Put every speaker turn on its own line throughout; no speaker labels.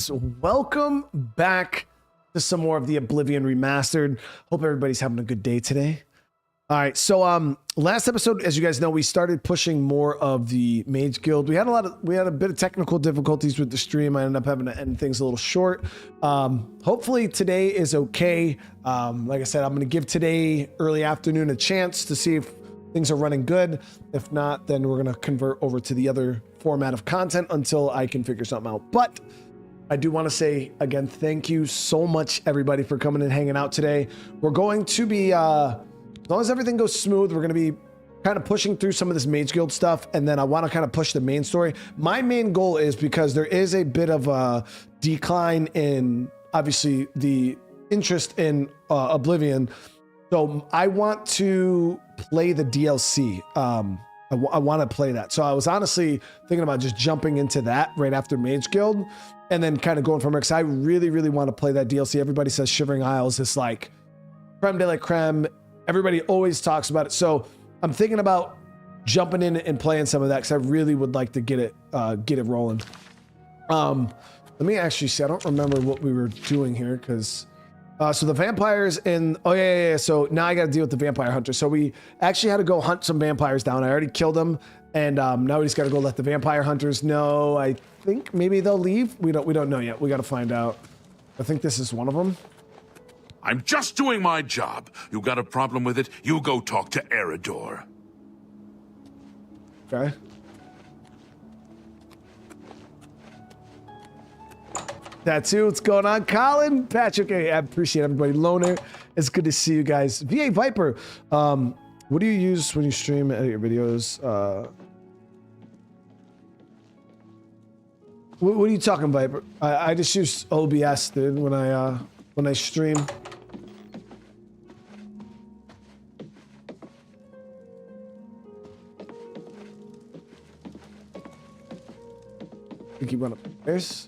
So welcome back to some more of the Oblivion Remastered. Hope everybody's having a good day today. All right, so last episode, as you guys know, we started pushing more of the Mage Guild. We had a bit of technical difficulties with the stream. I ended up having to end things a little short. Hopefully today is okay. Like I said, I'm going to give today early afternoon a chance to see if things are running good. If not, then we're going to convert over to the other format of content until I can figure something out. But I do want to say again, thank you so much, everybody, for coming and hanging out today. We're going to be, as long as everything goes smooth, we're going to be kind of pushing through some of this Mage Guild stuff, and then I want to kind of push the main story. My main goal is, because there is a bit of a decline in, obviously, the interest in Oblivion, so I want to play the DLC. I want to play that. So I was honestly thinking about just jumping into that right after Mage Guild and then kind of going from there, because I really, really want to play that DLC. Everybody says Shivering Isles is like creme de la creme. Everybody always talks about it. So I'm thinking about jumping in and playing some of that, because I really would like to get it rolling. Let me actually see. I don't remember what we were doing here, because so the vampires and so now I got to deal with the vampire hunter. So we actually had to go hunt some vampires down. I already killed them, and now we just got to go let the vampire hunters know. I think maybe they'll leave. We don't know yet. We got to find out. I think this is one of them.
I'm just doing my job. You got a problem with it? You go talk to Eridor.
Okay. Tattoo, what's going on? Colin, Patrick, hey, I appreciate everybody. Loner, it's good to see you guys. VA Viper, what do you use when you stream, edit your videos? What are you talking, Viper? I just use OBS, dude, when I stream. You keep running upstairs.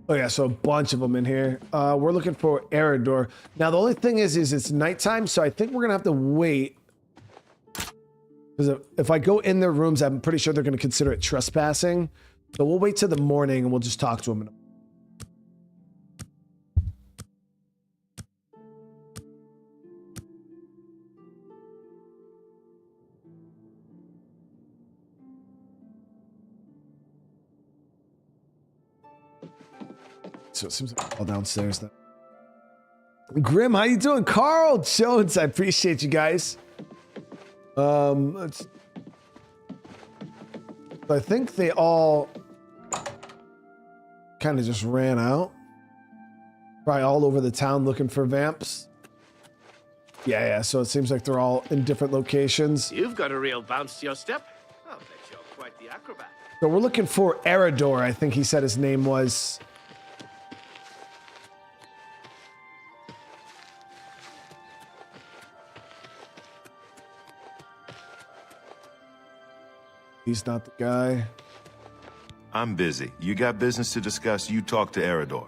Oh yeah, so a bunch of them in here. We're looking for Eridor. Now the only thing is it's nighttime, so I think we're gonna have to wait. Because if I go in their rooms, I'm pretty sure they're gonna consider it trespassing. So we'll wait till the morning and we'll just talk to them. So it seems like all downstairs then. Grim, how you doing? Carl Jones, I appreciate you guys. I think they all kind of just ran out. Probably all over the town looking for vamps. Yeah, so it seems like they're all in different locations.
You've got a real bounce to your step. I'll bet you're quite the acrobat.
So we're looking for Eridor, I think he said his name was. He's not the guy.
I'm busy. You got business to discuss, you talk to Eridor.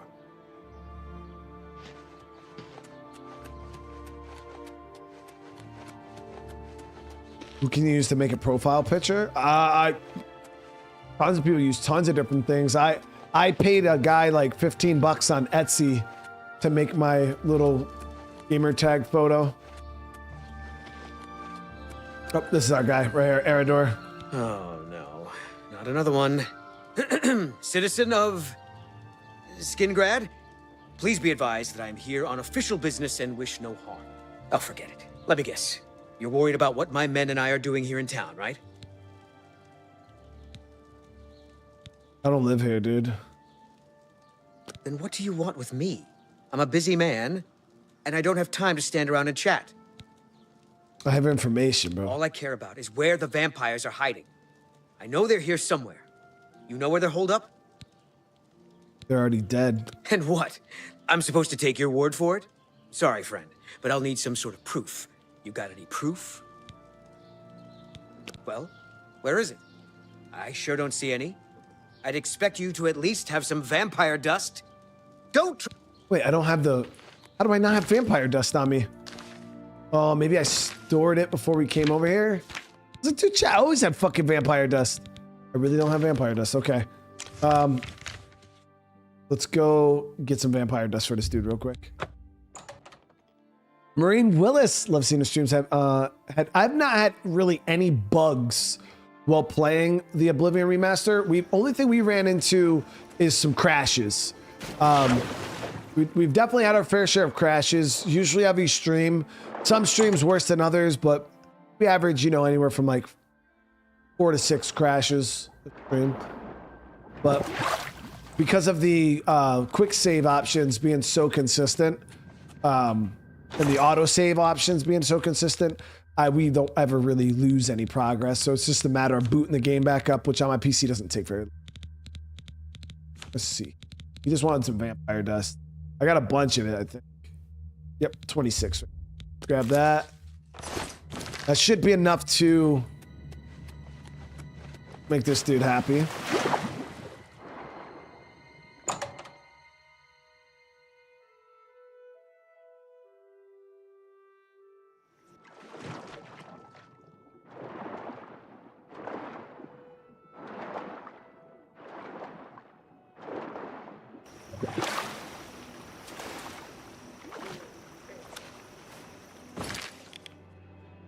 Who can you use to make a profile picture? Tons of people use tons of different things. I paid a guy like 15 bucks on Etsy to make my little gamer tag photo. Oh, this is our guy right here, Eridor.
Oh, no. Not another one. Citizen of Skingrad, please be advised that I am here on official business and wish no harm. Oh, forget it. Let me guess. You're worried about what my men and I are doing here in town, right?
I don't live here, dude.
Then what do you want with me? I'm a busy man, and I don't have time to stand around and chat.
I have information, bro.
All I care about is where the vampires are hiding. I know they're here somewhere. You know where they're holed up?
They're already dead.
And what? I'm supposed to take your word for it? Sorry, friend, but I'll need some sort of proof. You got any proof? Well, where is it? I sure don't see any. I'd expect you to at least have some vampire dust. Don't.
Wait, I don't have the. How do I not have vampire dust on me? Oh, maybe I stored it before we came over here. I was like, dude, I always had fucking vampire dust. I really don't have vampire dust. Okay. Let's go get some vampire dust for this dude real quick. Maureen Willis, love seeing the streams. I've not had really any bugs while playing the Oblivion Remaster. Only thing we ran into is some crashes. We've definitely had our fair share of crashes. Usually every stream, some streams worse than others, but we average, you know, anywhere from like 4 to 6 crashes a stream. But because of the quick save options being so consistent, and the auto save options being so consistent, we don't ever really lose any progress. So it's just a matter of booting the game back up, which on my PC doesn't take very long. Let's see. He just wanted some vampire dust. I got a bunch of it, I think. Yep, 26. Grab that. That should be enough to make this dude happy.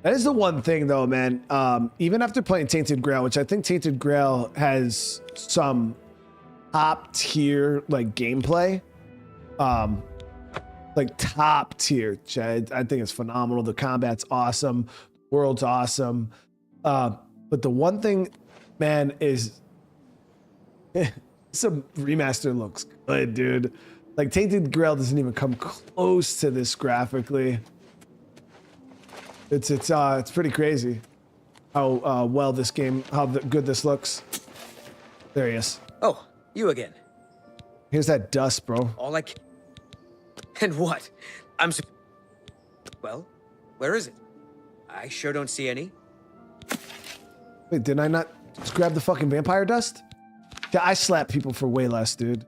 That is the one thing, though, man. Even after playing Tainted Grail, which I think Tainted Grail has some top tier like gameplay, like top tier. I think it's phenomenal. The combat's awesome, the world's awesome. But the one thing, man, is some remaster looks good, dude. Like Tainted Grail doesn't even come close to this graphically. It's pretty crazy how well this game, how good this looks. There he is.
Oh, you again.
Here's that dust, bro.
All I can... And what? Well, where is it? I sure don't see any.
Wait, didn't I not just grab the fucking vampire dust? Yeah, I slap people for way less, dude.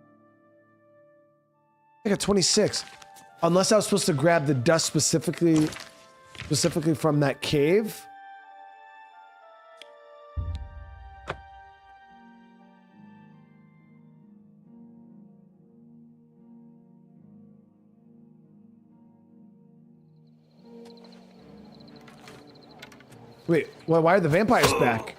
I got 26. Unless I was supposed to grab the dust specifically from that cave. Wait, why are the vampires back?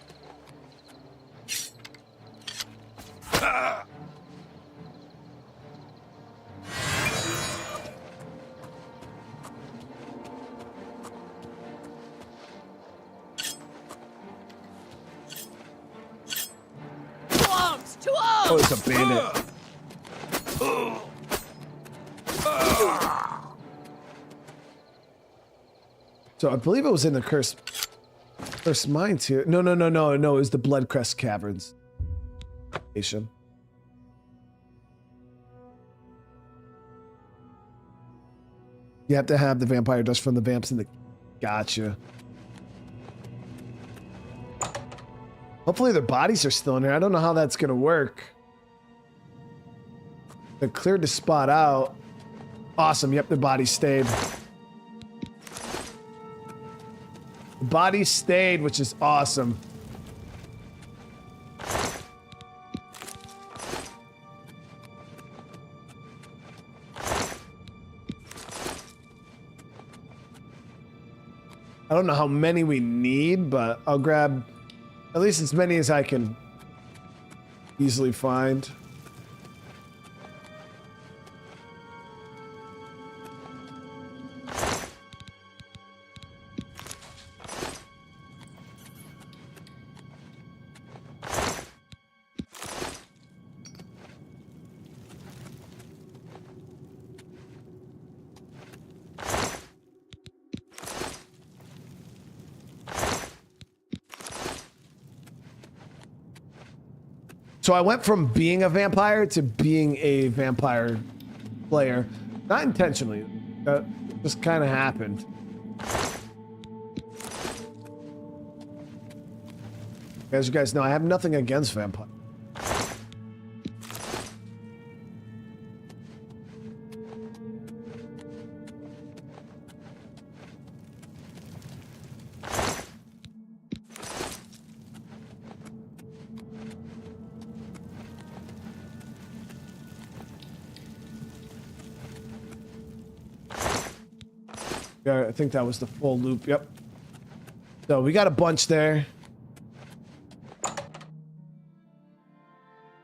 Oh, it's a bandit. So I believe it was in the cursed mines here. No. It was the Bloodcrest Caverns. You have to have the vampire dust from the vamps in the... Gotcha. Hopefully their bodies are still in here. I don't know how that's gonna work. They cleared the spot out. Awesome. Yep, the body stayed. The body stayed, which is awesome. I don't know how many we need, but I'll grab at least as many as I can easily find. So I went from being a vampire to being a vampire player. Not intentionally. That just kind of happened. As you guys know, I have nothing against vampires. Yeah, I think that was the full loop. Yep. So we got a bunch there.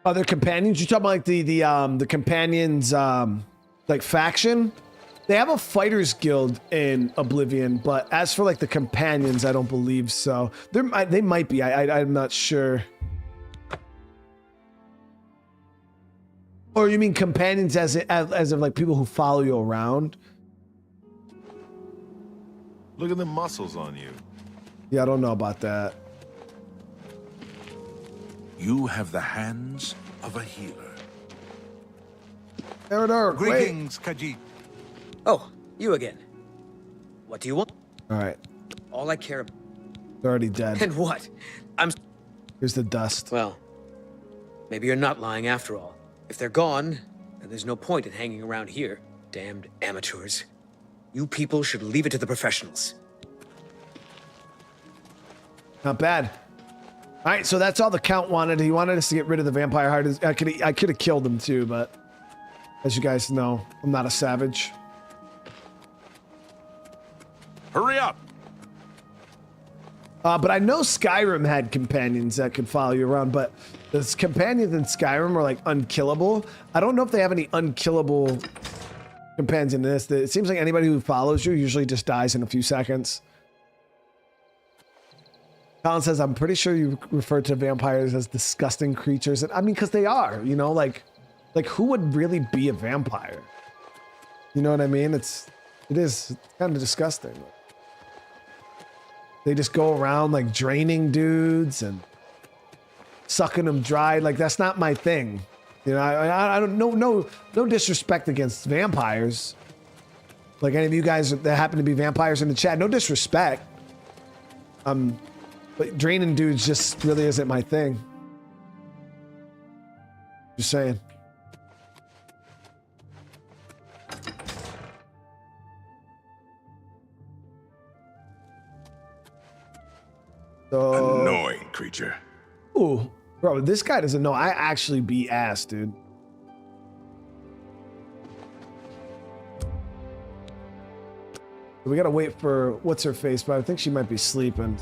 Other companions? You talking about like the companions like faction? They have a fighters guild in Oblivion, but as for like the companions, I don't believe so. They might be. I'm not sure. Or you mean companions as of like people who follow you around?
Look at the muscles on you.
Yeah, I don't know about that.
You have the hands of a healer.
Greetings, Khajiit.
Oh, you again. What do you want?
All right.
All I care about.
They're already dead.
And what?
Here's the dust.
Well, maybe you're not lying after all. If they're gone, then there's no point in hanging around here. Damned amateurs. You people should leave it to the professionals.
Not bad. All right, so that's all the Count wanted. He wanted us to get rid of the vampire heart. I could have killed him too, but as you guys know, I'm not a savage.
Hurry up!
But I know Skyrim had companions that could follow you around, but the companions in Skyrim are like unkillable. I don't know if they have any unkillable companions in this. It seems like anybody who follows you usually just dies in a few seconds. Colin says, I'm pretty sure you refer to vampires as disgusting creatures. And I mean, because they are, you know, like who would really be a vampire? You know what I mean? It is kind of disgusting. They just go around like draining dudes and sucking them dry. Like, that's not my thing. You know, I don't know, no disrespect against vampires. Like any of you guys that happen to be vampires in the chat, no disrespect. But draining dudes just really isn't my thing. Just saying. So,
Annoying creature.
ooh, bro, this guy doesn't know I actually beat ass, dude. We gotta wait for what's her face, but I think she might be sleeping.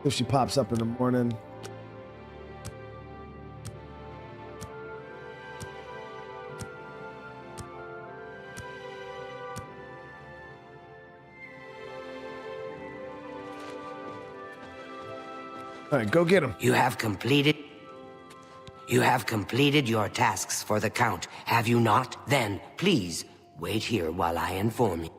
If she pops up in the morning. All right, go get him.
You have completed your tasks for the Count, have you not? Then, please, wait here while I inform you.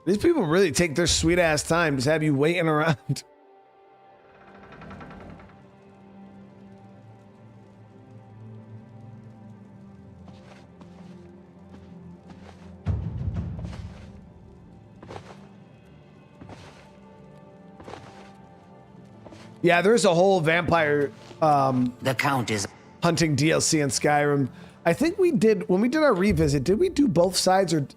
These people really take their sweet ass time to have you waiting around. Yeah, there's a whole vampire
The Count is...
hunting DLC in Skyrim. I think we did, when we did our revisit, did we do both sides or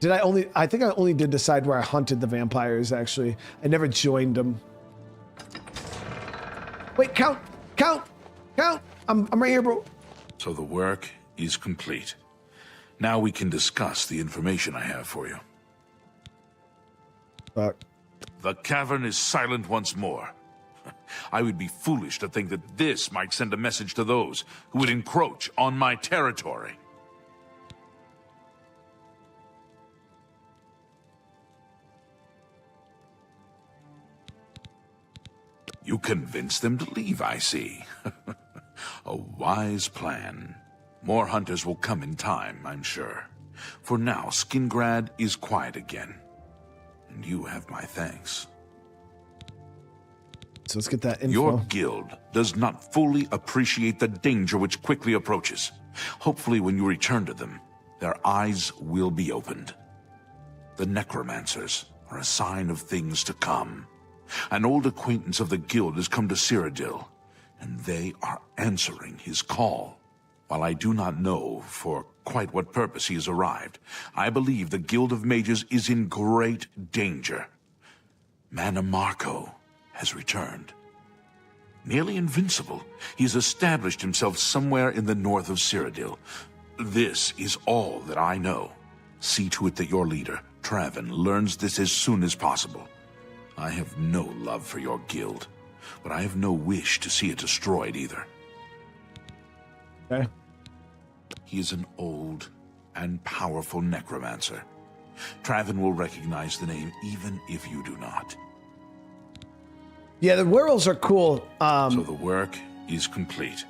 did I think I only did the side where I hunted the vampires, actually. I never joined them. Wait, Count! I'm right here, bro.
So the work is complete. Now we can discuss the information I have for you.
Fuck.
The cavern is silent once more. I would be foolish to think that this might send a message to those who would encroach on my territory. You convinced them to leave, I see. A wise plan. More hunters will come in time, I'm sure. For now, Skingrad is quiet again. And you have my thanks.
So let's get that info.
Your guild does not fully appreciate the danger which quickly approaches. Hopefully when you return to them, their eyes will be opened. The necromancers are a sign of things to come. An old acquaintance of the guild has come to Cyrodiil, and they are answering his call. While I do not know for quite what purpose he has arrived, I believe the Guild of Mages is in great danger. Mannimarco has returned. Nearly invincible, he has established himself somewhere in the north of Cyrodiil. This is all that I know. See to it that your leader, Traven, learns this as soon as possible. I have no love for your guild, but I have no wish to see it destroyed either.
Okay.
He is an old and powerful necromancer. Traven will recognize the name even if you do not.
Yeah, the werewolves are cool.
So the work is complete.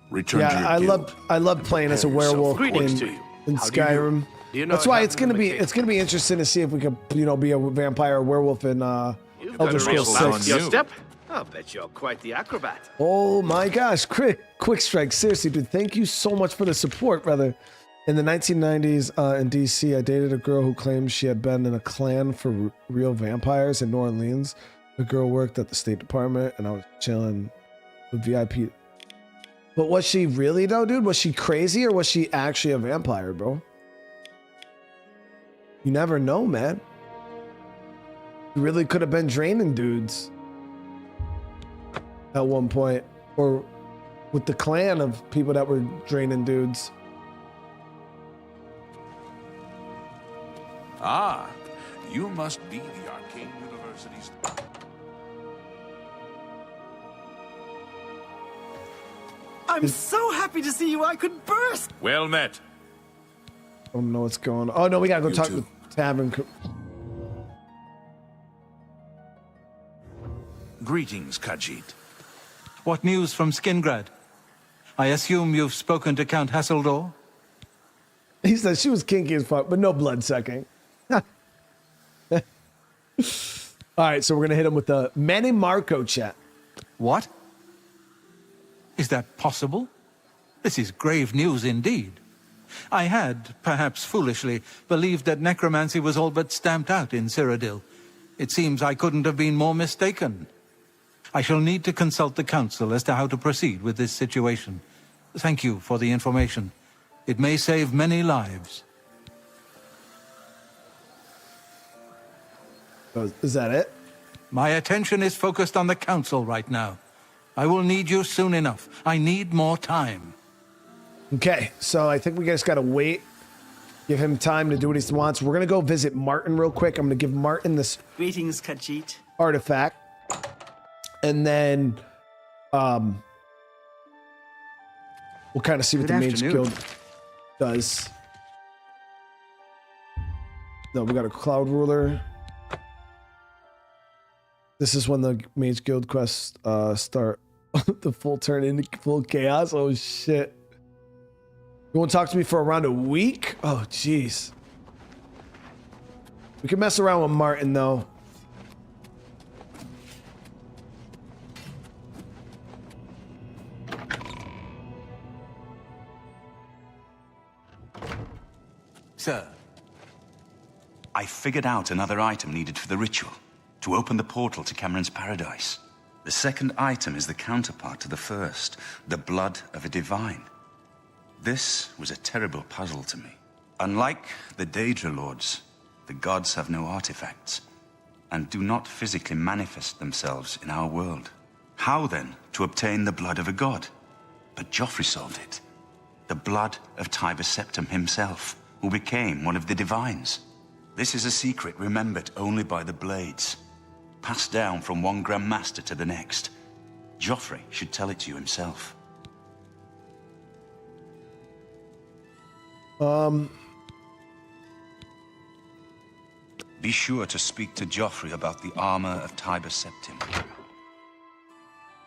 Return to your
Yeah,
guild
I love playing as a
prepare yourself
werewolf
for
Greetings to
what's
you.
in
How do you do?
Skyrim.
Do you know
That's
what
why
happened
it's gonna
to
be
me?
interesting to see if we could be a vampire or werewolf in
You've got
Elder
a real
Scrolls
bounce
6.
to your step. I'll bet you're quite the acrobat.
Oh my gosh, quick strike. Seriously, dude, thank you so much for the support, brother. In the 1990s in DC, I dated a girl who claimed she had been in a clan for real vampires in New Orleans. The girl worked at the State Department, and I was chilling with VIP. But was she really, though, dude? Was she crazy, or was she actually a vampire, bro? You never know, man. You really could have been draining dudes at one point, or with the clan of people that were draining dudes.
Ah, you must be the Arcane University's...
I'm so happy to see you, I could burst!
Well met.
I don't know what's going on. Oh no, we gotta go talk
too.
to Tavern.
Greetings, Khajiit.
What news from Skingrad? I assume you've spoken to Count Hasseldor?
He said she was kinky as fuck, but no blood sucking. All right, so we're gonna hit him with the Mannimarco chat.
What? Is that possible? This is grave news indeed. I had, perhaps foolishly, believed that necromancy was all but stamped out in Cyrodiil. It seems I couldn't have been more mistaken. I shall need to consult the council as to how to proceed with this situation. Thank you for the information. It may save many lives.
Oh, is that it?
My attention is focused on the council right now. I will need you soon enough. I need more time.
Okay, so I think we just gotta wait. Give him time to do what he wants. We're gonna go visit Martin real quick. I'm gonna give Martin this
Greetings, Khajiit.
artifact. And then we'll kind of see what
Good
the Mage
afternoon.
Guild does. No, we got a Cloud Ruler. This is when the Mage Guild quests start. The full turn into full chaos. Oh shit. You won't talk to me for around a week? Oh jeez. We can mess around with Martin though.
Sir,
I figured out another item needed for the ritual, to open the portal to Cameron's paradise. The second item is the counterpart to the first, the blood of a divine. This was a terrible puzzle to me. Unlike the Daedra Lords, the gods have no artifacts, and do not physically manifest themselves in our world. How then to obtain the blood of a god? But Joffrey solved it. The blood of Tiber Septim himself, who became one of the divines. This is a secret remembered only by the Blades, passed down from one Grand Master to the next. Joffrey should tell it to you himself. Be sure to speak to Joffrey about the armor of Tiber Septim.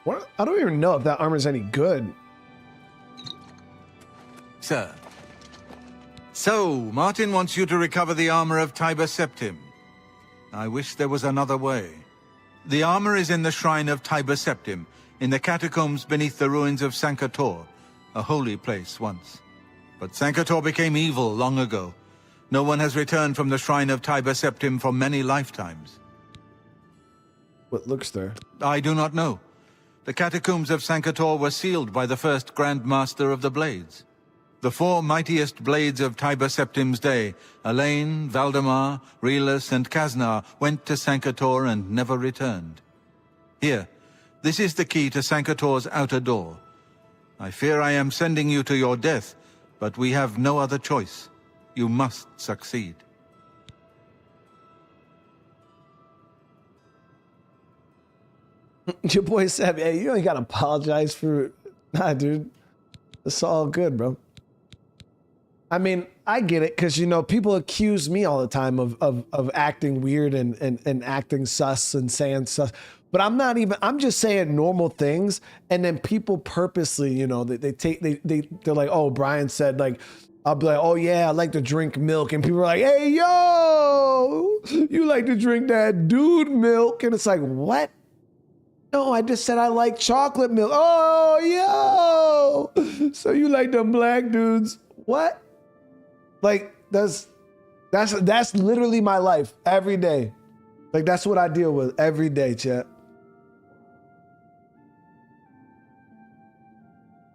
What? I don't even know if that armor is any good.
sir. So, Martin wants you to recover the armor of Tiber Septim. I wish there was another way. The armor is in the shrine of Tiber Septim, in the catacombs beneath the ruins of Sancre Tor, a holy place once. But Sancre Tor became evil long ago. No one has returned from the shrine of Tiber Septim for many lifetimes.
What looks there?
I do not know. The catacombs of Sancre Tor were sealed by the first Grand Master of the Blades. The four mightiest blades of Tiber Septim's day, Elaine, Valdemar, Relus, and Kaznar, went to Sancre Tor and never returned. Here, this is the key to Sancre Tor's outer door. I fear I am sending you to your death, but we have no other choice. You must succeed.
Your boy said, hey, you ain't gotta apologize for... Nah, dude. It's all good, bro. I mean, I get it, because, you know, people accuse me all the time of acting weird and acting sus and saying sus. But I'm not even, I'm just saying normal things. And then people purposely, you know, they're like, oh, Brian said, like, I'll be like, oh yeah, I like to drink milk. And people are like, hey, yo, you like to drink that dude milk. And it's like, what? No, I just said I like chocolate milk. Oh, yo, so you like them black dudes. What? Like, that's literally my life every day. Like, that's what I deal with every day, chat.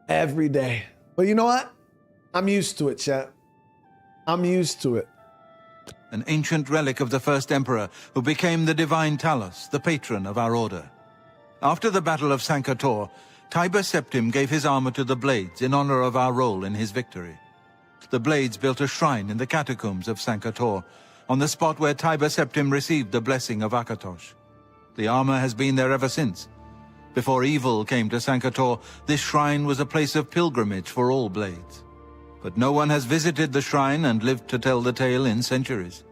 Every day. But you know what? I'm used to it, chat. I'm used to it.
An ancient relic of the first emperor who became the divine Talos, the patron of our order. After the Battle of Sancre Tor, Tiber Septim gave his armor to the Blades in honor of our role in his victory. The Blades built a shrine in the catacombs of Sancre Tor, on the spot where Tiber Septim received the blessing of Akatosh. The armor has been there ever since. Before evil came to Sancre Tor, this shrine was a place of pilgrimage for all Blades. But no one has visited the shrine and lived to tell the tale in centuries.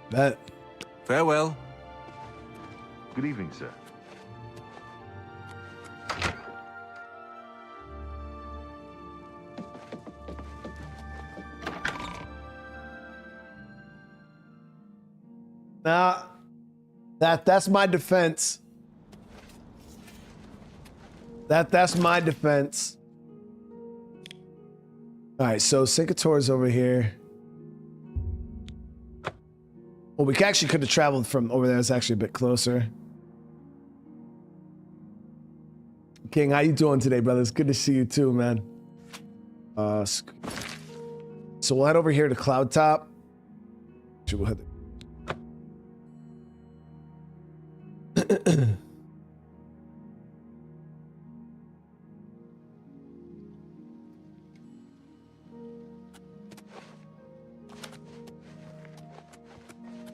Bet.
Farewell.
Good evening, sir.
Nah, that's my defense. That's my defense. All right, so Sancre Tor is over here. Well, we actually could have traveled from over there. It's actually a bit closer. King, how you doing today, brother? It's good to see you too, man. So we'll head over here to Cloud Top. Actually, we'll head there.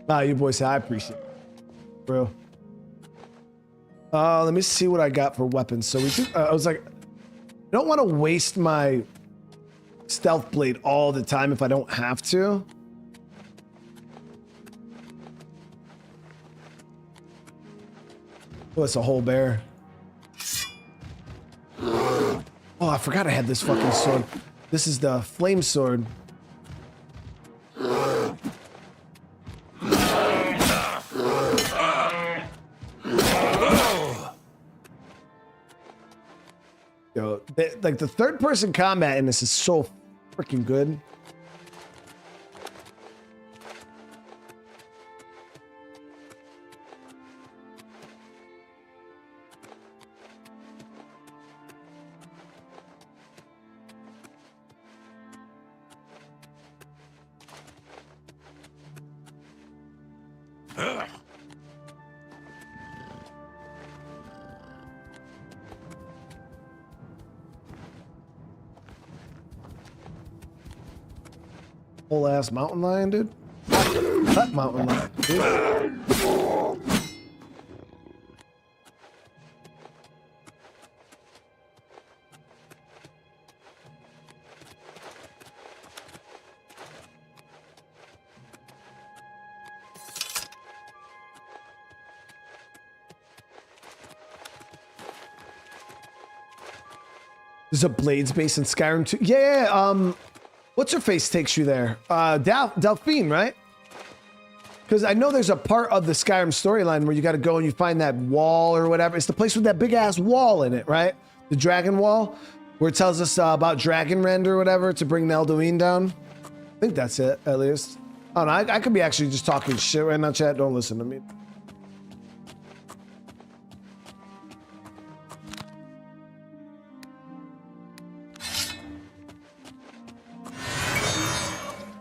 Nah, you boys say I appreciate it, bro. Let me see what I got for weapons. So we do, I was like, I don't want to waste my stealth blade all the time if I don't have to. Oh, it's a whole bear. Oh, I forgot I had this fucking sword. This is the flame sword. Yo, like the third person combat in this is so freaking good. Whole ass mountain lion, dude. That mountain lion, dude. There's a Blades base in Skyrim too. Yeah, what's her face takes you there? Delphine, right? Because I know there's a part of the Skyrim storyline where you got to go and you find that wall or whatever. It's the place with that big ass wall in it, right? The dragon wall, where it tells us about Dragon Rend or whatever to bring Elduin down. I think that's it, at least. I don't know. I could be actually just talking shit right now, chat. Don't listen to me.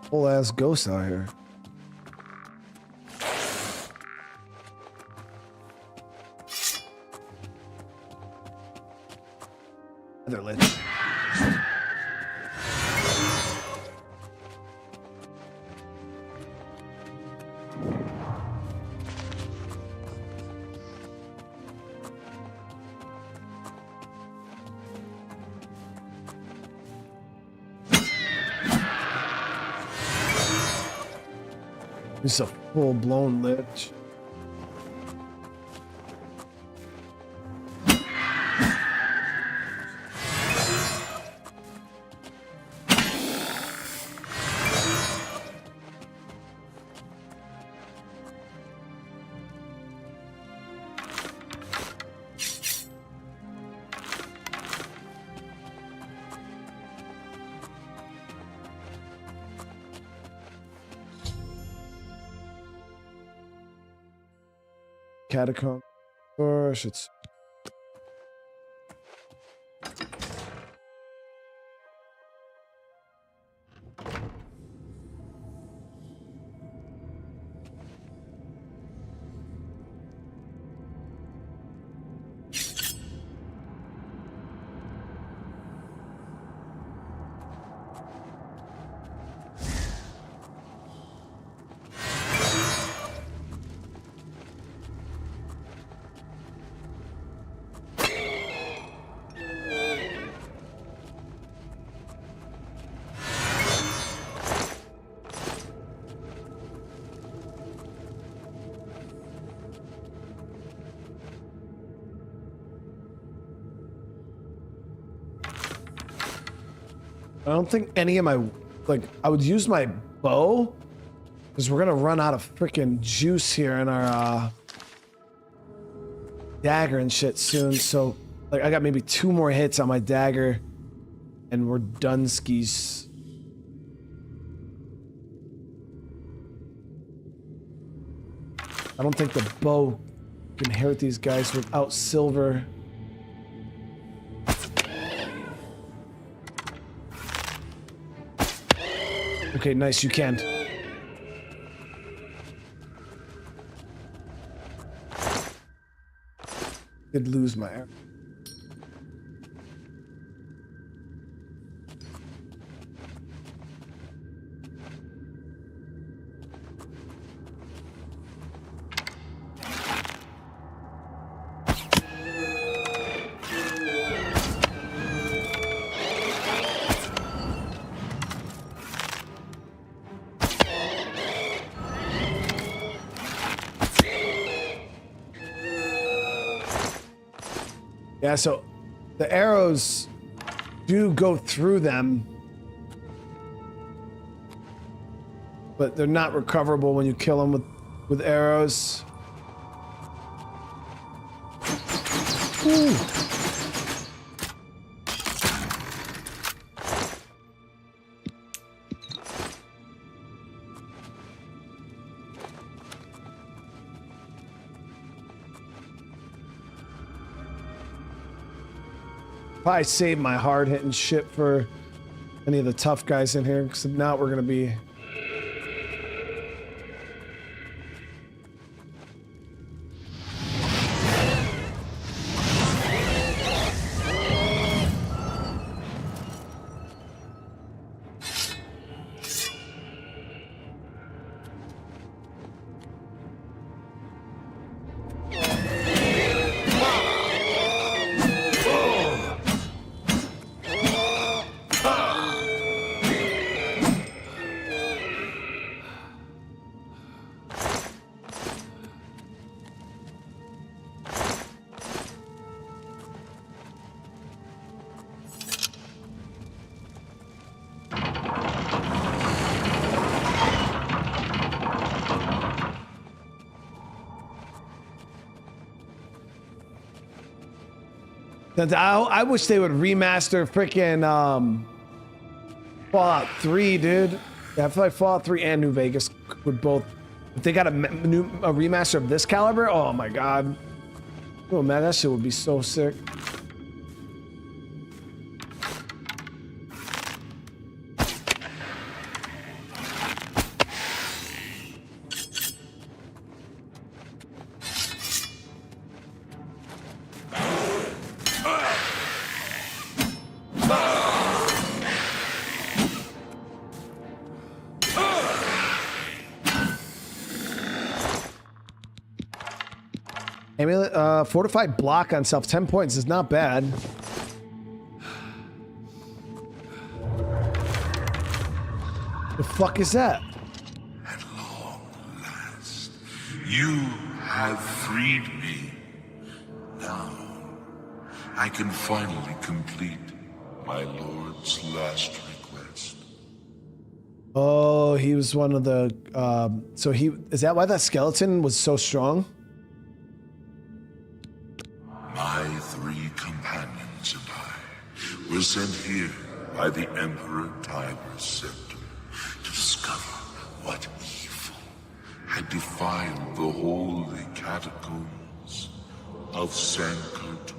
full ass ghost out here. They're lit. This is a full-blown lich. Catacomb. Gosh, it's I don't think any of my, like, I would use my bow because we're gonna run out of freaking juice here in our dagger and shit soon. So, like, I got maybe 2 more hits on my dagger and we're done skis. I don't think the bow can hurt these guys without silver. Okay, nice, you can. Did lose my arrow. Yeah, so the arrows do go through them, but they're not recoverable when you kill them with arrows. Ooh. Probably save my hard-hitting shit for any of the tough guys in here, because if not, we're gonna be... I wish they would remaster freaking Fallout 3, dude. Yeah, I feel like Fallout 3 and New Vegas would both. If they got a remaster of this caliber, oh my god. Oh man, that shit would be so sick. Amulet, fortified block on self, 10 points is not bad. The fuck is that?
At long last, you have freed me. Now, I can finally complete my lord's last request.
Oh, he was one of the, so he, is that why that skeleton was so strong?
My 3 companions and I were sent here by the Emperor Tiber Septim to discover what evil had defiled the holy catacombs of Sancre Tor.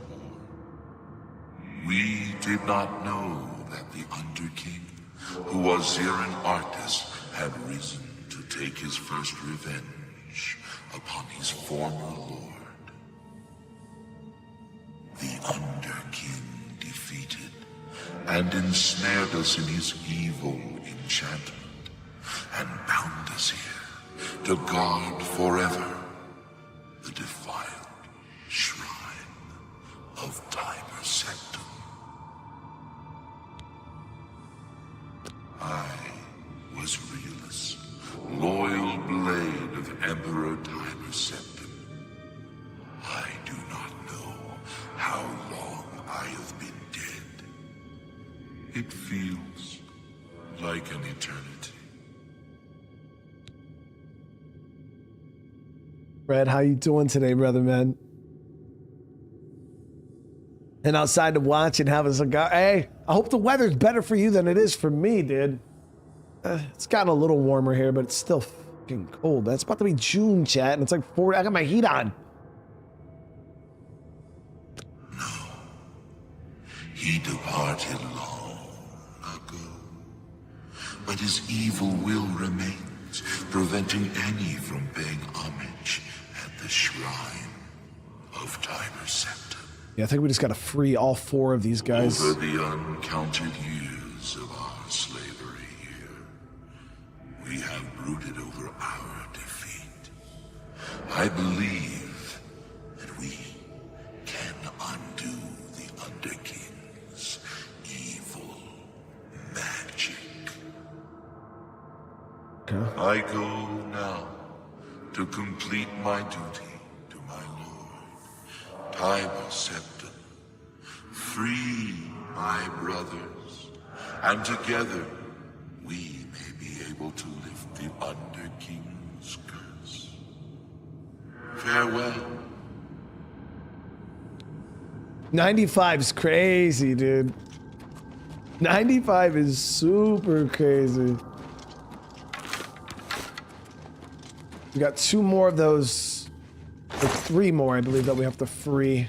We did not know that the Underking, who was here an artist, had risen to take his first revenge upon his former lord. The Underking defeated and ensnared us in his evil enchantment and bound us here to guard forever the defiled shrine of Tiber Septim. I was Realus, loyal blade of Emperor Tiber Septim. I do not know how long I have been dead. It feels like an eternity.
Fred, how you doing today, brother, man? And outside to watch and have a cigar. Hey, I hope the weather's better for you than it is for me, dude. It's gotten a little warmer here, but it's still fucking cold. It's about to be June, chat, and it's like 40. I got my heat on.
He departed long ago, but his evil will remains, preventing any from paying homage at the shrine of Tiber Septim.
Yeah, I think we just gotta free all 4 of these guys.
Over the uncounted years of our slavery here, we have brooded over our defeat. I believe that we can undo the Underking's evil magic.
Okay.
I go now to complete my duty to my lord, Tiber Septim. Free my brothers, and together we may be able to lift the Underking's curse. Farewell.
95's crazy, dude. 95 is super crazy. We got 2 more of those, or 3 more, I believe, that we have to free.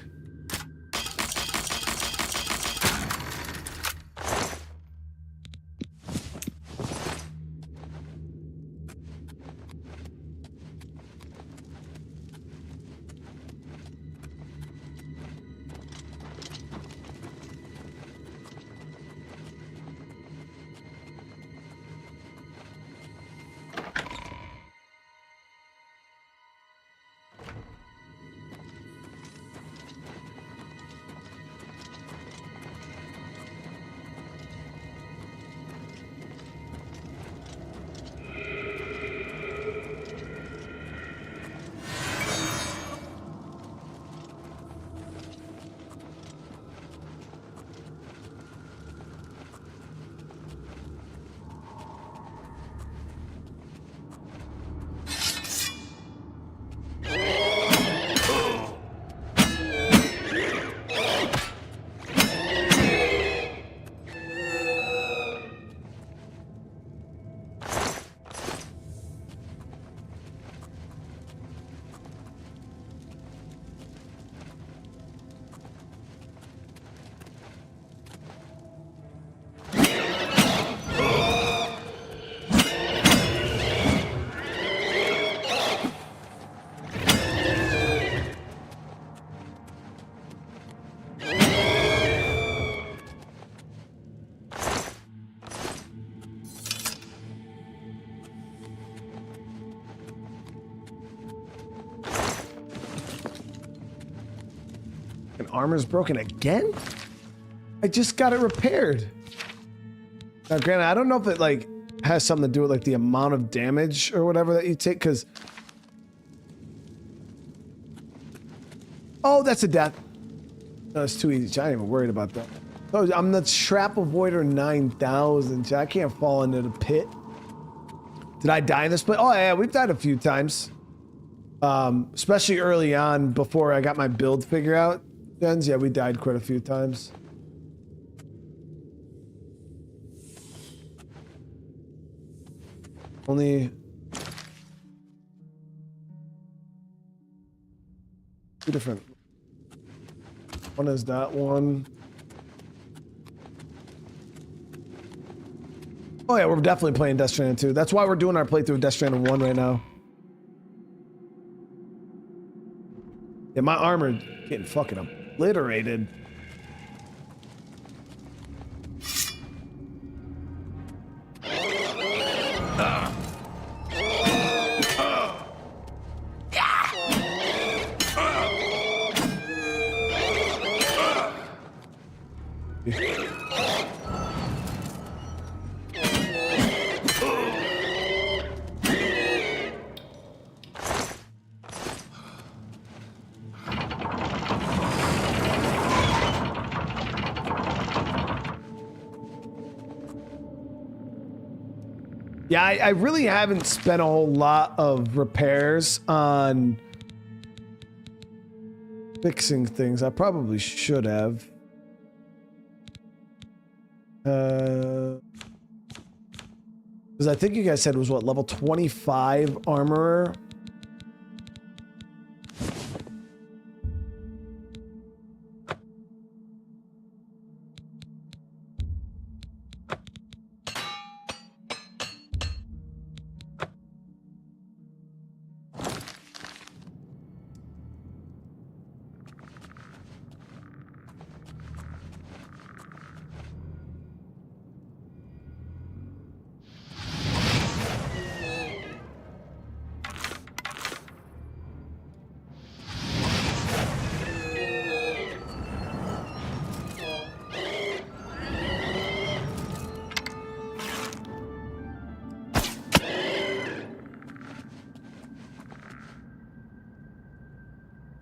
armor's broken again? I just got it repaired. Now, granted, I don't know if it like has something to do with like the amount of damage or whatever that you take, because... Oh, that's a death. No, it's too easy. I ain't even worried about that. Oh, I'm the Trap Avoider 9000. I can't fall into the pit. Did I die in this place? Oh, yeah, we've died a few times. Especially early on before I got my build figure out. Gens, yeah, we died quite a few times. Only... two different... One is that one. Oh yeah, we're definitely playing Death Stranding 2. That's why we're doing our playthrough of Death Stranding 1 right now. Yeah, my armor getting fucking obliterated. Yeah, I really haven't spent a whole lot of repairs on fixing things. I probably should have. Because I think you guys said it was what, level 25 armorer?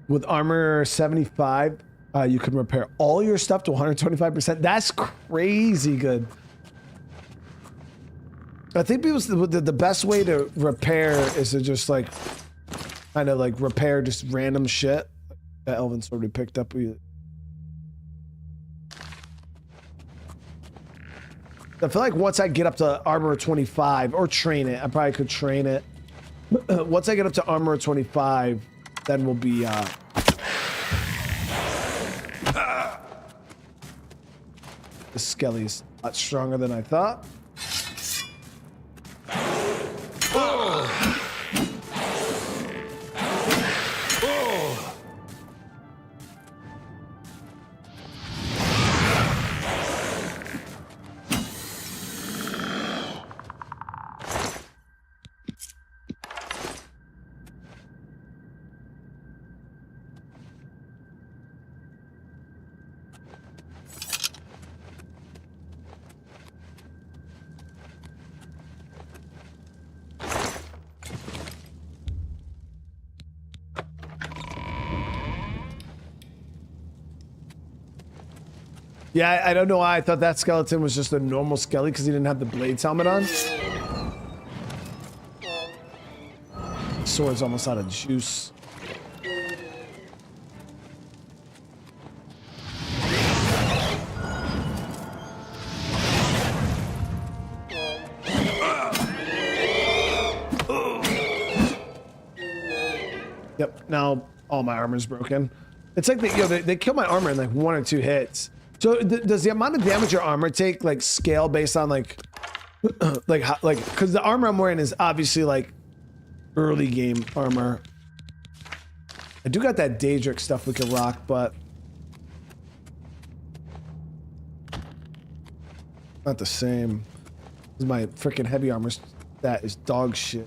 With armor 75, you can repair all your stuff to 125%. That's crazy good. I think the best way to repair is to just like kind of like repair just random shit that Elvin's already picked up. I feel like once I get up to armor 25 or train it, I probably could train it. Once I get up to armor 25, then we'll be the Skelly's a lot stronger than I thought. Yeah, I don't know why I thought that skeleton was just a normal skelly because he didn't have the Blades helmet on. Sword's almost out of juice. Yep, now all my armor's broken. It's like they kill my armor in like 1 or 2 hits. So does the amount of damage your armor take like scale based on like because the armor I'm wearing is obviously like early game armor. I do got that Daedric stuff we can rock, but not the same. My freaking heavy armor stat is dog shit.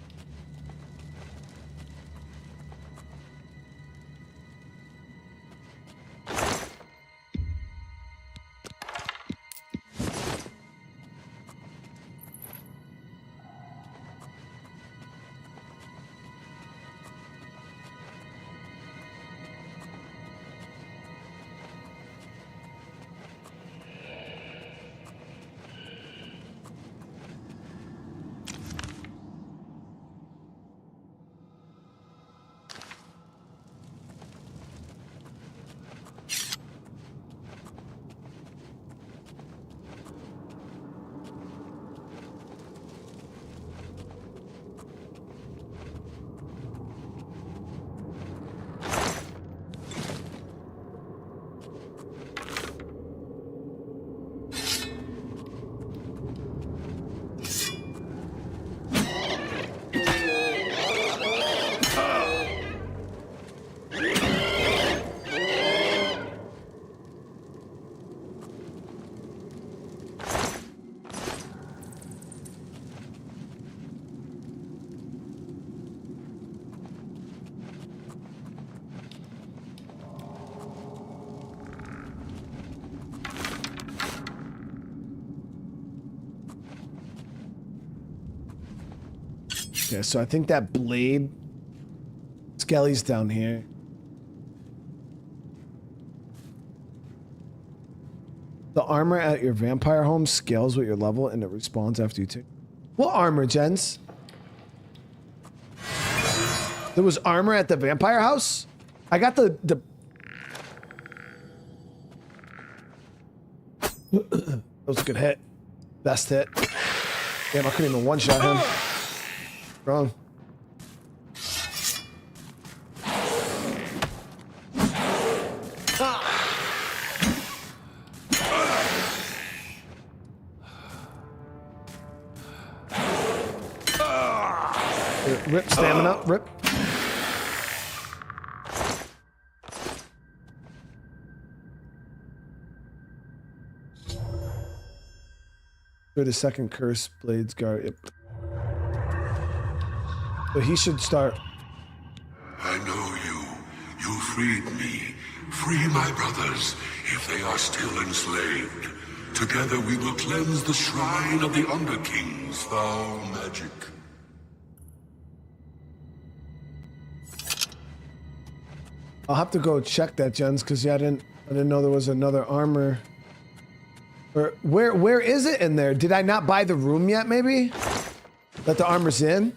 Yeah, so I think that blade Skelly's down here. The armor at your vampire home scales with your level and it respawns after you take. What armor, gents? There was armor at the vampire house? I got the that was a good hit. Best hit. Damn, I couldn't even one-shot him. Wrong. Rip, stamina, rip. For the second curse, Blades Guard. Yep. But he should start.
I know you. You freed me. Free my brothers, if they are still enslaved. Together we will cleanse the shrine of the Underking's foul magic.
I'll have to go check that, gents, because yeah, I didn't know there was another armor. Or where is it in there? Did I not buy the room yet, maybe? That the armor's in?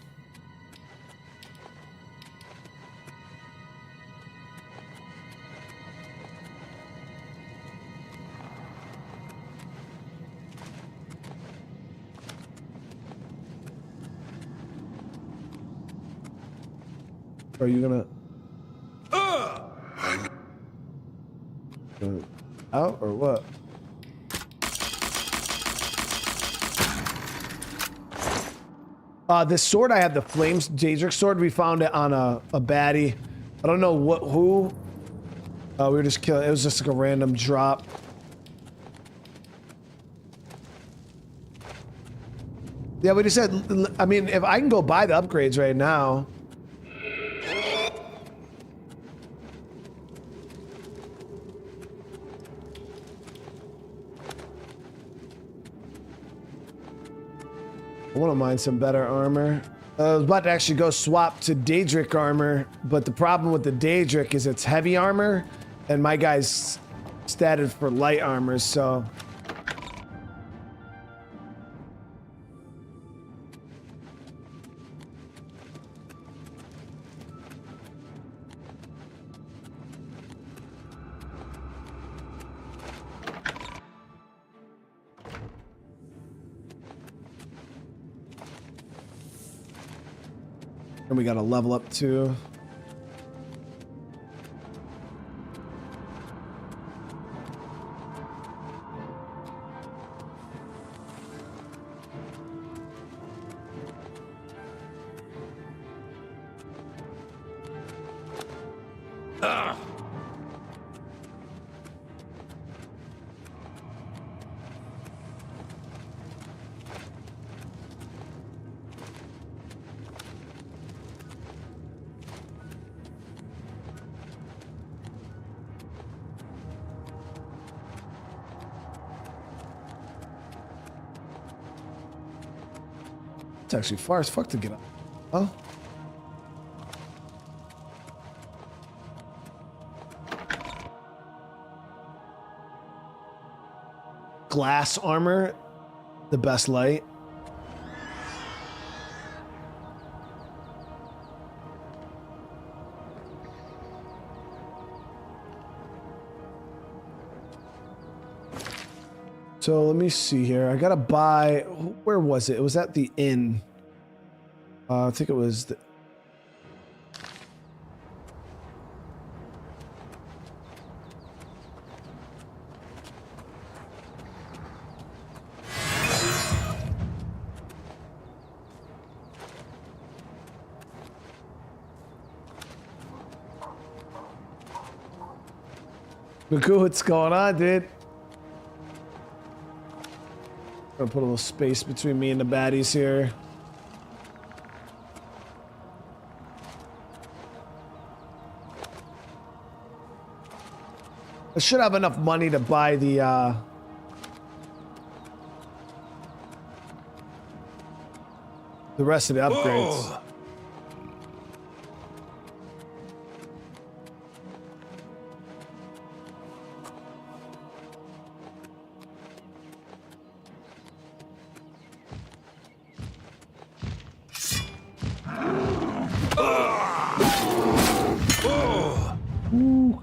Are you gonna out or what? This sword I have, the Flames Daedric sword, we found it on a baddie. I don't know who. We were just killing, it was just like a random drop. Yeah, we just said, I mean, if I can go buy the upgrades right now. I want to mine some better armor. I was about to actually go swap to Daedric armor, but the problem with the Daedric is it's heavy armor, and my guy's statted for light armor, so... And we got to level up too. It's actually far as fuck to get up. Oh. Glass armor, the best light. So let me see here. I gotta buy. Where was it? It was at the inn. I think it was. Look what's going on, dude. Gonna put a little space between me and the baddies here. I should have enough money to buy the rest of the upgrades. Whoa.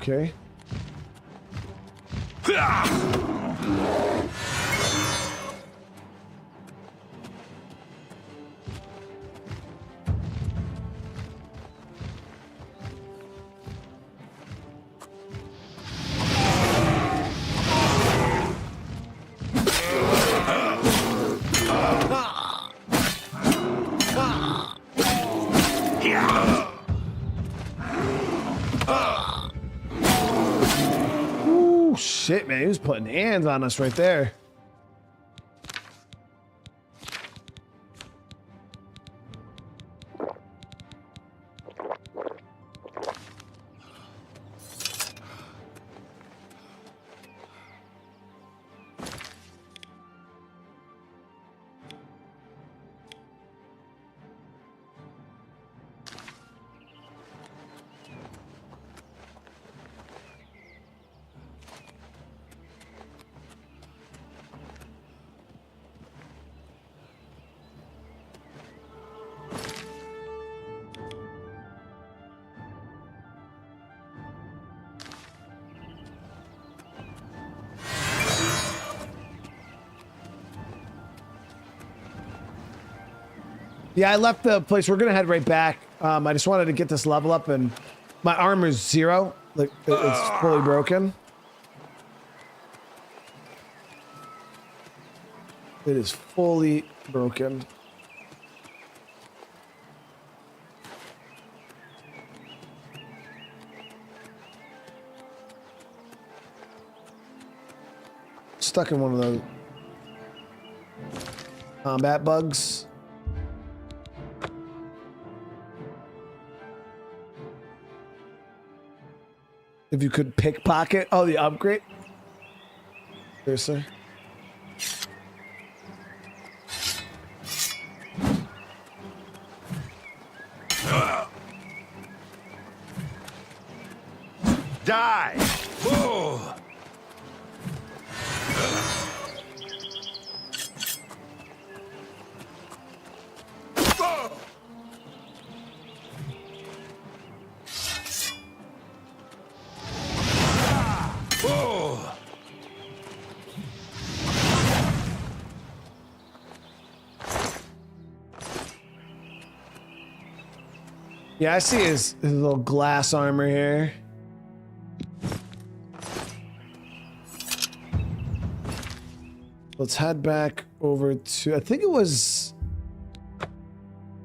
Okay. Ooh, shit, man. He was putting hands on us right there. Yeah, I left the place. We're gonna head right back. I just wanted to get this level up, and my armor's 0. Like it's fully broken. It is fully broken. Stuck in one of those combat bugs. If you could pickpocket, oh, the upgrade. Seriously.
Die! Whoa!
Yeah, I see his little glass armor here. Let's head back over to, I think it was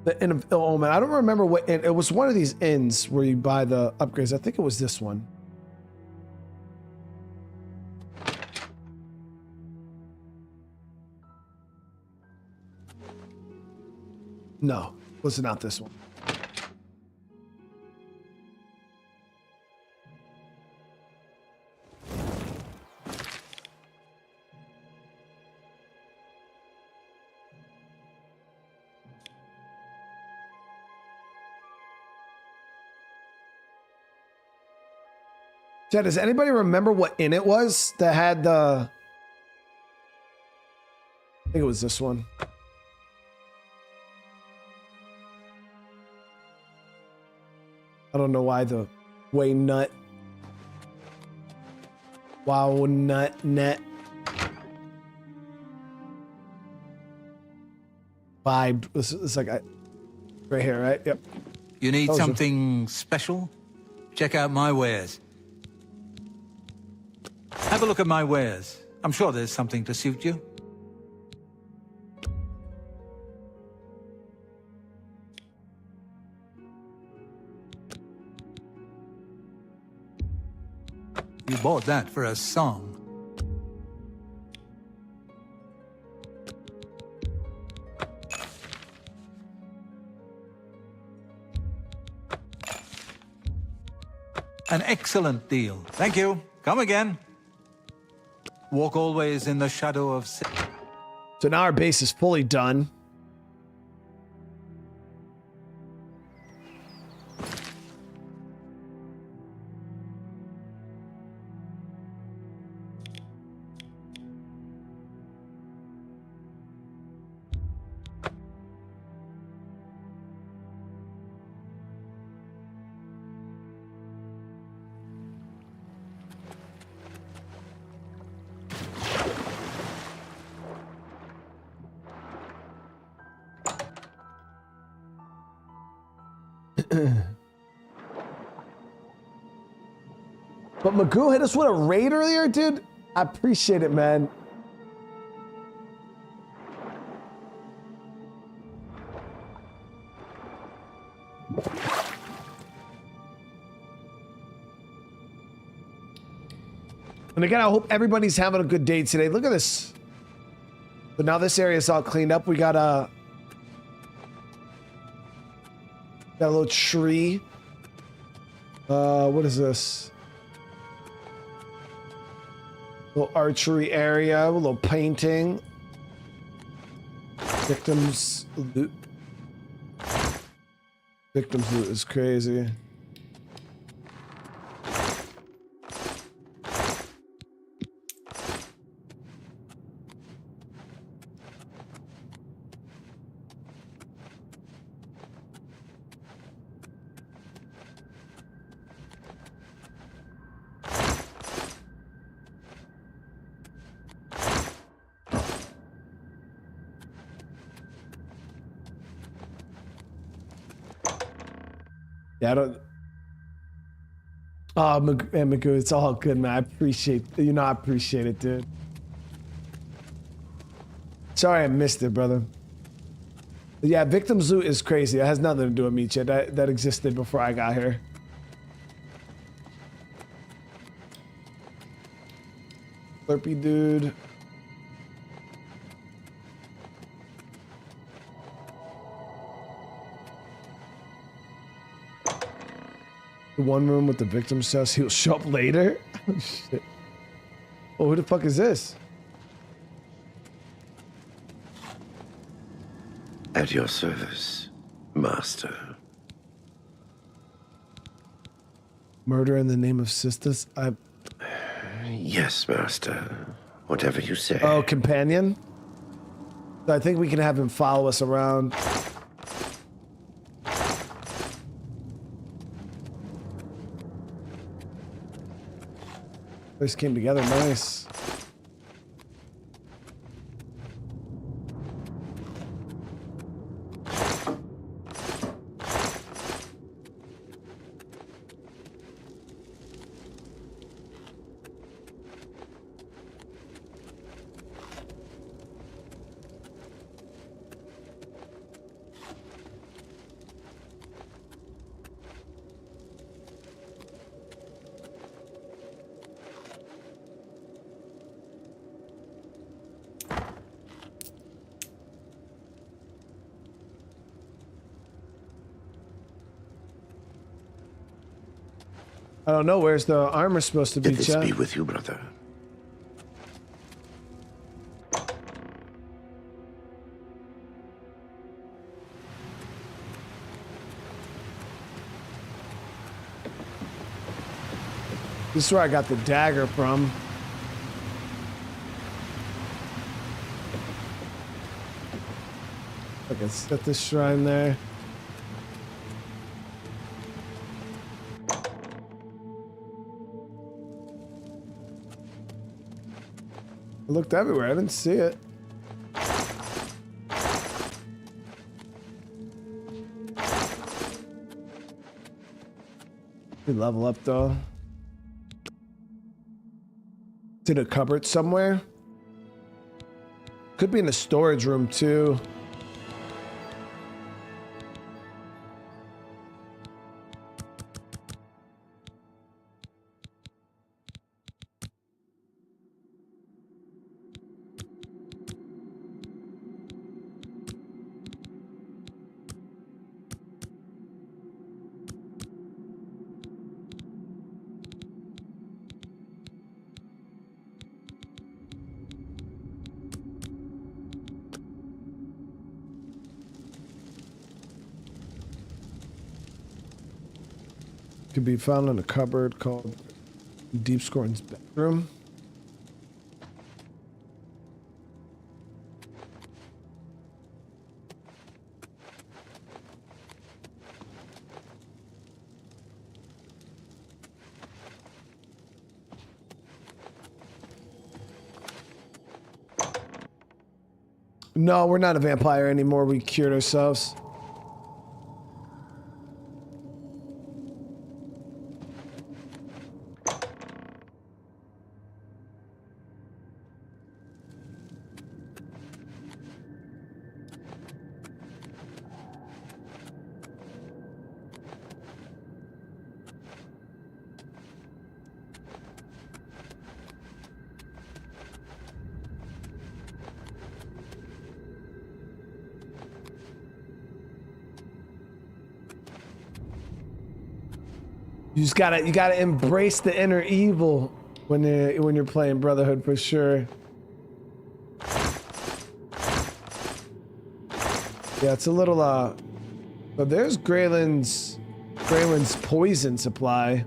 the inn of Ill Omen. I don't remember what inn. It was one of these inns where you buy the upgrades. I think it was this one. No, was not this one. Chad, does anybody remember what inn it was that had the... I think it was this one. I don't know why the way nut. Wow, nut net. Vibe. It's like right here, right? Yep.
You need something special? Check out my wares. Have a look at my wares. I'm sure there's something to suit you. You bought that for a song. An excellent deal. Thank you. Come again. Walk always in the shadow of...
So now our base is fully done. But Magoo hit us with a raid earlier, dude. I appreciate it, man. And again, I hope everybody's having a good day today. Look at this. But now this area is all cleaned up. We got a little tree. What is this? Little archery area, a little painting. Victims loot. Victims loot is crazy. Yeah, I don't. Oh, Magoo, it's all good, man. I appreciate, I appreciate it, dude. Sorry I missed it, brother. But yeah, Victims Loot is crazy. It has nothing to do with me, Chad. That existed before I got here. Slurpy dude. The one room with the victim says he'll show up later. Oh shit. Oh, who the fuck is this?
At your service, master.
Murder in the name of sisters?
Yes, master. Whatever you say.
Oh, companion? So I think we can have him follow us around. This came together nice. I don't know. Where's the armor supposed to be,
Did this
Chad?
be with you, brother?
This is where I got the dagger from. I can set this shrine there. I looked everywhere. I didn't see it. We level up though. It's in a cupboard somewhere. Could be in the storage room too. Could be found in a cupboard called Deep Scorn's bedroom. No, we're not a vampire anymore. We cured ourselves. You gotta embrace the inner evil when you're playing Brotherhood for sure. Yeah, it's a little but there's Greyland's poison supply.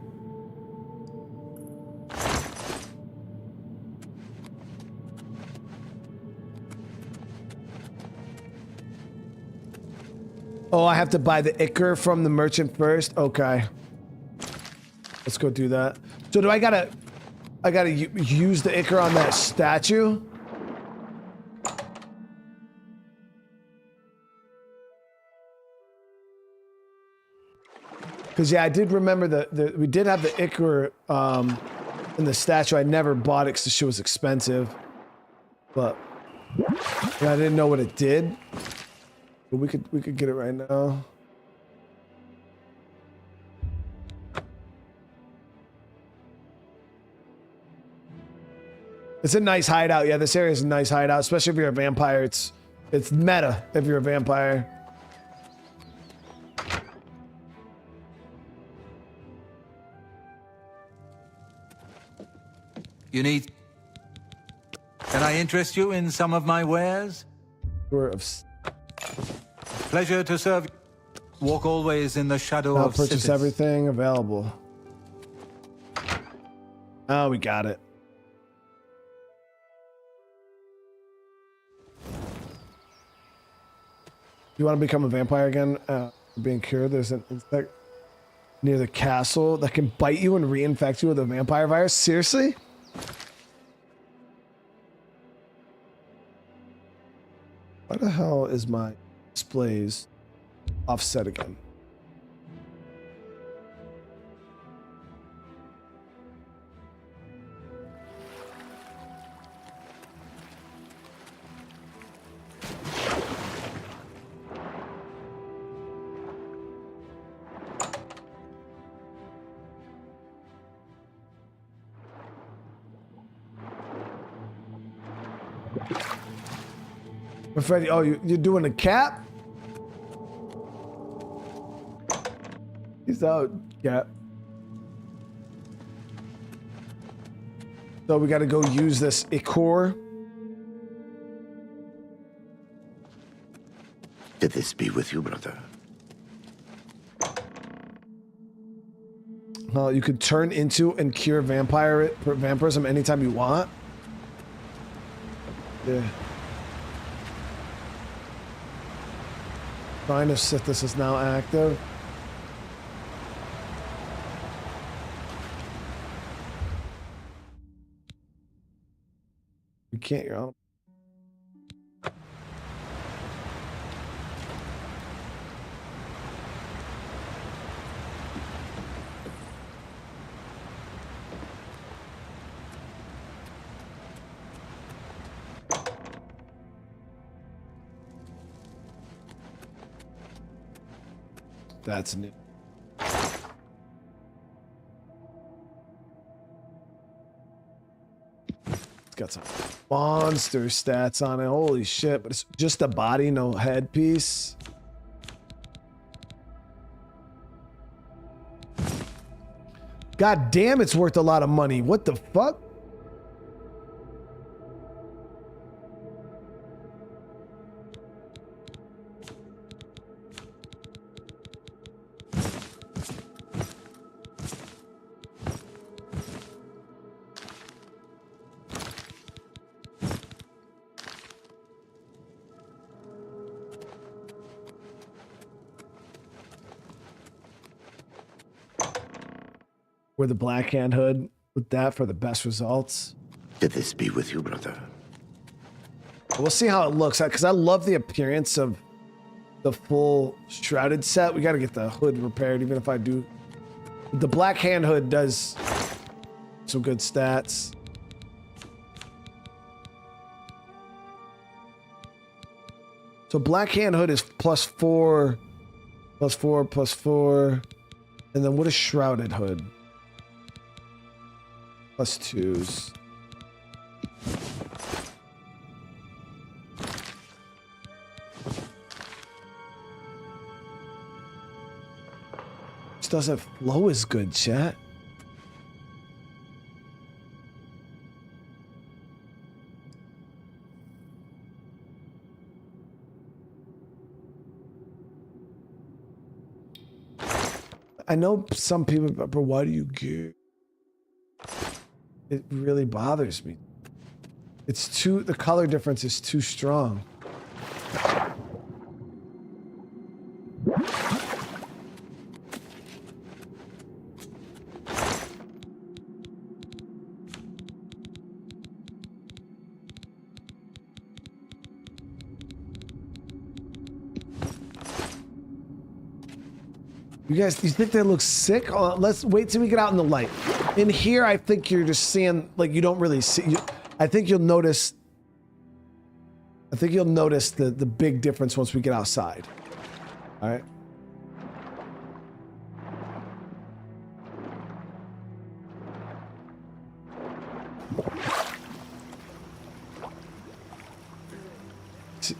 Oh, I have to buy the ichor from the merchant first? Okay. Let's go do that. So do I gotta use the ichor on that statue? Because yeah, I did remember we did have the ichor in the statue. I never bought it because the shit was expensive. But yeah, I didn't know what it did. But we could get it right now. It's a nice hideout. Yeah, this area is a nice hideout, especially if you're a vampire. It's meta if you're a vampire.
You need... Can I interest you in some of my wares? Pleasure to serve. Walk always in the shadow
I'll
of
purchase
cities.
everything available. Oh, we got it. You want to become a vampire again? Being cured, there's an insect near the castle that can bite you and reinfect you with a vampire virus. Seriously? Why the hell is my displays offset again? Freddy, oh, you're doing a cap? He's out, Cap. So we got to go use this ichor.
Did this be with you, brother?
You could turn into and cure vampirism anytime you want. Yeah. Shrine of Sithis is now active. You can't, you're on. That's new. It's got some monster stats on it. Holy shit, but it's just a body, no headpiece. God damn, it's worth a lot of money. What the fuck? Wear the black hand hood with that for the best results.
Did this be with you, brother?
We'll see how it looks, because I love the appearance of the full shrouded set. We got to get the hood repaired, even if I do. The black hand hood does some good stats. So black hand hood is +4, +4, +4. And then what is shrouded hood? +2s. just doesn't flow as good, chat. I know some people, but why do you care? It really bothers me. It's too, the color difference is too strong. You guys, you think that looks sick? Oh, let's wait till we get out in the light. In here, I think you're just seeing, like, you don't really see. I think you'll notice. I think you'll notice the big difference once we get outside. All right.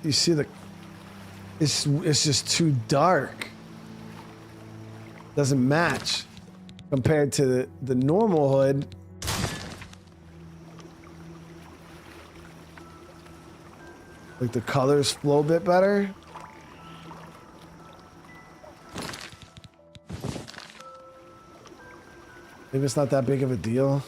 You see the. It's just too dark. Doesn't match compared to the normal hood. Like the colors flow a bit better. Maybe it's not that big of a deal.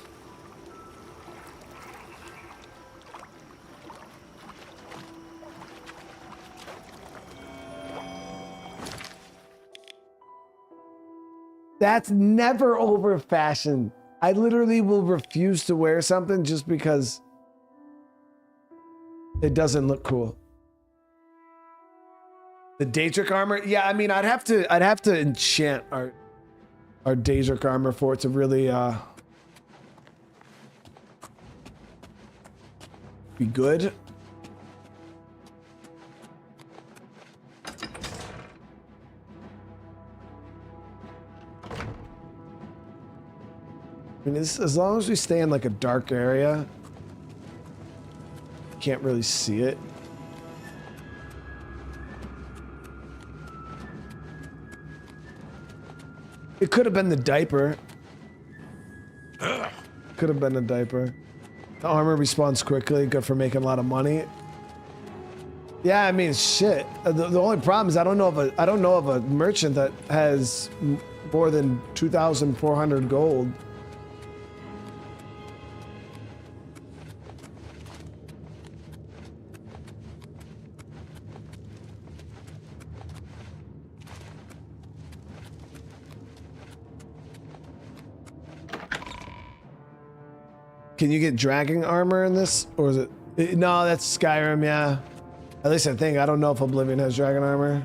That's never over fashion. I literally will refuse to wear something just because it doesn't look cool. The Daedric armor? Yeah, I mean, I'd have to enchant our Daedric armor for it to really be good. I mean, as long as we stay in like a dark area, you can't really see it. It could have been the diaper. Could have been the diaper. The armor respawns quickly, good for making a lot of money. Yeah, I mean, shit. The only problem is I don't know of a merchant that has more than 2,400 gold. Can you get dragging armor in this? Or is it... No, that's Skyrim, yeah. At least I think. I don't know if Oblivion has dragon armor.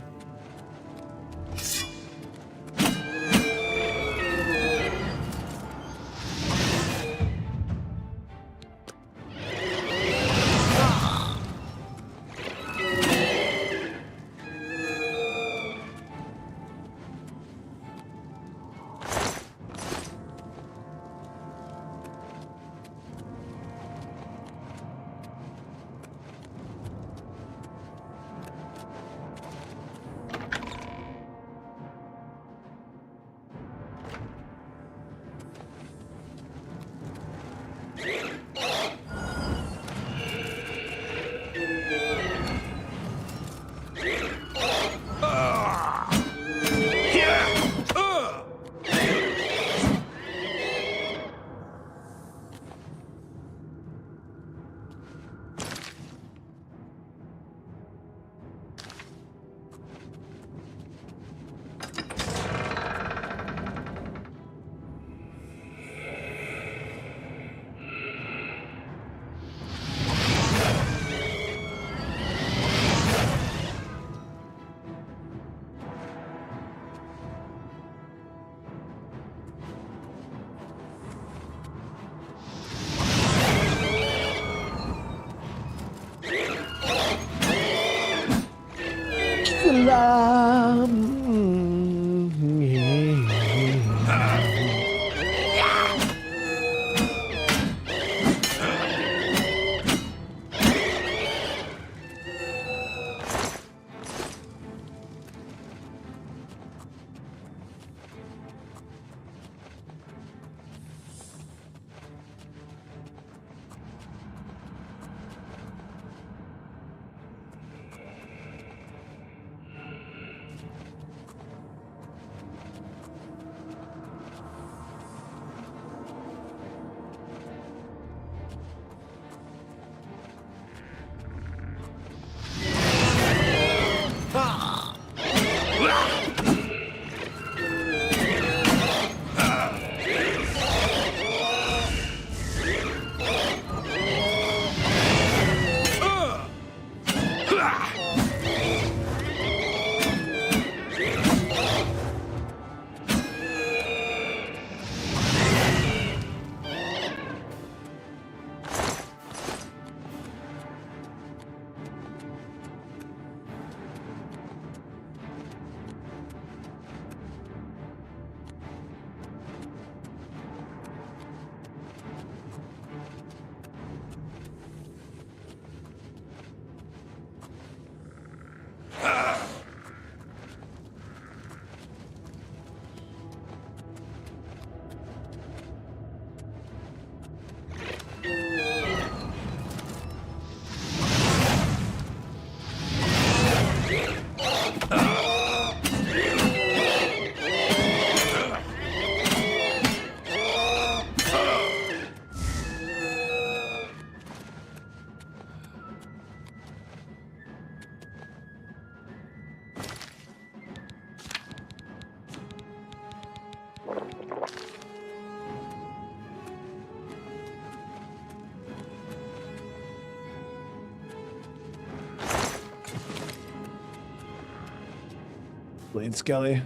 blade, Skelly.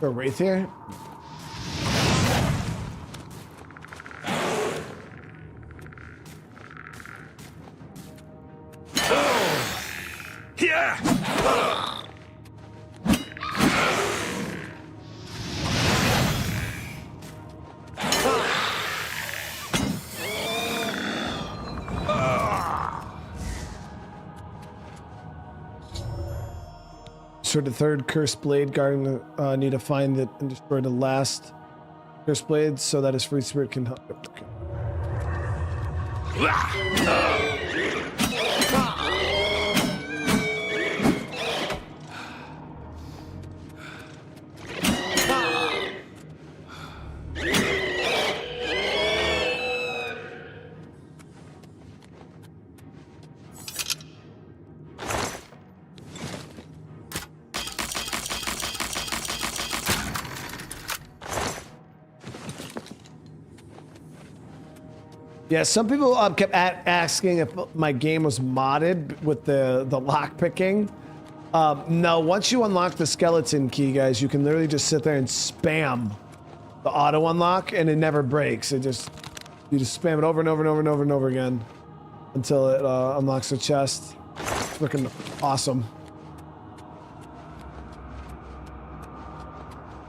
A wraith here?
Yeah!
Destroyed the third cursed blade, guarding the need to find it and destroy the last cursed blade so that his free spirit can help. Okay. Yeah, some people kept asking if my game was modded with the lock picking. No, once you unlock the skeleton key, guys, you can literally just sit there and spam the auto unlock, and it never breaks. You just spam it over and over and over and over and over again until it unlocks the chest. It's freaking awesome.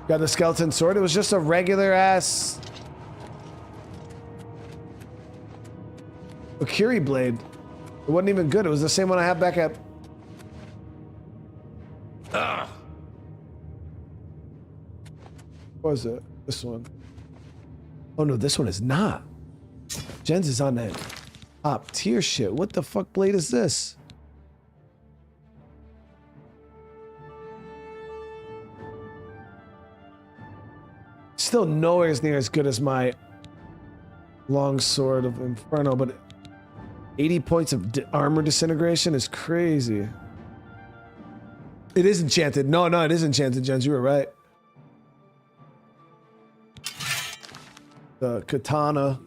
Got the skeleton sword. It was just a regular ass Akiri blade. It wasn't even good. It was the same one I have back at. What was it? This one. Oh no, this one is not. Jens is on that top tier shit. What the fuck blade is this? Still nowhere near as good as my long sword of Inferno, but 80 points of armor disintegration is crazy. It is enchanted. No, it is enchanted, Jens. You were right. The katana.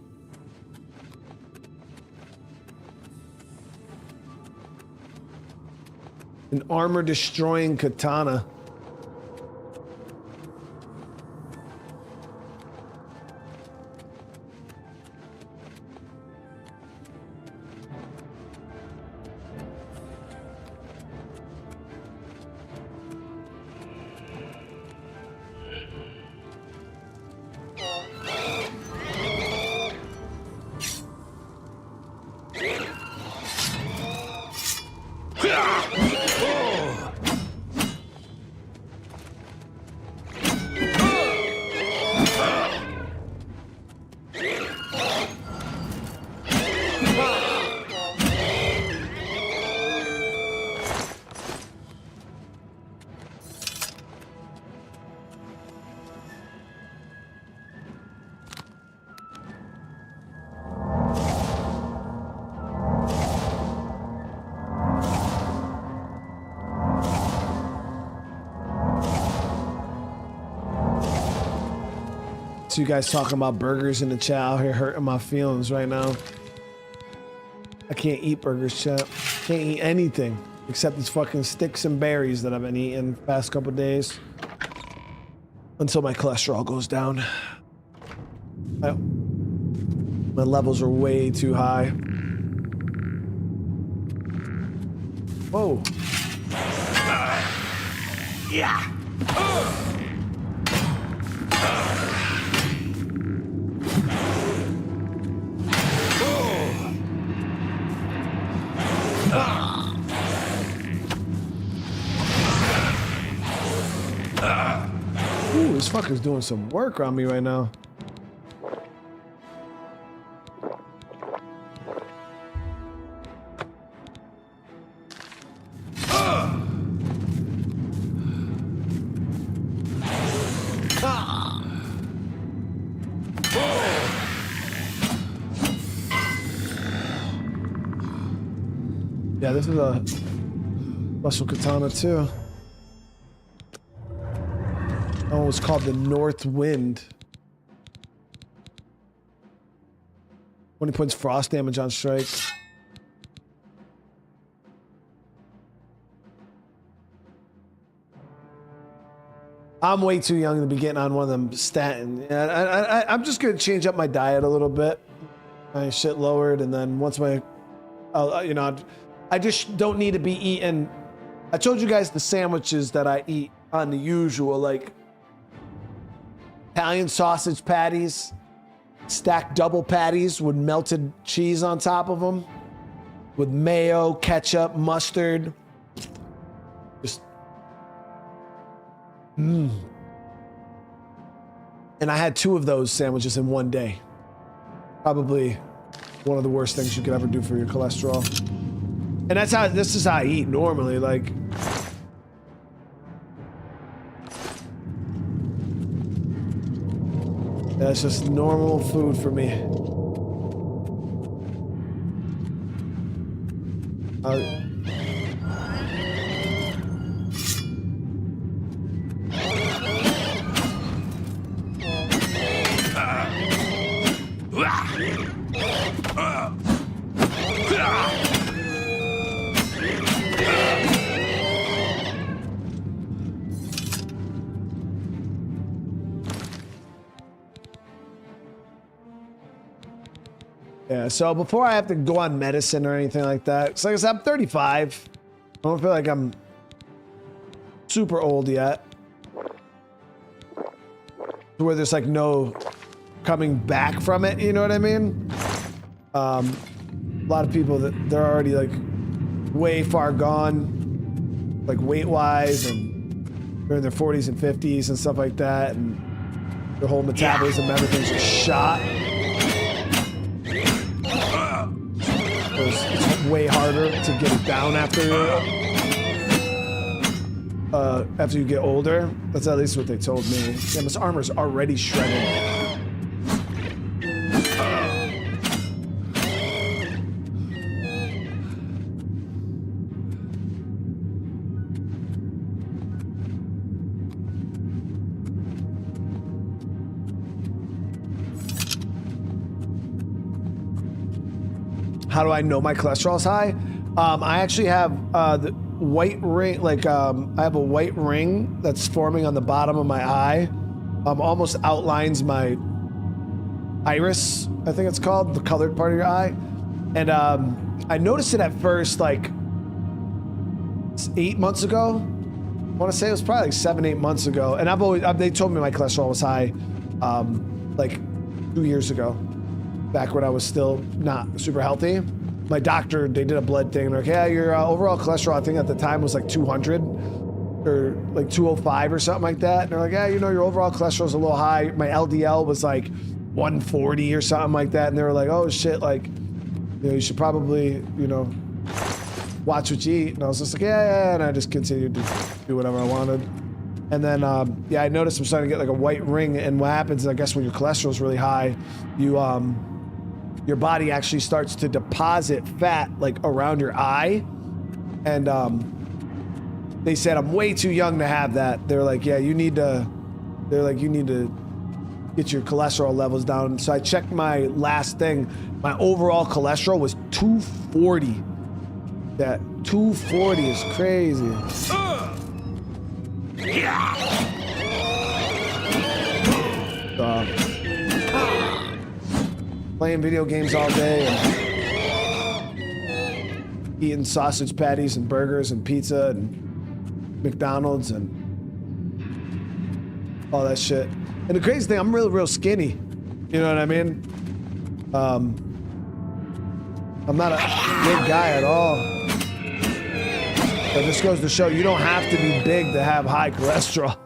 An armor destroying katana. So you guys talking about burgers in the chat out here hurting my feelings right now. I can't eat burgers, chat. Can't eat anything except these fucking sticks and berries that I've been eating the past couple days until my cholesterol goes down. My levels are way too high. Whoa.
Yeah.
Ooh, this fucker's doing some work on me right now. Yeah, this is a muscle katana too. That one was called the North Wind. 20 points frost damage on strike. I'm way too young to be getting on one of them statin. I'm just gonna change up my diet a little bit. My shit lowered, and then once my, you know, I just don't need to be eating. I told you guys the sandwiches that I eat on the usual, like Italian sausage patties, stacked double patties with melted cheese on top of them, with mayo, ketchup, mustard. Just, And I had 2 of those sandwiches in one day. Probably one of the worst things you could ever do for your cholesterol. And this is how I eat normally, like. That's just normal food for me. Yeah, so before I have to go on medicine or anything like that, so like I said, I'm 35. I don't feel like I'm super old yet. To where there's like no coming back from it, you know what I mean? A lot of people that they're already like way far gone, like weight-wise, and they're in their 40s and 50s and stuff like that, and their whole metabolism, everything's just shot. It's way harder to get it down after you get older. That's at least what they told me. Yeah, this armor's already shredded. How do I know my cholesterol is high? I actually have the white ring, like I have a white ring that's forming on the bottom of my eye. Almost outlines my iris, I think it's called, the colored part of your eye. And I noticed it at first, like 8 months ago. I want to say it was probably like 7-8 months ago. And they told me my cholesterol was high like 2 years ago. Back when I was still not super healthy. My doctor, they did a blood thing. Like, yeah, your overall cholesterol, I think at the time was like 200 or like 205 or something like that. And they're like, yeah, you know, your overall cholesterol is a little high. My LDL was like 140 or something like that. And they were like, oh shit, like, you know, you should probably, you know, watch what you eat. And I was just like, yeah. And I just continued to do whatever I wanted. And then, yeah, I noticed I'm starting to get like a white ring. And what happens is, I guess when your cholesterol is really high, your body actually starts to deposit fat like around your eye. And they said I'm way too young to have that. They're like, yeah, you need to get your cholesterol levels down. So I checked my last thing. My overall cholesterol was 240. That 240 is crazy. Playing video games all day and eating sausage patties and burgers and pizza and McDonald's and all that shit. And the crazy thing, I'm real skinny. You know what I mean? I'm not a big guy at all. But this goes to show you don't have to be big to have high cholesterol.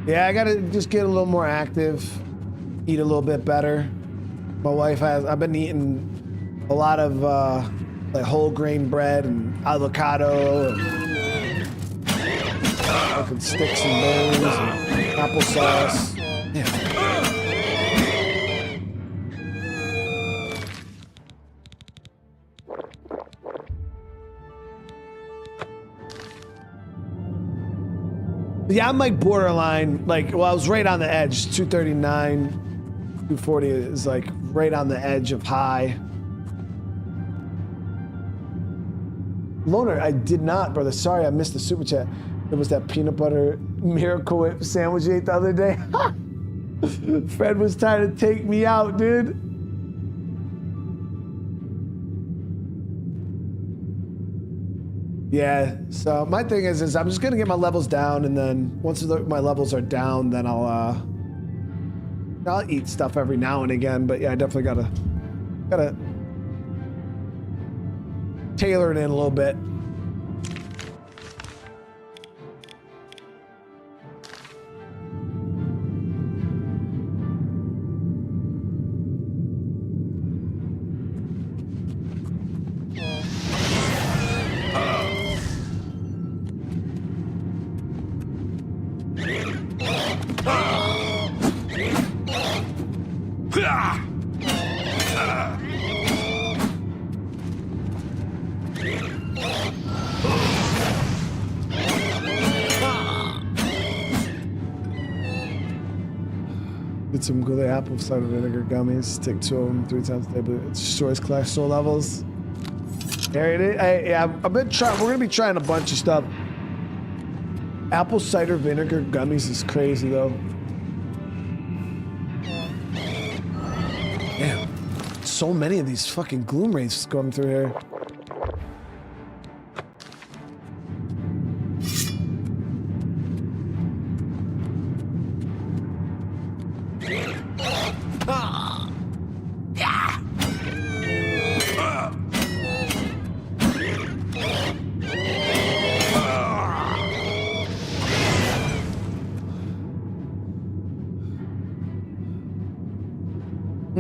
Yeah, I gotta just get a little more active, eat a little bit better. My wife I've been eating a lot of like whole grain bread and avocado and fucking sticks and berries and applesauce. Yeah. Yeah, I'm like borderline, like, well, I was right on the edge. 239, 240 is like right on the edge of high. Loner, I did not, brother. Sorry, I missed the super chat. It was that peanut butter Miracle Whip sandwich you ate the other day. Fred was trying to take me out, dude. Yeah, so my thing is I'm just gonna get my levels down, and then once my levels are down, then I'll eat stuff every now and again. But yeah, I definitely gotta tailor it in a little bit. Get some good apple cider vinegar gummies. Take 2 of them 3 times a day, but it destroys cholesterol levels. Yeah, I've been trying. We're gonna be trying a bunch of stuff. Apple cider vinegar gummies is crazy though. Damn, so many of these fucking gloom wraiths going through here.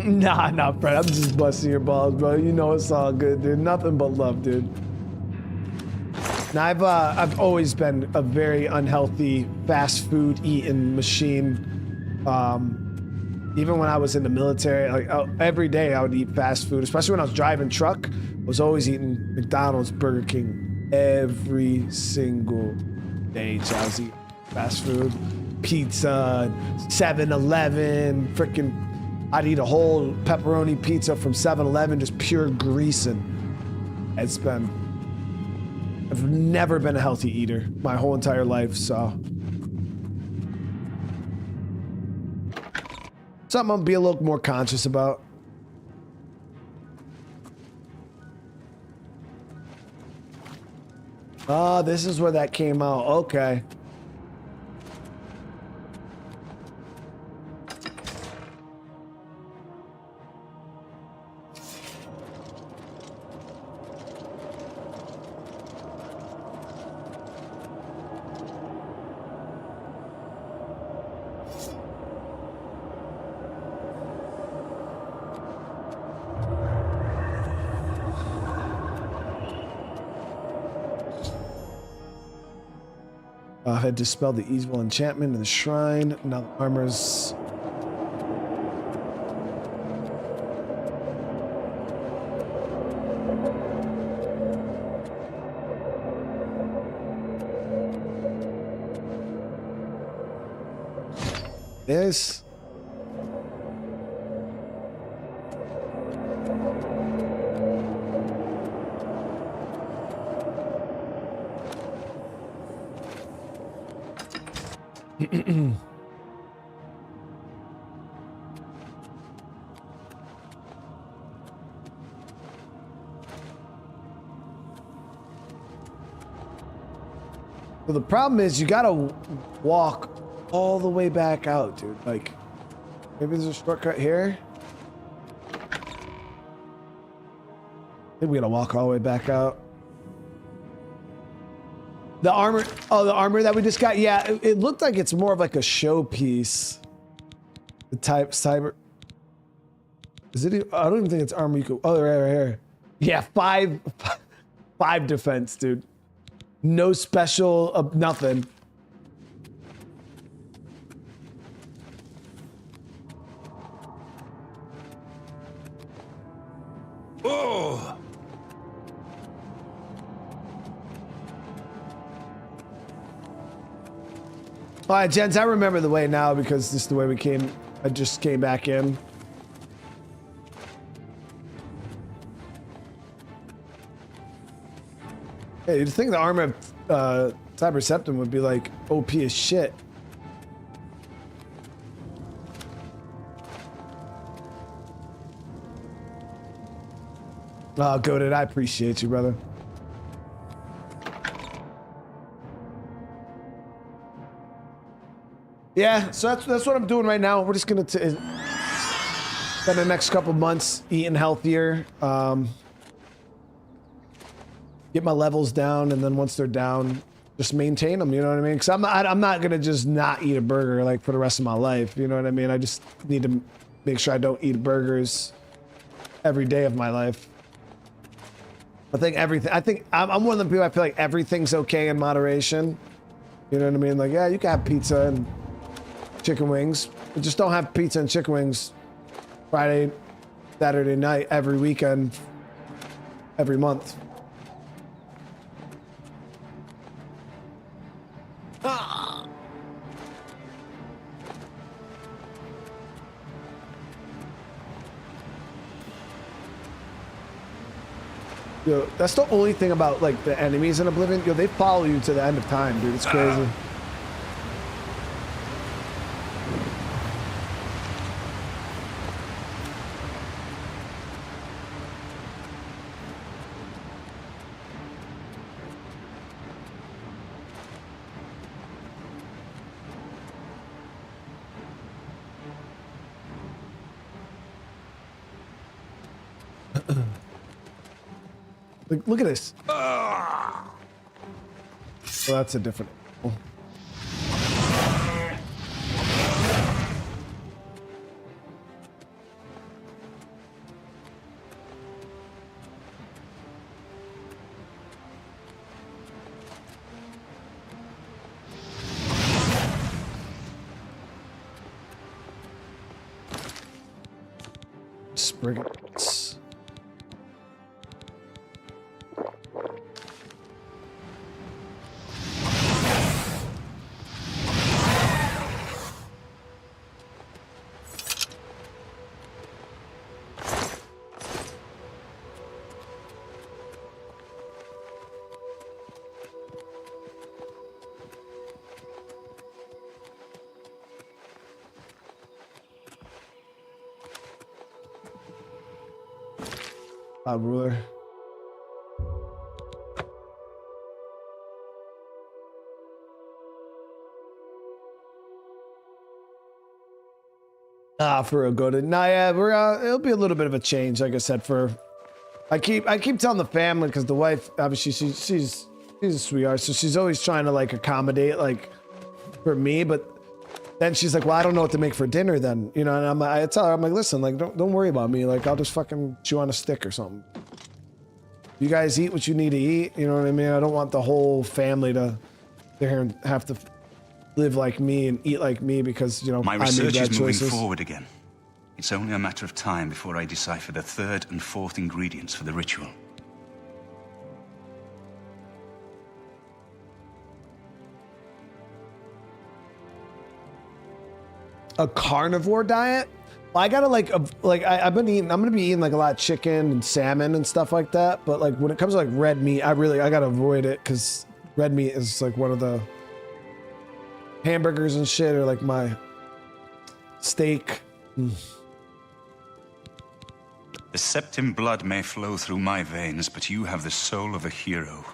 Nah, Fred. I'm just busting your balls, bro. You know it's all good, dude. Nothing but love, dude. Now, I've always been a very unhealthy fast food eating machine. Even when I was in the military, like every day I would eat fast food, especially when I was driving truck. I was always eating McDonald's, Burger King every single day. So I was eating fast food, pizza, 7-Eleven, freaking. I'd eat a whole pepperoni pizza from 7-Eleven, just pure greasing. I've never been a healthy eater my whole entire life, so. Something I'll be a little more conscious about. Oh, this is where that came out, okay. I had dispelled the evil enchantment in the shrine. Now the armor's... This... Well, the problem is you gotta walk all the way back out, dude. Like, maybe there's a shortcut here. Maybe we gotta walk all the way back out. The armor, oh, the armor that we just got. Yeah, it looked like it's more of like a showpiece. The Tiber. Is it? I don't even think it's armor. You could. Oh, right here. Yeah, five defense, dude. No special, nothing.
Oh!
All right, gents, I remember the way now because this is the way we came. I just came back in. Hey, you'd think the armor of Tiber Septim would be like OP as shit. Oh, Goated, I appreciate you, brother. Yeah, so that's what I'm doing right now. We're just gonna spend the next couple months eating healthier, get my levels down, and then once they're down, just maintain them. You know what I mean? Because I'm not gonna just not eat a burger like for the rest of my life. You know what I mean? I just need to make sure I don't eat burgers every day of my life. I think everything. I think I'm one of the people. I feel like everything's okay in moderation. You know what I mean? Like, yeah, you can have pizza and chicken wings, but just don't have pizza and chicken wings Friday, Saturday night, every weekend, every month. Yo, that's the only thing about like the enemies in Oblivion. Yo, they follow you to the end of time, dude. It's crazy. Look at this. Well, that's a different. Spriggans. Ruler. For a go to yeah, we're it'll be a little bit of a change, like I said. I keep telling the family because the wife obviously she's a sweetheart, so she's always trying to like accommodate like for me, but then she's like, well, I don't know what to make for dinner then, you know, and I tell her, I'm like, listen, like don't worry about me, like I'll just fucking chew on a stick or something. You guys eat what you need to eat, you know what I mean? I don't want the whole family to sit here and have to live like me and eat like me because, you know,
My
I made
research
bad
is moving
choices.
forward again. It's only a matter of time before I decipher the third and fourth ingredients for the ritual.
A carnivore diet? Well, I gotta I've been eating. I'm gonna be eating like a lot of chicken and salmon and stuff like that. But like when it comes to like red meat, I gotta avoid it because red meat is like one of the hamburgers and shit, or like my steak.
The Septim blood may flow through my veins, but you have the soul of a hero.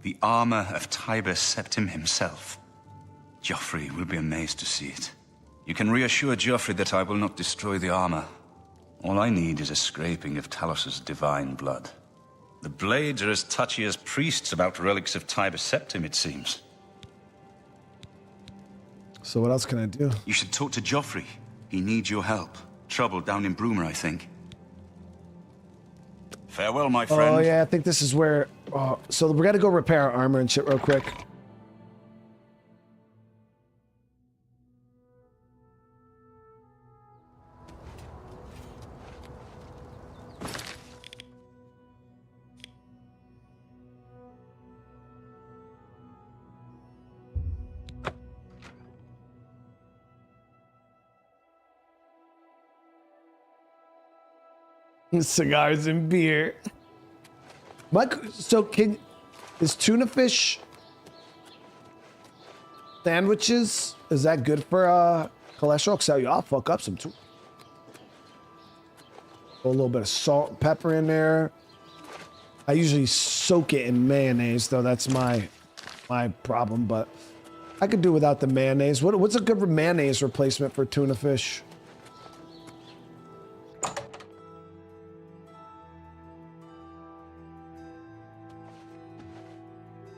The armor of Tiber Septim himself. Joffrey will be amazed to see it. You can reassure Joffrey that I will not destroy the armor. All I need is a scraping of Talos's divine blood. The blades are as touchy as priests about relics of Tiber Septim, it seems.
So what else can I do?
You should talk to Joffrey. He needs your help. Trouble down in Bruma, I think. Farewell, my friend.
Oh yeah, I think this is where. So we gotta go repair our armor and shit real quick. Cigars and beer. So is tuna fish sandwiches, is that good for cholesterol? Cause I'll fuck up some tuna. A little bit of salt and pepper in there. I usually soak it in mayonnaise, though. That's my problem, but I could do without the mayonnaise. What's a good mayonnaise replacement for tuna fish?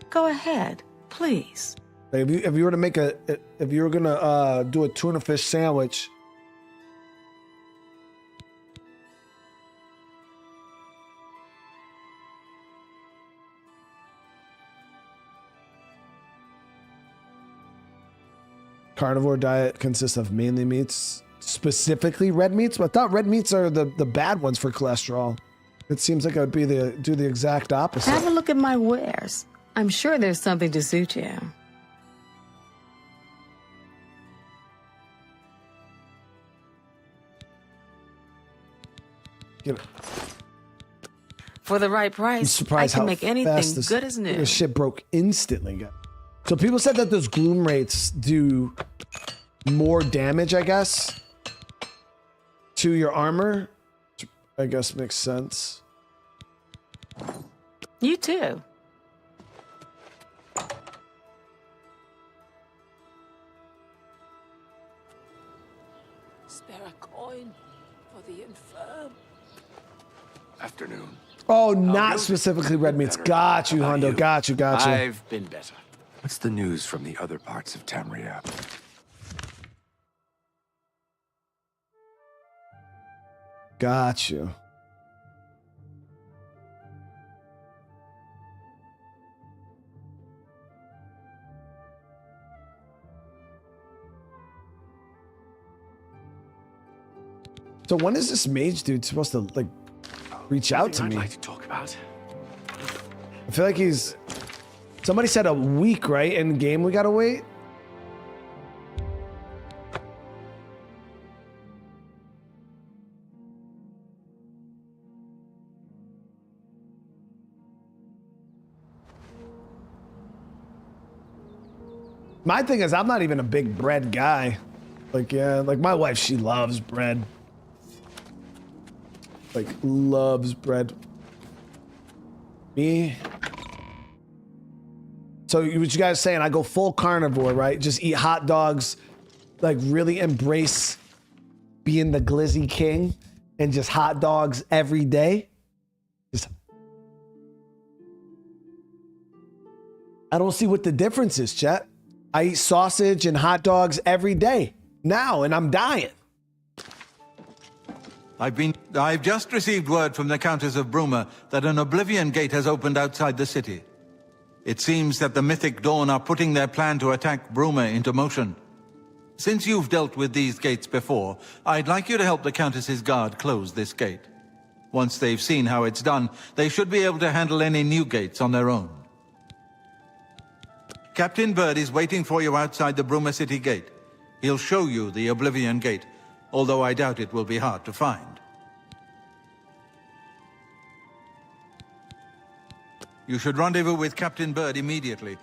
Go ahead, please.
If you were to make if you were gonna do a tuna fish sandwich, carnivore diet consists of mainly meats, specifically red meats. But I thought red meats are the bad ones for cholesterol. It seems like I'd do the exact opposite.
Have a look at my wares. I'm sure there's something to suit you.
Give it.
For the right price, I can make anything good as new.
This shit broke instantly. So people said that those gloom rates do more damage, I guess, to your armor. Which I guess makes sense.
You too.
Spare a coin for the infirm.
Afternoon.
Oh, not specifically red meats. Got you, Hondo. Got you.
I've been better.
What's the news from the other parts of Tamriel?
Got you. So when is this mage dude supposed to like reach out to me?
I'd like to talk about.
I feel like he's. Somebody said a week, right? In game, we gotta wait. My thing is, I'm not even a big bread guy. Like, yeah, like my wife, she loves bread. Like, loves bread. Me. So what you guys saying, I go full carnivore, right? Just eat hot dogs, like really embrace being the glizzy king and just hot dogs every day. Just, I don't see what the difference is, chat. I eat sausage and hot dogs every day now, and I'm dying.
I've just received word from the Countess of Bruma that an Oblivion gate has opened outside the city. It seems that the Mythic Dawn are putting their plan to attack Bruma into motion. Since you've dealt with these gates before, I'd like you to help the Countess's guard close this gate. Once they've seen how it's done, they should be able to handle any new gates on their own. Captain Bird is waiting for you outside the Bruma City gate. He'll show you the Oblivion gate, although I doubt it will be hard to find. You should rendezvous with Captain Bird immediately.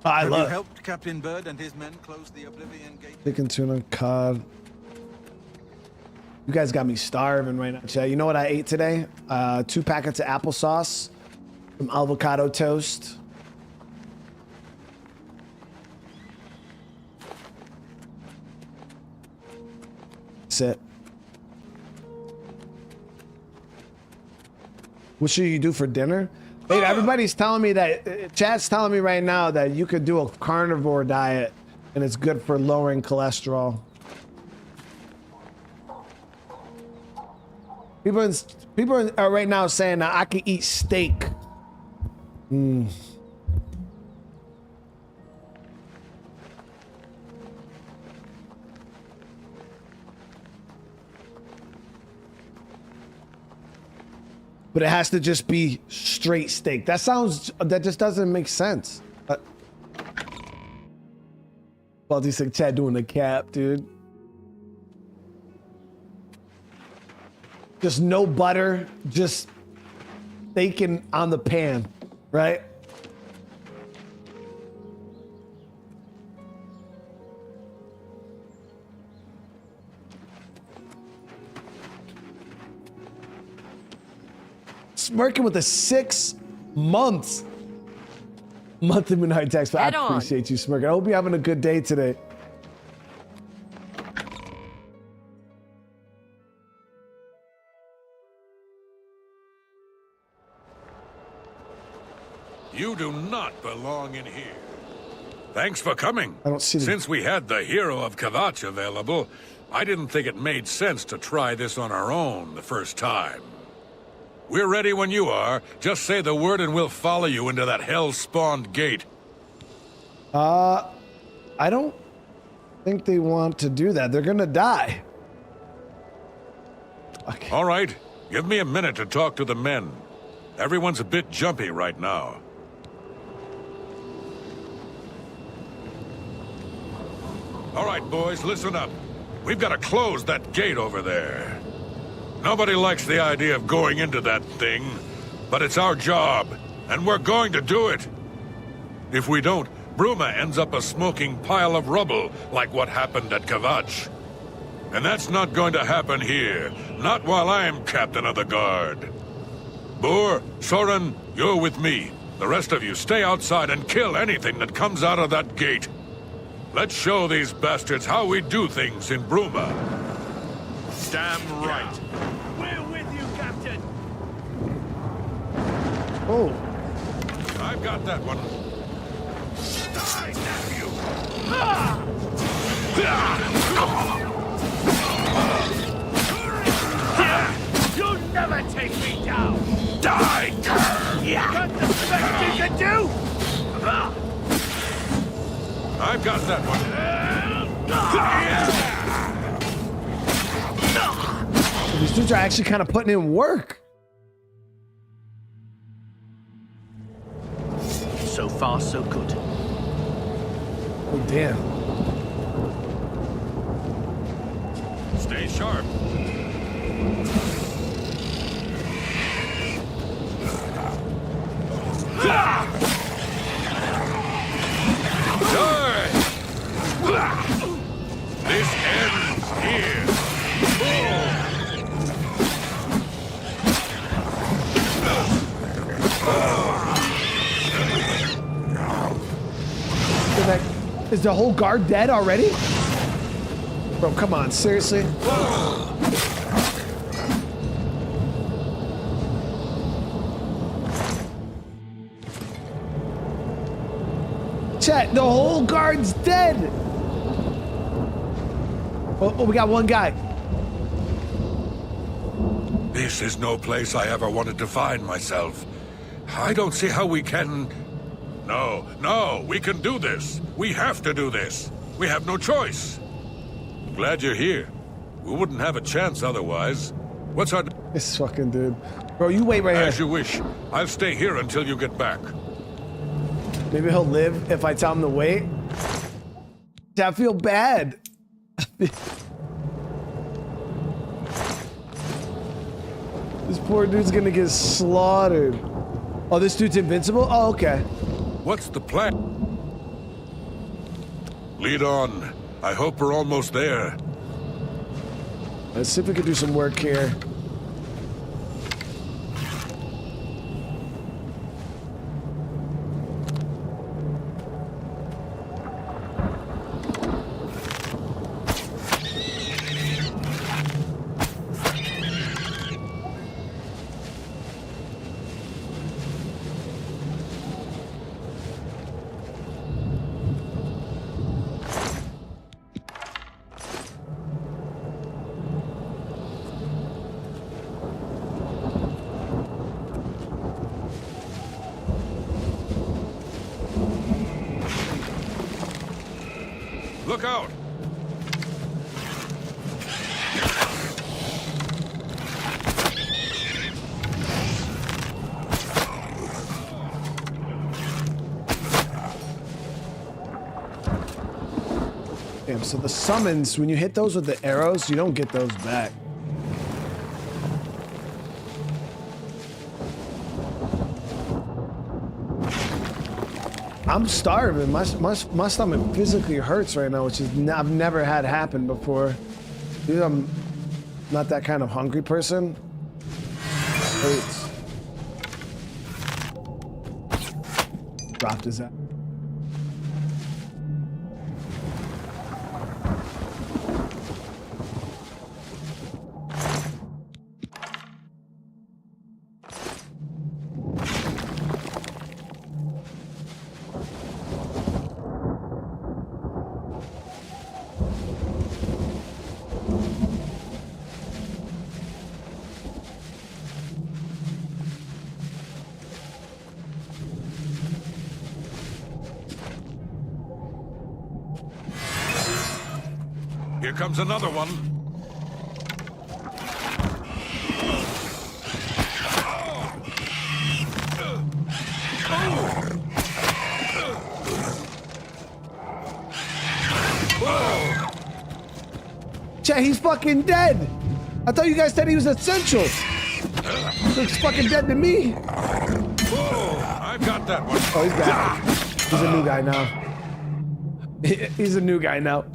Have you helped Captain Bird and his men close the Oblivion gate?
Chicken tuna cod. You guys got me starving right now, chat. You know what I ate today? 2 packets of applesauce, some avocado toast. That's it. What should you do for dinner? Hey, everybody's telling me that, chat's telling me right now that you could do a carnivore diet and it's good for lowering cholesterol. People are right now saying that I can eat steak. But it has to just be straight steak. That just doesn't make sense. Baldy's like Chad doing the cap, dude. Just no butter, just bacon on the pan, right? Smirking with a 6 months monthly midnight text, but I appreciate you, Smirking. I hope you're having a good day today.
You do not belong in here. Thanks for coming.
I don't see the...
Since we had the hero of Kvatch available, I didn't think it made sense to try this on our own the first time. We're ready when you are. Just say the word and we'll follow you into that hell-spawned gate.
I don't think they want to do that. They're gonna die. Okay.
All right. Give me a minute to talk to the men. Everyone's a bit jumpy right now. All right, boys, listen up. We've got to close that gate over there. Nobody likes the idea of going into that thing, but it's our job, and we're going to do it. If we don't, Bruma ends up a smoking pile of rubble, like what happened at Kvatch. And that's not going to happen here, not while I'm captain of the guard. Boor, Soren, you're with me. The rest of you stay outside and kill anything that comes out of that gate. Let's show these bastards how we do things in Bruma.
Damn right. We're with you, Captain.
Oh.
I've got that one.
Die, nephew. You'll never take me down. Die. Got the best you can do.
I've got that one.
These dudes are actually kind of putting in work.
So far, so good.
Oh, damn.
Stay sharp. This ends here.
Is the whole guard dead already? Bro, come on, seriously? Chat, the whole guard's dead. Oh, we got one guy.
This is no place I ever wanted to find myself. I don't see how we can... No, we can do this. We have to do this. We have no choice. Glad you're here. We wouldn't have a chance otherwise. What's our...
This fucking dude. Bro, you wait right here.
As you wish. I'll stay here until you get back.
Maybe he'll live if I tell him to wait. I feel bad. This poor dude's gonna get slaughtered. Oh, this dude's invincible? Oh, okay.
What's the plan? Lead on. I hope we're almost there.
Let's see if we can do some work here.
Look out!
Damn, so the summons, when you hit those with the arrows, you don't get those back. I'm starving. My stomach physically hurts right now, which is I've never had happen before. Dude, I'm not that kind of hungry person. Hurts. Dropped his ass.
Here comes another one.
Chat, he's fucking dead. I thought you guys said he was essential. Looks fucking dead to me.
Whoa, I've got that one.
Oh, he's back. He's a new guy now. He's a new guy now.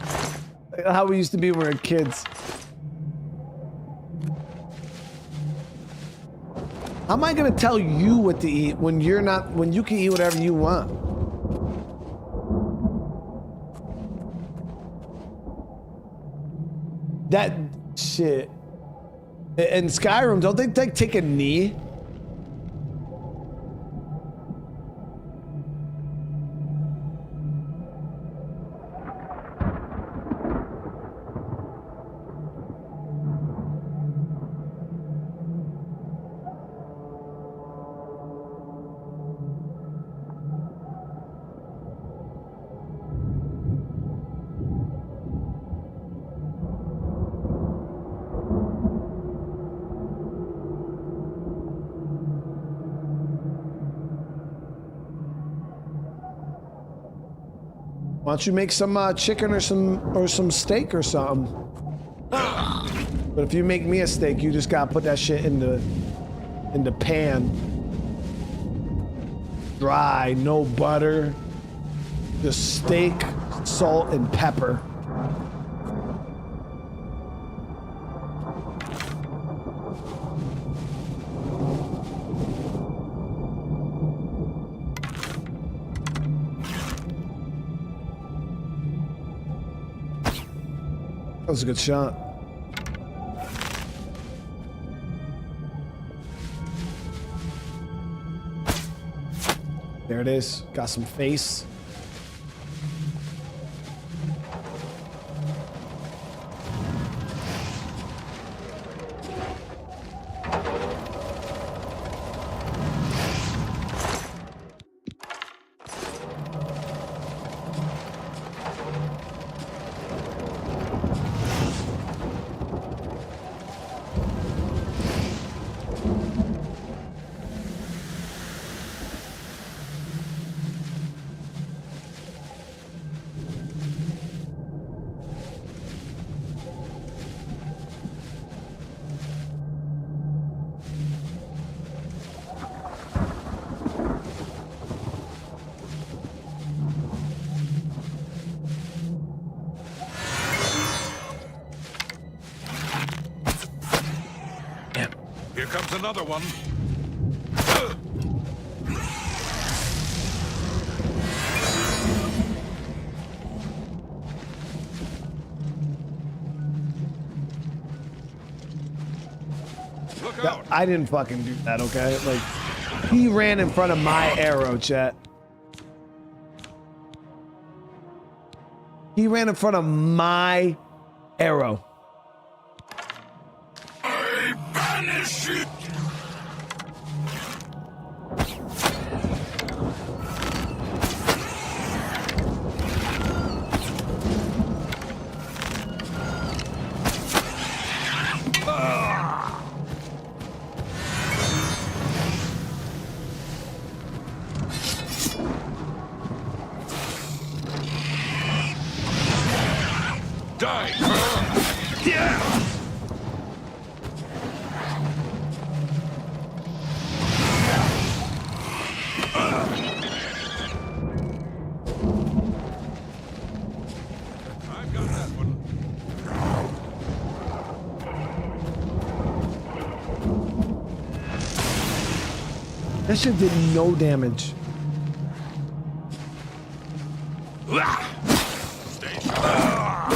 How we used to be when we were kids. How am I gonna tell you what to eat when you're not, when you can eat whatever you want? That shit. In Skyrim, don't they like take a knee? Why don't you make some chicken or some steak or something? But if you make me a steak, you just gotta put that shit in the pan. Dry, no butter. Just steak, salt, and pepper. That was a good shot. There it is. Got some face.
Here comes another one. Look out.
I didn't fucking do that, okay? Like, he ran in front of my arrow, chat. He ran in front of my arrow.
I banish it.
Die, girl! Yeah! I've got that one.
That shit did no damage.
Stay sharp.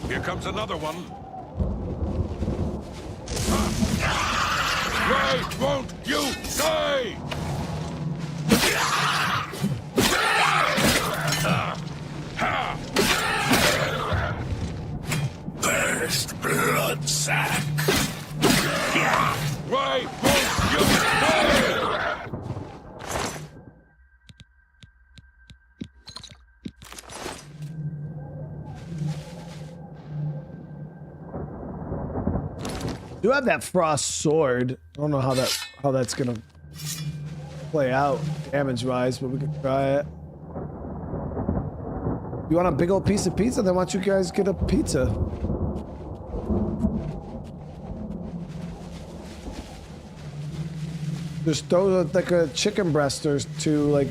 Here comes another one. Why won't you stay?
First blood sack.
Why won't you stay?
Do have that frost sword. I don't know how that's gonna play out damage wise, but we can try it. You want a big old piece of pizza? Then why don't you guys get a pizza? Just throw like a chicken breast or two, like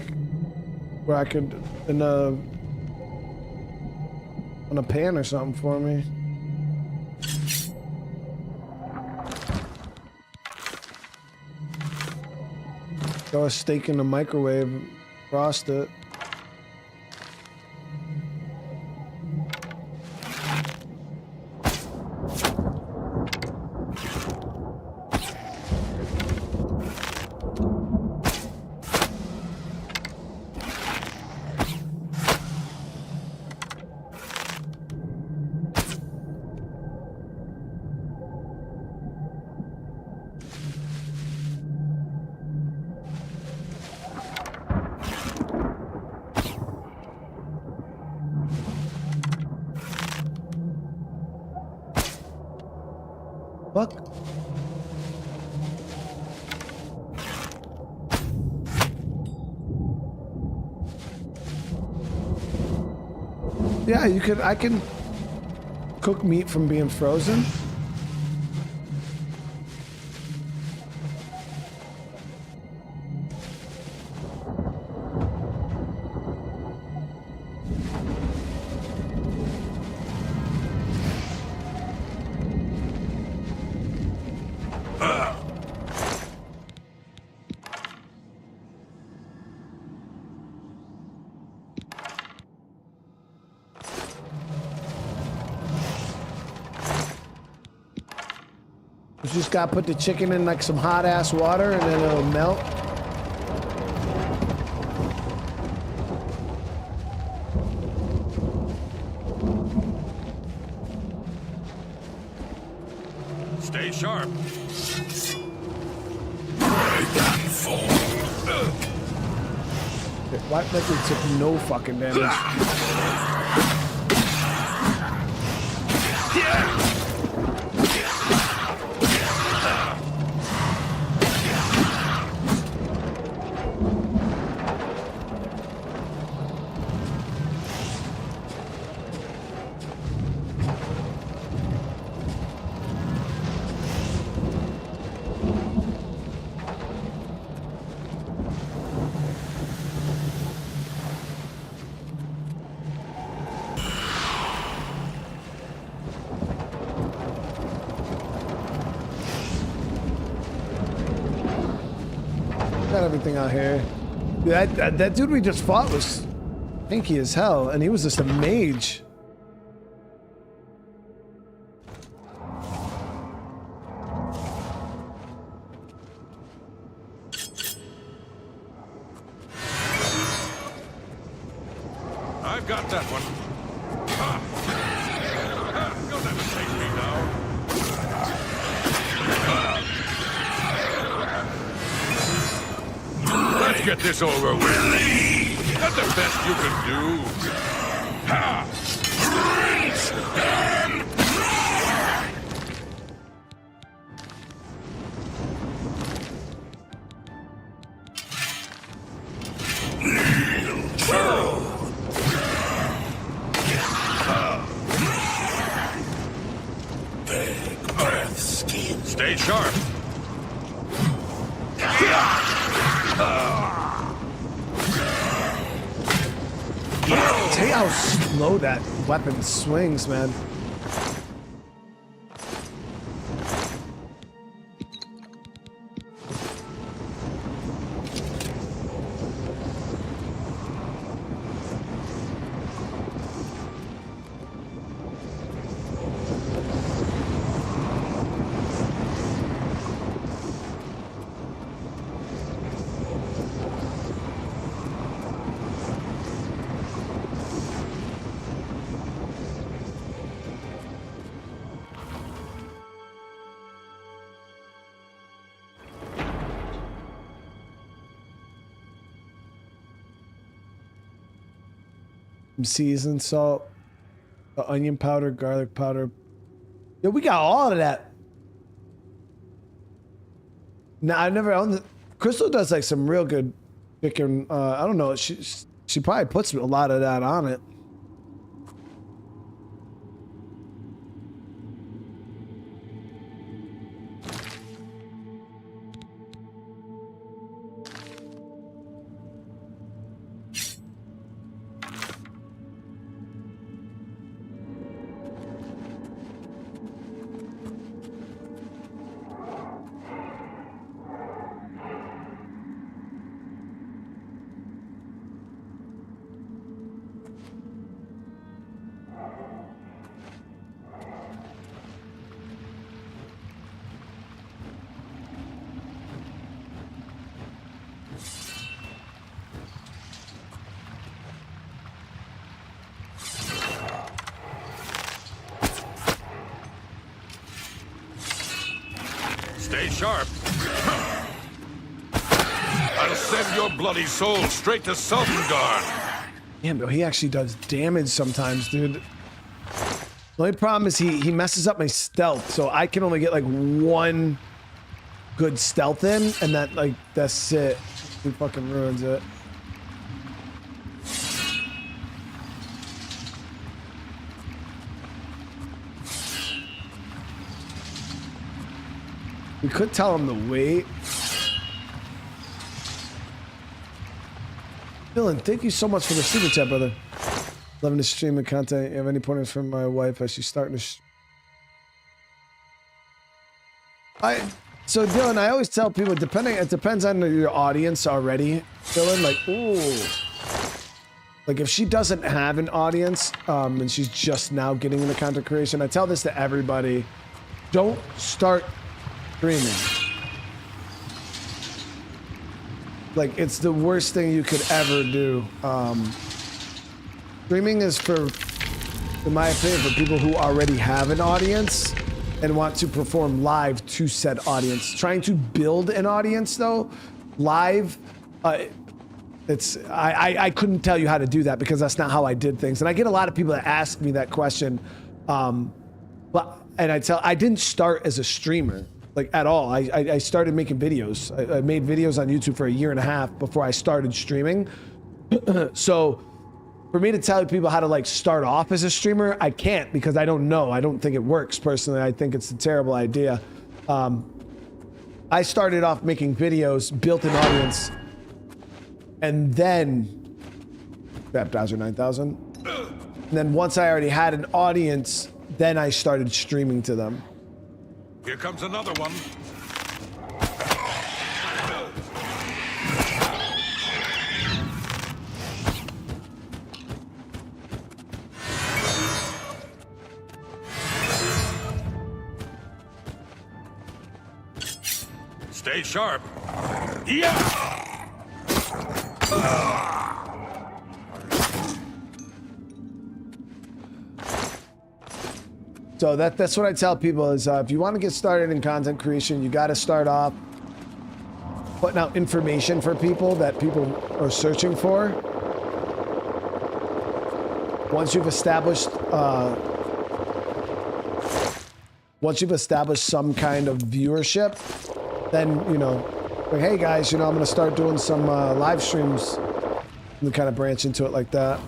where I could in a on a pan or something for me. Throw a steak in the microwave, frost it. Fuck. Yeah, you could. I can cook meat from being frozen. You just gotta put the chicken in like some hot ass water and then it'll melt.
Stay sharp.
Black Liquid took no fucking damage. Got everything out here. That dude we just fought was pinky as hell, and he was just a mage.
I've got that one. You'll never take me down. Let's get this over with. That's the best you can do. Ha! Stay sharp.
Tell you how slow that weapon swings, man. Seasoned salt, onion powder, garlic powder. Yeah, we got all of that. Now I never owned it. Crystal does like some real good chicken. I don't know. She probably puts a lot of that on it.
Stay sharp. I'll send your bloody soul straight to Sovngarde.
Damn, bro, he actually does damage sometimes, dude. The only problem is he messes up my stealth, so I can only get like one good stealth in, and that's it. He fucking ruins it. We could tell him to wait. Dylan, thank you so much for the super chat, brother. Loving the stream and content. You have any pointers from my wife as she's starting to? So Dylan, I always tell people, it depends on your audience already. Dylan, like, ooh, like if she doesn't have an audience and she's just now getting into content creation, I tell this to everybody: don't start streaming. Like, it's the worst thing you could ever do. Streaming is for, in my opinion, for people who already have an audience and want to perform live to said audience. Trying to build an audience though, live, I couldn't tell you how to do that because that's not how I did things. And I get a lot of people that ask me that question. I didn't start as a streamer. Like at all. I started making videos. I made videos on YouTube for 1.5 years before I started streaming. So for me to tell people how to like start off as a streamer, I can't because I don't know. I don't think it works personally. I think it's a terrible idea. I started off making videos, built an audience, and then Bowser 9000. And then once I already had an audience, then I started streaming to them.
Here comes another one. Stay sharp. Yeah!
So that's what I tell people is if you want to get started in content creation, you got to start off putting out information for people that people are searching for. Once you've established some kind of viewership, then, you know, like, hey guys, you know, I'm going to start doing some live streams and kind of branch into it like that.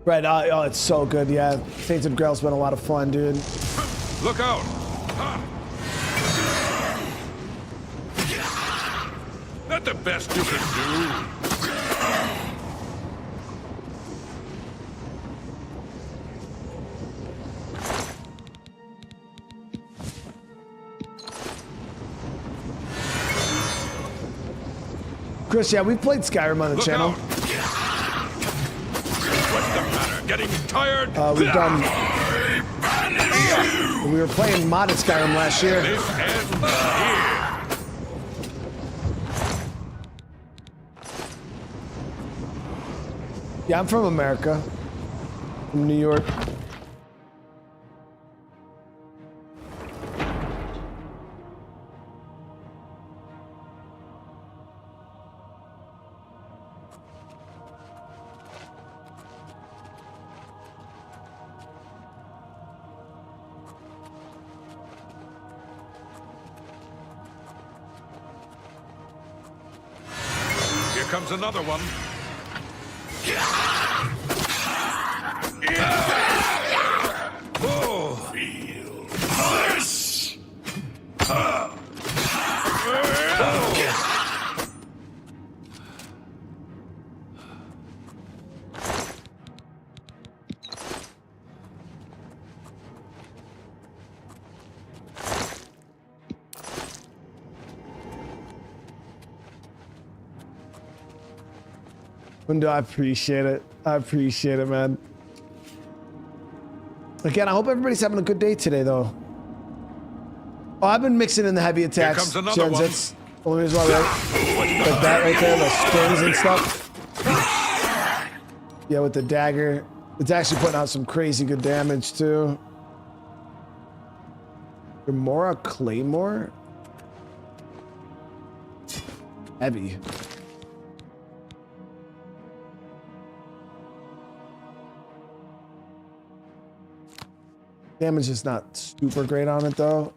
Right, oh, it's so good, yeah. Tainted Grail's been a lot of fun, dude.
Look out! Not the best you can do.
Chris, yeah, we've played Skyrim on the channel.
What's the matter? Getting tired?
We've done. We were playing modded Skyrim last year.
This ends here.
Yeah, I'm from America, from New York.
Comes another one. Oh, feel this.
I appreciate it. I appreciate it, man. Again, I hope everybody's having a good day today, though. Oh, I've been mixing in the heavy attacks.
Here comes another one.
That's the only reason why, right? Like that right there, the springs and stuff. Yeah, with the dagger. It's actually putting out some crazy good damage, too. Gamora Claymore? Heavy. Damage is not super great on it, though.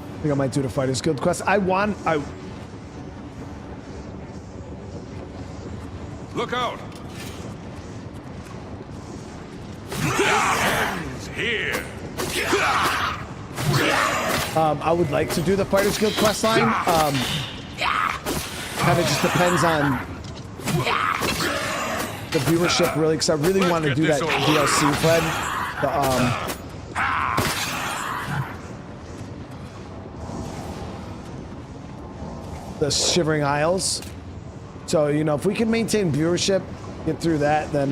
I think I might do the Fighters Guild quest.
Look out! Ends here.
I would like to do the Fighters Guild quest line. Kind of just depends on the viewership, really, because I really want to do that DLC, Fred. The Shivering Isles. So, you know, if we can maintain viewership, get through that, then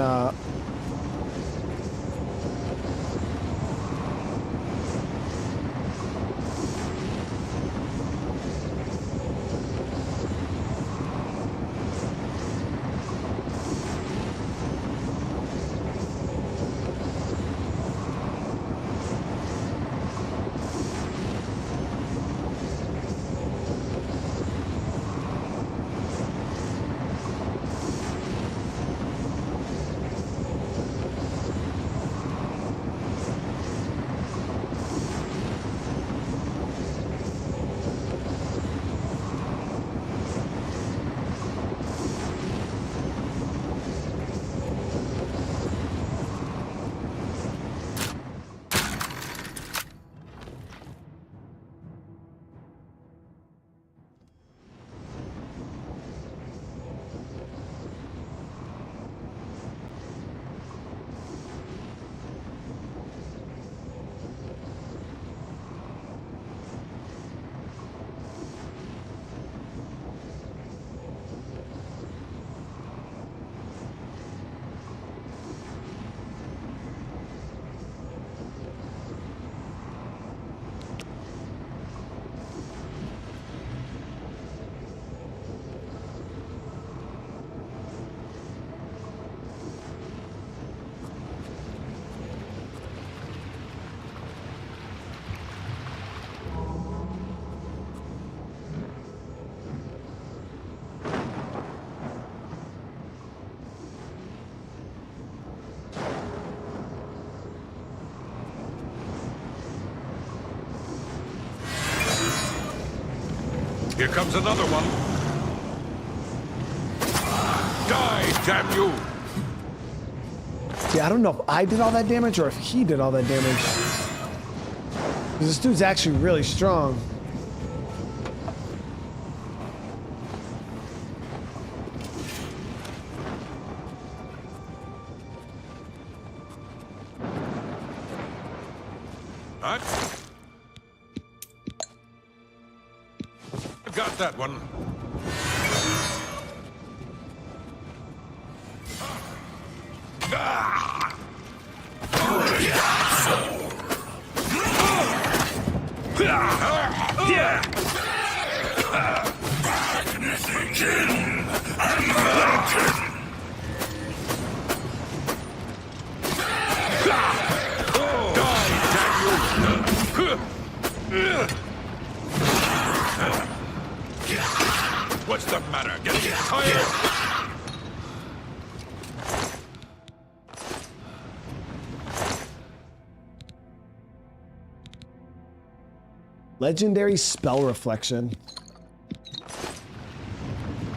Here comes another one. Die, damn you!
See, I don't know if I did all that damage or if he did all that damage. Because this dude's actually really strong.
I got that one. What's the matter? Getting tired?
Legendary spell reflection.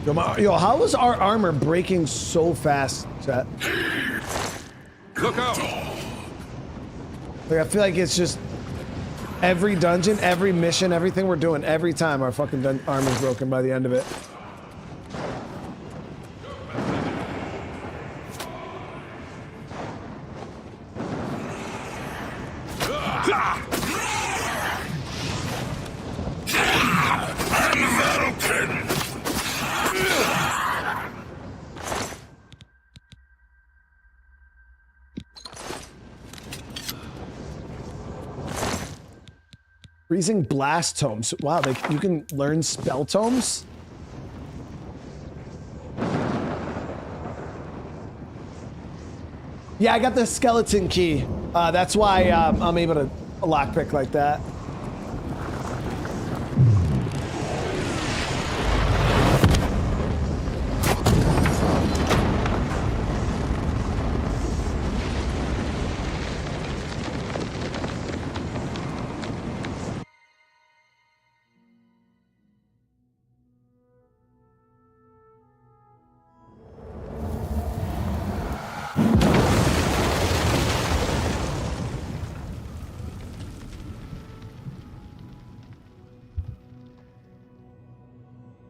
Yo, how is our armor breaking so fast, chat?
Look out!
Like, I feel like it's just every dungeon, every mission, everything we're doing, every time our fucking armor's broken by the end of it. Freezing blast tomes. Wow, you can learn spell tomes? Yeah, I got the skeleton key. That's why I'm able to lockpick like that.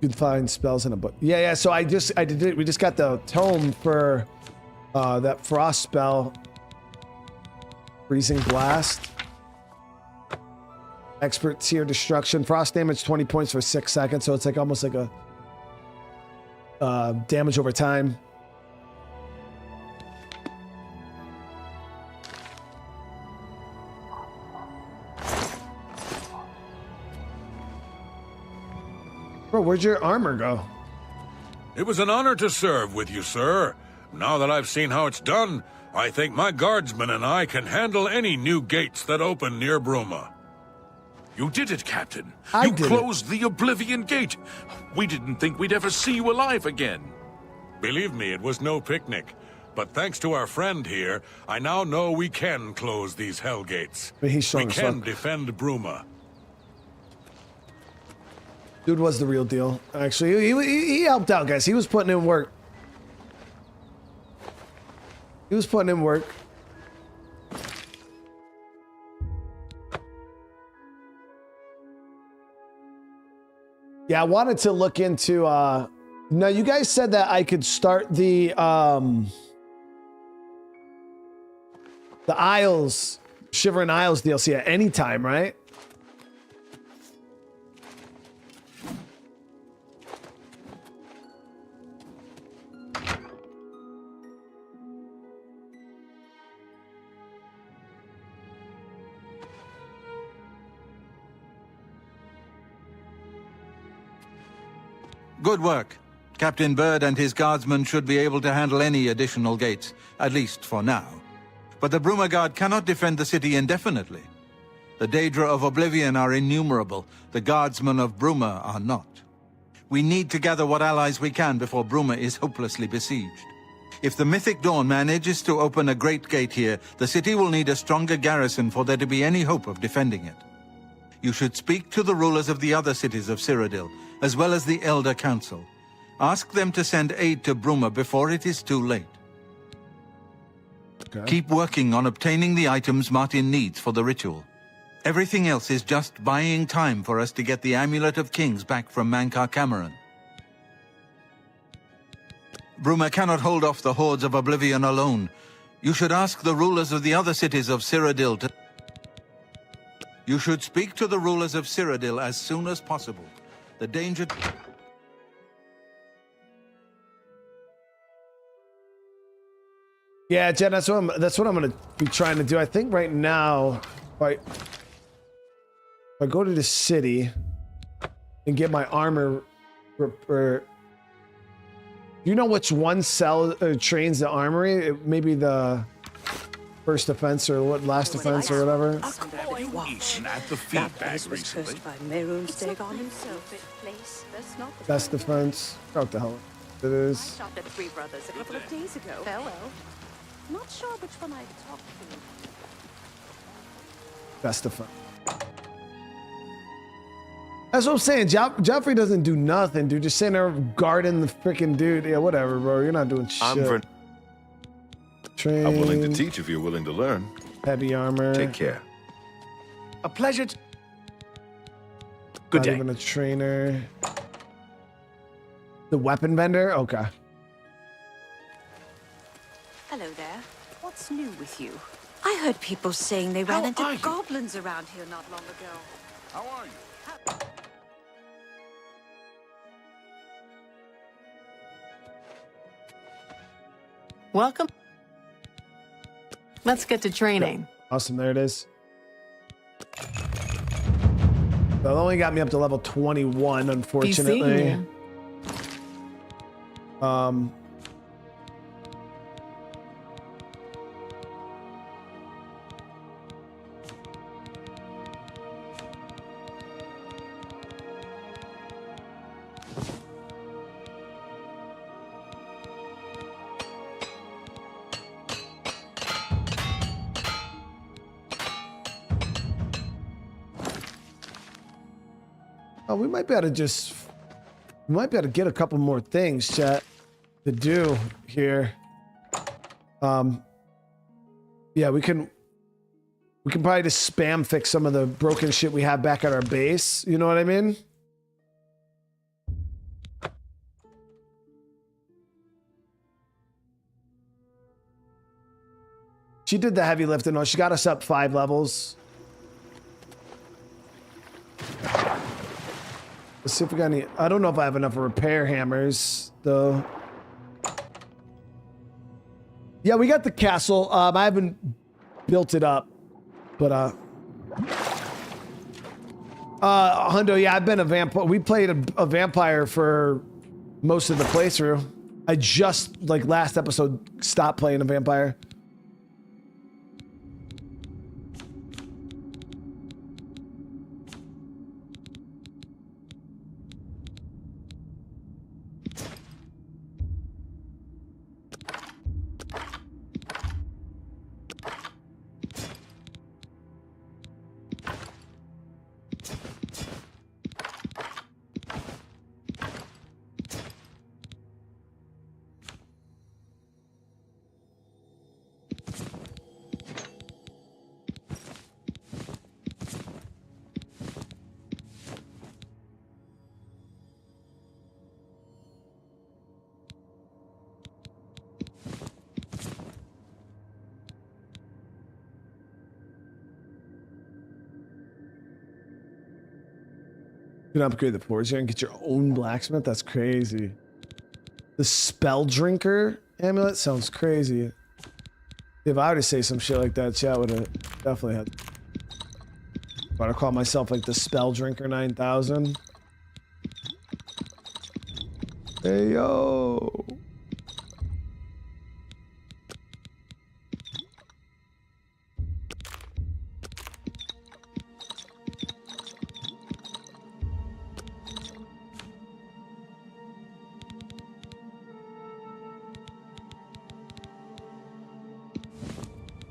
You can find spells in a book. Yeah. So I did it. We just got the tome for that frost spell. Freezing blast. Expert tier destruction. Frost damage 20 points for 6 seconds. So it's like almost like a damage over time. Bro, where'd your armor go?
It was an honor to serve with you, sir. Now that I've seen how it's done, I think my guardsmen and I can handle any new gates that open near Bruma.
You did it, Captain.
You
closed the Oblivion Gate. We didn't think we'd ever see you alive again.
Believe me, it was no picnic. But thanks to our friend here, I now know we can close these hell gates.
But he's
we can defend Bruma.
Dude was the real deal. Actually, he helped out, guys. He was putting in work. He was putting in work. Yeah, I wanted to look into now you guys said that I could start the Isles, Shivering Isles DLC at any time, right?
Good work. Captain Bird and his guardsmen should be able to handle any additional gates, at least for now. But the Bruma Guard cannot defend the city indefinitely. The Daedra of Oblivion are innumerable. The guardsmen of Bruma are not. We need to gather what allies we can before Bruma is hopelessly besieged. If the Mythic Dawn manages to open a great gate here, the city will need a stronger garrison for there to be any hope of defending it. You should speak to the rulers of the other cities of Cyrodiil as well as the Elder Council. Ask them to send aid to Bruma before it is too late.
Okay.
Keep working on obtaining the items Martin needs for the ritual. Everything else is just buying time for us to get the Amulet of Kings back from Mankar Cameron. Bruma cannot hold off the hordes of Oblivion alone. You should ask the rulers of the other cities of Cyrodiil to... You should speak to the rulers of Cyrodiil as soon as possible. The danger...
Yeah, Jen, that's what I'm gonna be trying to do. I think right now, if I go to the city and get my armor, do you know which one trains the armory? Maybe the first defense or what last defense or whatever.
At the feedback recently.
Best defense. Oh, what the hell it is.
I stopped at Three Brothers a couple of days ago. Hello. Not sure which one I talked to.
Best defense. That's what I'm saying. Joffrey doesn't do nothing, dude. Just sitting there guarding the freaking dude. Yeah, whatever, bro. You're not doing shit.
I'm willing to teach if you're willing to learn.
Heavy armor.
Take care.
A pleasure. Good day.
Not even a trainer. The weapon vendor? Okay.
Hello there. What's new with you? I heard people saying they ran into goblins around here not long ago.
How are you?
Welcome. Let's get to training.
Awesome, there it is. That only got me up to level 21, unfortunately. Oh, we might be able to get a couple more things, chat, to do here. Yeah, we can probably just spam fix some of the broken shit we have back at our base. You know what I mean? She did the heavy lifting. No, she got us up 5 levels. Let's see if we got any. I don't know if I have enough repair hammers, though. Yeah, we got the castle. I haven't built it up, but Hundo, yeah, I've been a vampire. We played a vampire for most of the playthrough. I just, like, last episode, stopped playing a vampire. You can upgrade the forge and get your own blacksmith. That's crazy. The spell drinker amulet sounds crazy. If I were to say some shit like that, chat would have definitely had. But I call myself like the spell drinker 9000. Hey yo.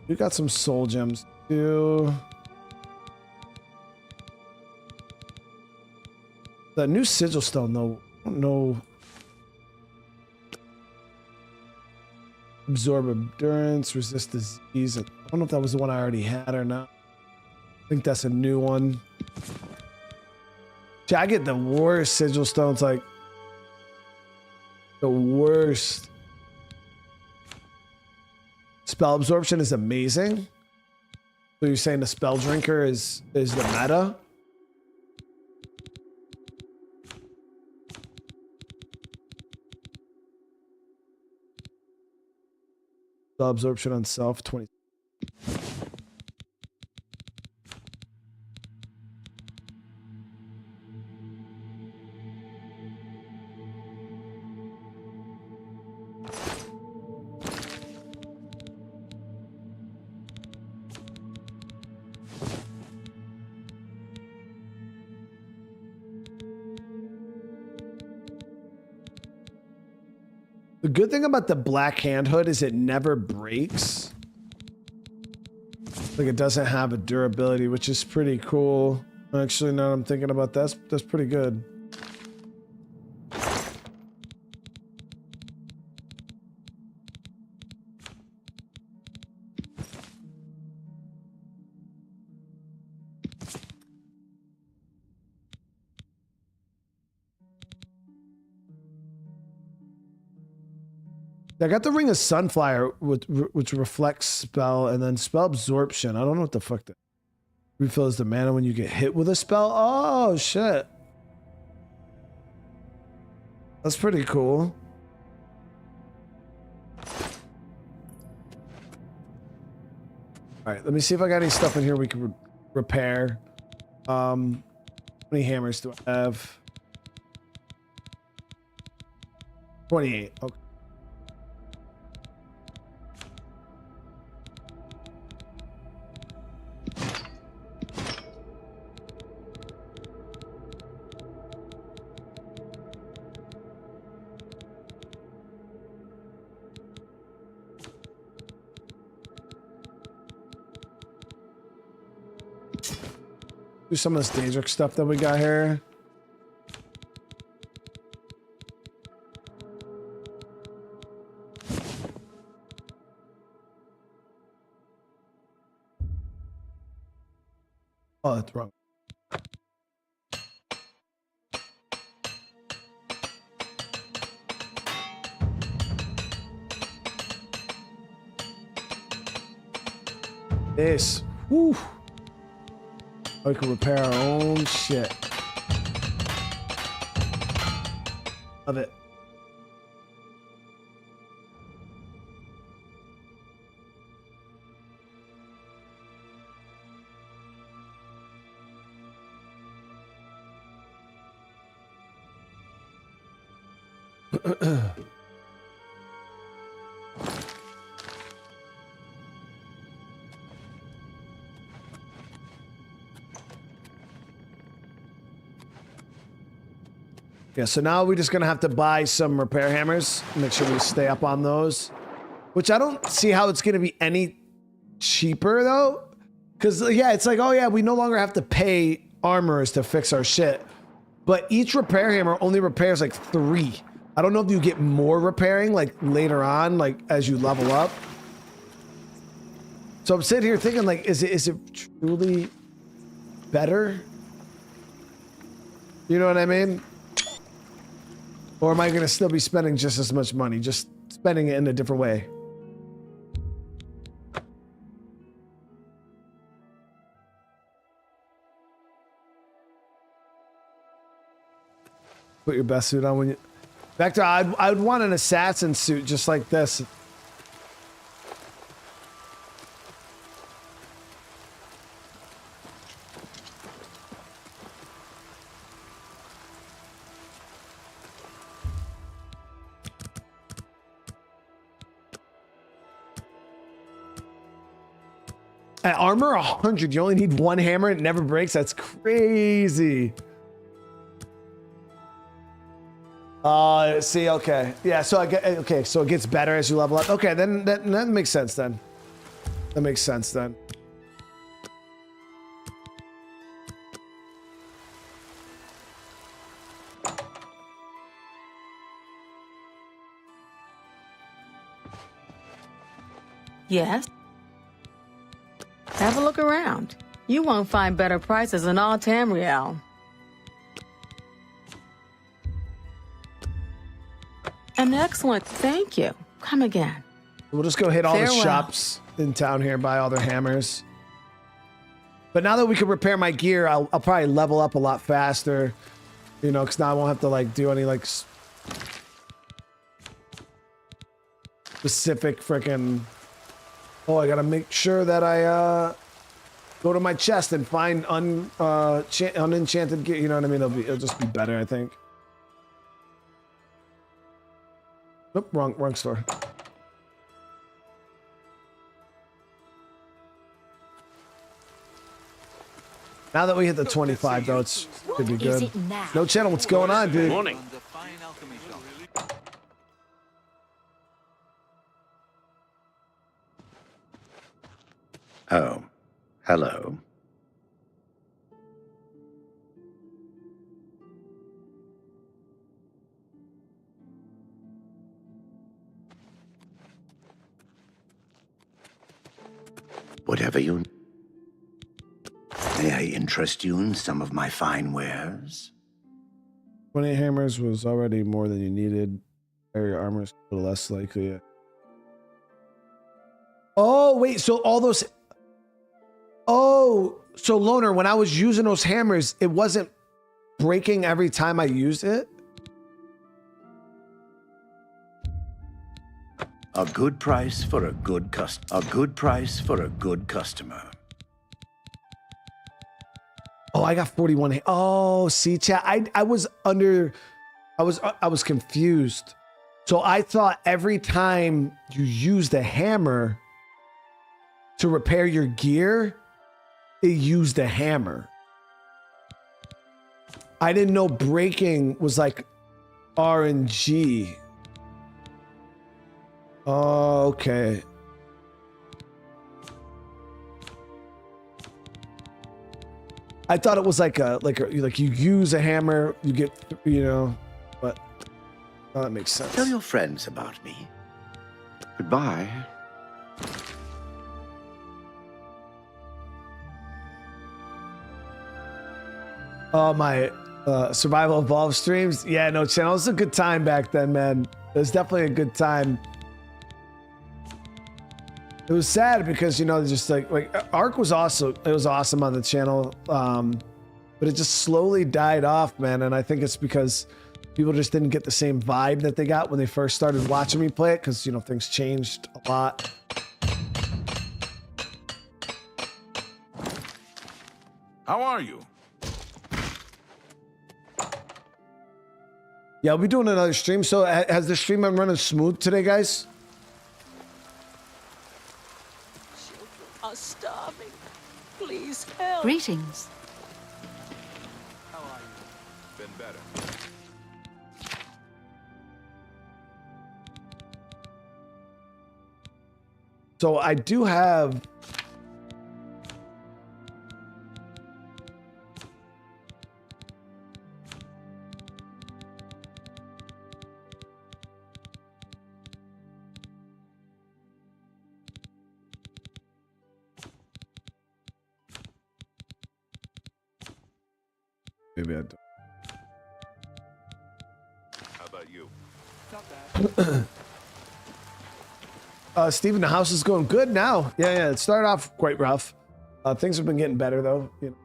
We got some soul gems too. The new sigil stone, though, I don't know. Absorb endurance, resist disease. I don't know if that was the one I already had or not. I think that's a new one. See, I get the worst sigil stones, like the worst. Spell absorption is amazing. So you're saying the spell drinker is the meta? Spell absorption on self 20. The good thing about the black hand hood is it never breaks. Like it doesn't have a durability, which is pretty cool. Actually, now I'm thinking about that, that's pretty good. I got the Ring of Sunflower, which reflects spell, and then spell absorption. I don't know what the fuck that refills the mana when you get hit with a spell. Oh, shit. That's pretty cool. All right, let me see if I got any stuff in here we can repair. How many hammers do I have? 28. Okay. Do some of this Daedric stuff that we got here. Oh, that's wrong. This. Whew. We can repair our own shit. Love it. Yeah, so now we're just gonna have to buy some repair hammers. Make sure we stay up on those. Which I don't see how it's gonna be any cheaper though. Cause yeah, it's like, oh yeah, we no longer have to pay armorers to fix our shit. But each repair hammer only repairs like 3. I don't know if you get more repairing like later on, like as you level up. So I'm sitting here thinking like, is it truly better? You know what I mean? Or am I going to still be spending just as much money, just spending it in a different way? Put your best suit on when you... Vector, I'd want an assassin suit just like this. At armor 100, you only need 1 hammer, it never breaks. That's crazy. See, okay. Yeah, so I get, okay, so it gets better as you level up. Okay, then that makes sense then. That makes sense then.
Yes? Have a look around. You won't find better prices in all Tamriel. An excellent thank you. Come again.
We'll just go hit all the shops in town here, buy all their hammers. But now that we can repair my gear, I'll probably level up a lot faster. You know, because now I won't have to like do any like specific freaking. Oh, I gotta make sure that I go to my chest and find unenchanted gear. You know what I mean? It'll just be better, I think. Oop, wrong store. Now that we hit the 25, though, it's should be good. No channel, what's going on, dude?
Morning.
Oh, hello. Whatever you... May I interest you in some of my fine wares?
20 hammers was already more than you needed. Area armor is a little less likely. Oh, wait, so all those... Oh, so Loner, when I was using those hammers, it wasn't breaking every time I used it?
A good price for a good customer.
Oh, I got 41. Oh, see, chat. I was confused. So I thought every time you used a hammer to repair your gear, it used a hammer. I didn't know breaking was like RNG. Oh, okay. I thought it was like you use a hammer, you get, you know, but that makes sense.
Tell your friends about me. Goodbye.
Oh, my Survival Evolved streams. Yeah, no channel. It was a good time back then, man. It was definitely a good time. It was sad because, you know, just like Ark was awesome. It was awesome on the channel. But it just slowly died off, man. And I think it's because people just didn't get the same vibe that they got when they first started watching me play it. Because, you know, things changed a lot.
How are you?
Yeah, I'll be doing another stream. So has the stream been running smooth today, guys?
Children are starving. Please help.
Greetings.
How are you? Been better.
So I do have... Maybe I don't.
How about you?
Steven, the house is going good now. Yeah, it started off quite rough. Things have been getting better, though. You know.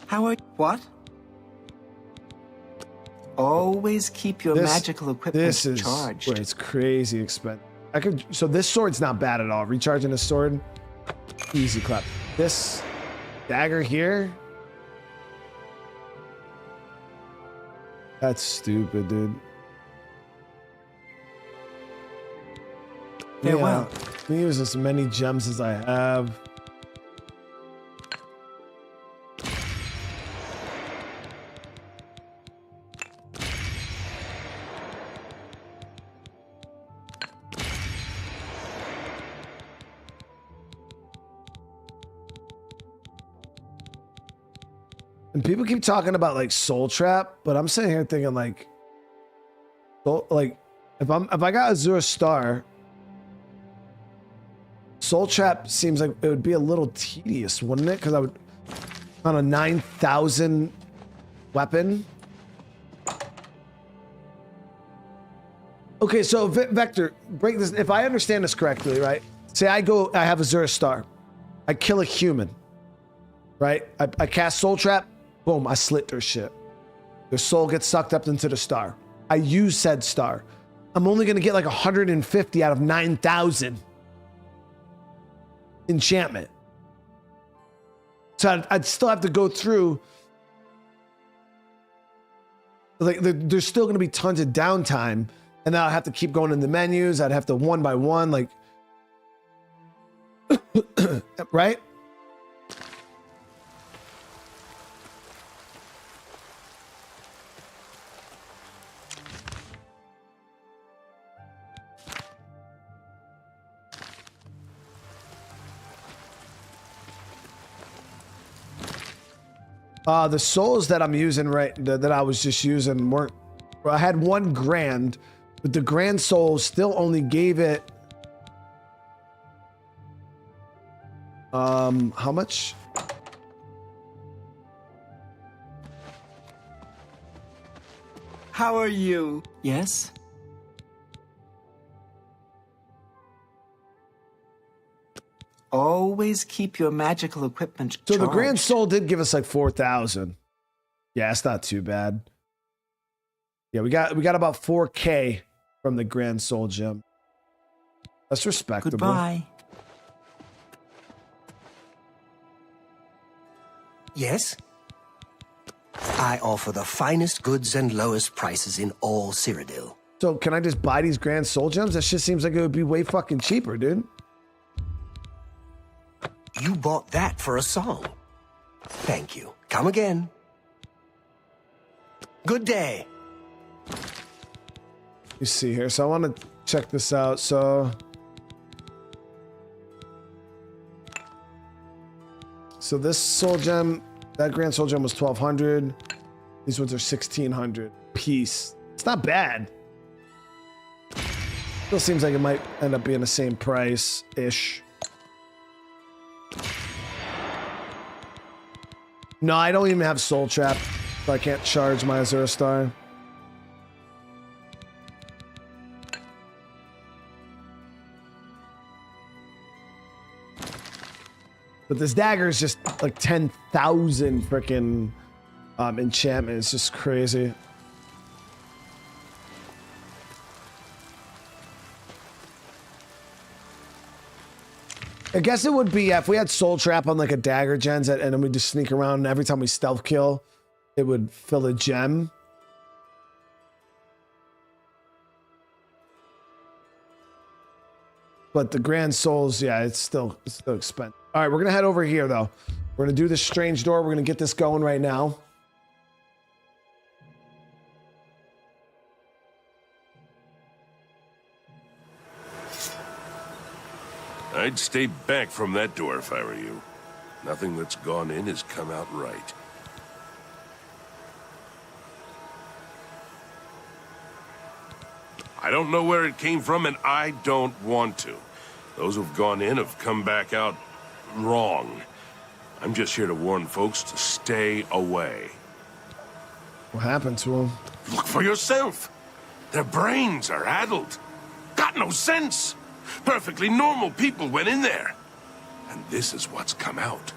How are... What? Always keep your magical equipment charged.
Where it's crazy expensive. So this sword's not bad at all. Recharging a sword, easy clap. This dagger here, that's stupid, dude.
Yeah, well,
let me use as many gems as I have. And people keep talking about like Soul Trap, but I'm sitting here thinking like, If I got Azure Star, Soul Trap seems like it would be a little tedious, wouldn't it? Because I would on a 9,000 weapon. Okay, so Vector, break this. If I understand this correctly, right? Say I have Azure Star, I kill a human, right? I cast Soul Trap, boom, I slit their shit. Their soul gets sucked up into the star. I use said star. I'm only gonna get like 150 out of 9,000 enchantment. So I'd still have to go through. Like there's still gonna be tons of downtime, and then I'll have to keep going in the menus. I'd have to one by one, like, right? The souls that I'm using that I was just using weren't. I had 1 grand, but the grand soul still only gave it. How much?
How are you? Yes? Always keep your magical equipment charged.
So the Grand Soul did give us like 4,000. Yeah, it's not too bad. Yeah, we got about 4K from the Grand Soul gem. That's respectable.
Goodbye.
Yes? I offer the finest goods and lowest prices in all Cyrodiil.
So can I just buy these Grand Soul gems? That shit seems like it would be way fucking cheaper, dude.
You bought that for a song. Thank you. Come again. Good day.
You see here. So I want to check this out. So this soul gem, that Grand Soul gem was 1,200. These ones are 1,600 piece. It's not bad. Still seems like it might end up being the same price-ish. No, I don't even have Soul Trap, so I can't charge my Azure Star. But this dagger is just like 10,000 freaking enchantment. It's just crazy. I guess it would be if we had Soul Trap on like a dagger gens and then we just sneak around and every time we stealth kill, it would fill a gem. But the Grand Souls, yeah, it's still expensive. All right, we're gonna head over here though. We're gonna do this strange door. We're gonna get this going right now.
I'd stay back from that door if I were you. Nothing that's gone in has come out right. I don't know where it came from, and I don't want to. Those who've gone in have come back out wrong. I'm just here to warn folks to stay away.
What happened to them?
Look for yourself. Their brains are addled. Got no sense. Perfectly normal people went in there. And this is what's come out.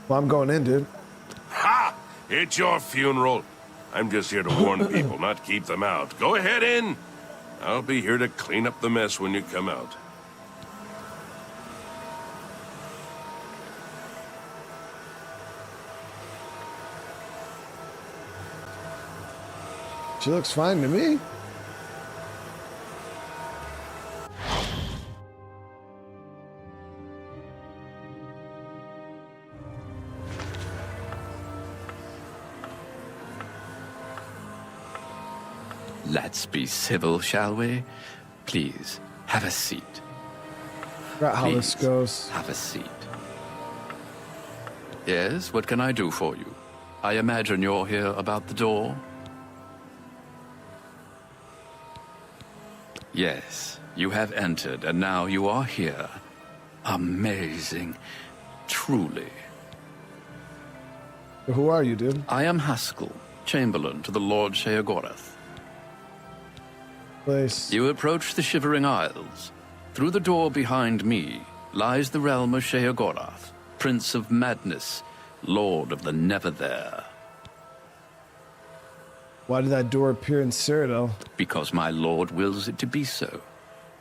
Well, I'm going in, dude.
Ha! It's your funeral. I'm just here to warn people, not keep them out. Go ahead in. I'll be here to clean up the mess when you come out.
She looks fine to me.
Let's be civil, shall we? Please, have a seat.
Forgot how this goes.
Have a seat. Yes, what can I do for you? I imagine you're here about the door? Yes, you have entered, and now you are here. Amazing. Truly.
Who are you, dude?
I am Haskell, Chamberlain to the Lord Sheogorath.
Place.
You approach the Shivering Isles. Through the door behind me lies the realm of Sheogorath, Prince of Madness, Lord of the Never There.
Why did that door appear in Cyrodiil?
Because my lord wills it to be so.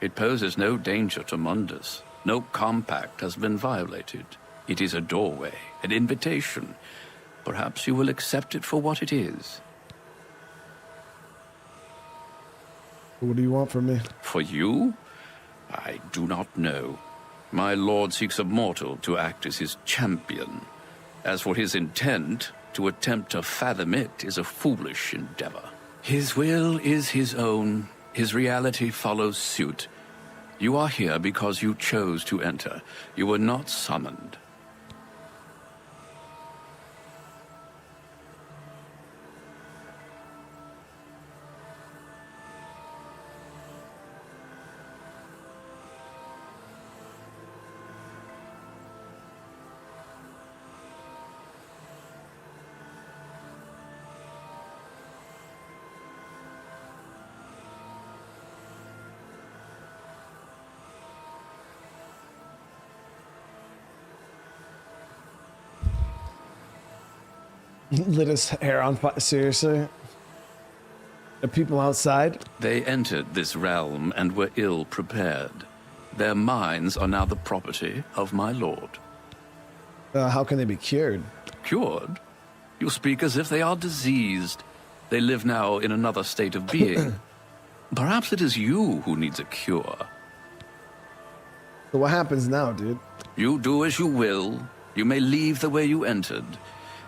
It poses no danger to Mundus. No compact has been violated. It is a doorway, an invitation. Perhaps you will accept it for what it is.
What do you want from me?
For you? I do not know. My lord seeks a mortal to act as his champion. As for his intent, to attempt to fathom it is a foolish endeavor. His will is his own. His reality follows suit. You are here because you chose to enter. You were not summoned.
Lit his hair on fire. Seriously? The people outside?
They entered this realm and were ill prepared. Their minds are now the property of my lord.
How can they be cured?
Cured? You speak as if they are diseased. They live now in another state of being. Perhaps it is you who needs a cure.
So what happens now, dude?
You do as you will. You may leave the way you entered.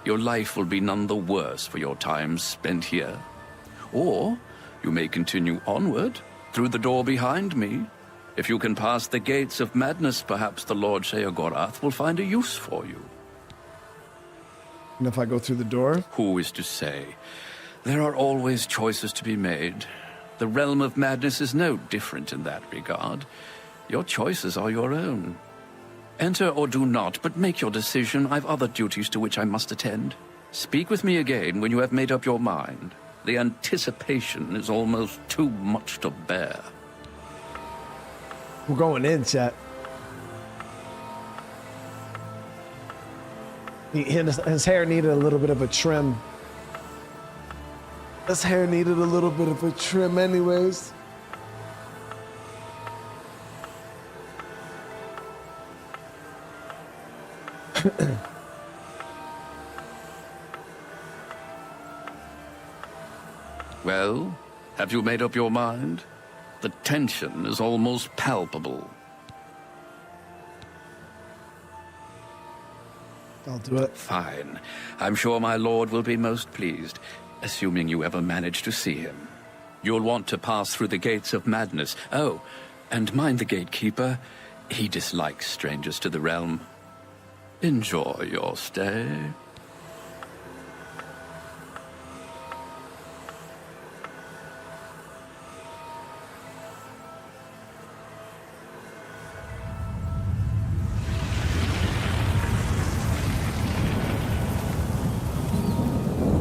Your life will be none the worse for your time spent here. Or you may continue onward through the door behind me. If you can pass the gates of madness, perhaps the Lord Sheogorath will find a use for you.
And if I go through the door?
Who is to say? There are always choices to be made. The realm of madness is no different in that regard. Your choices are your own. Enter or do not, but make your decision. I've other duties to which I must attend. Speak with me again when you have made up your mind. The anticipation is almost too much to bear.
We're going in, chat. His hair needed a little bit of a trim. His hair needed a little bit of a trim anyways.
Well, have you made up your mind? The tension is almost palpable.
I'll do it.
Fine. I'm sure my lord will be most pleased, assuming you ever manage to see him. You'll want to pass through the gates of madness. Oh, and mind the gatekeeper. He dislikes strangers to the realm. Enjoy your stay.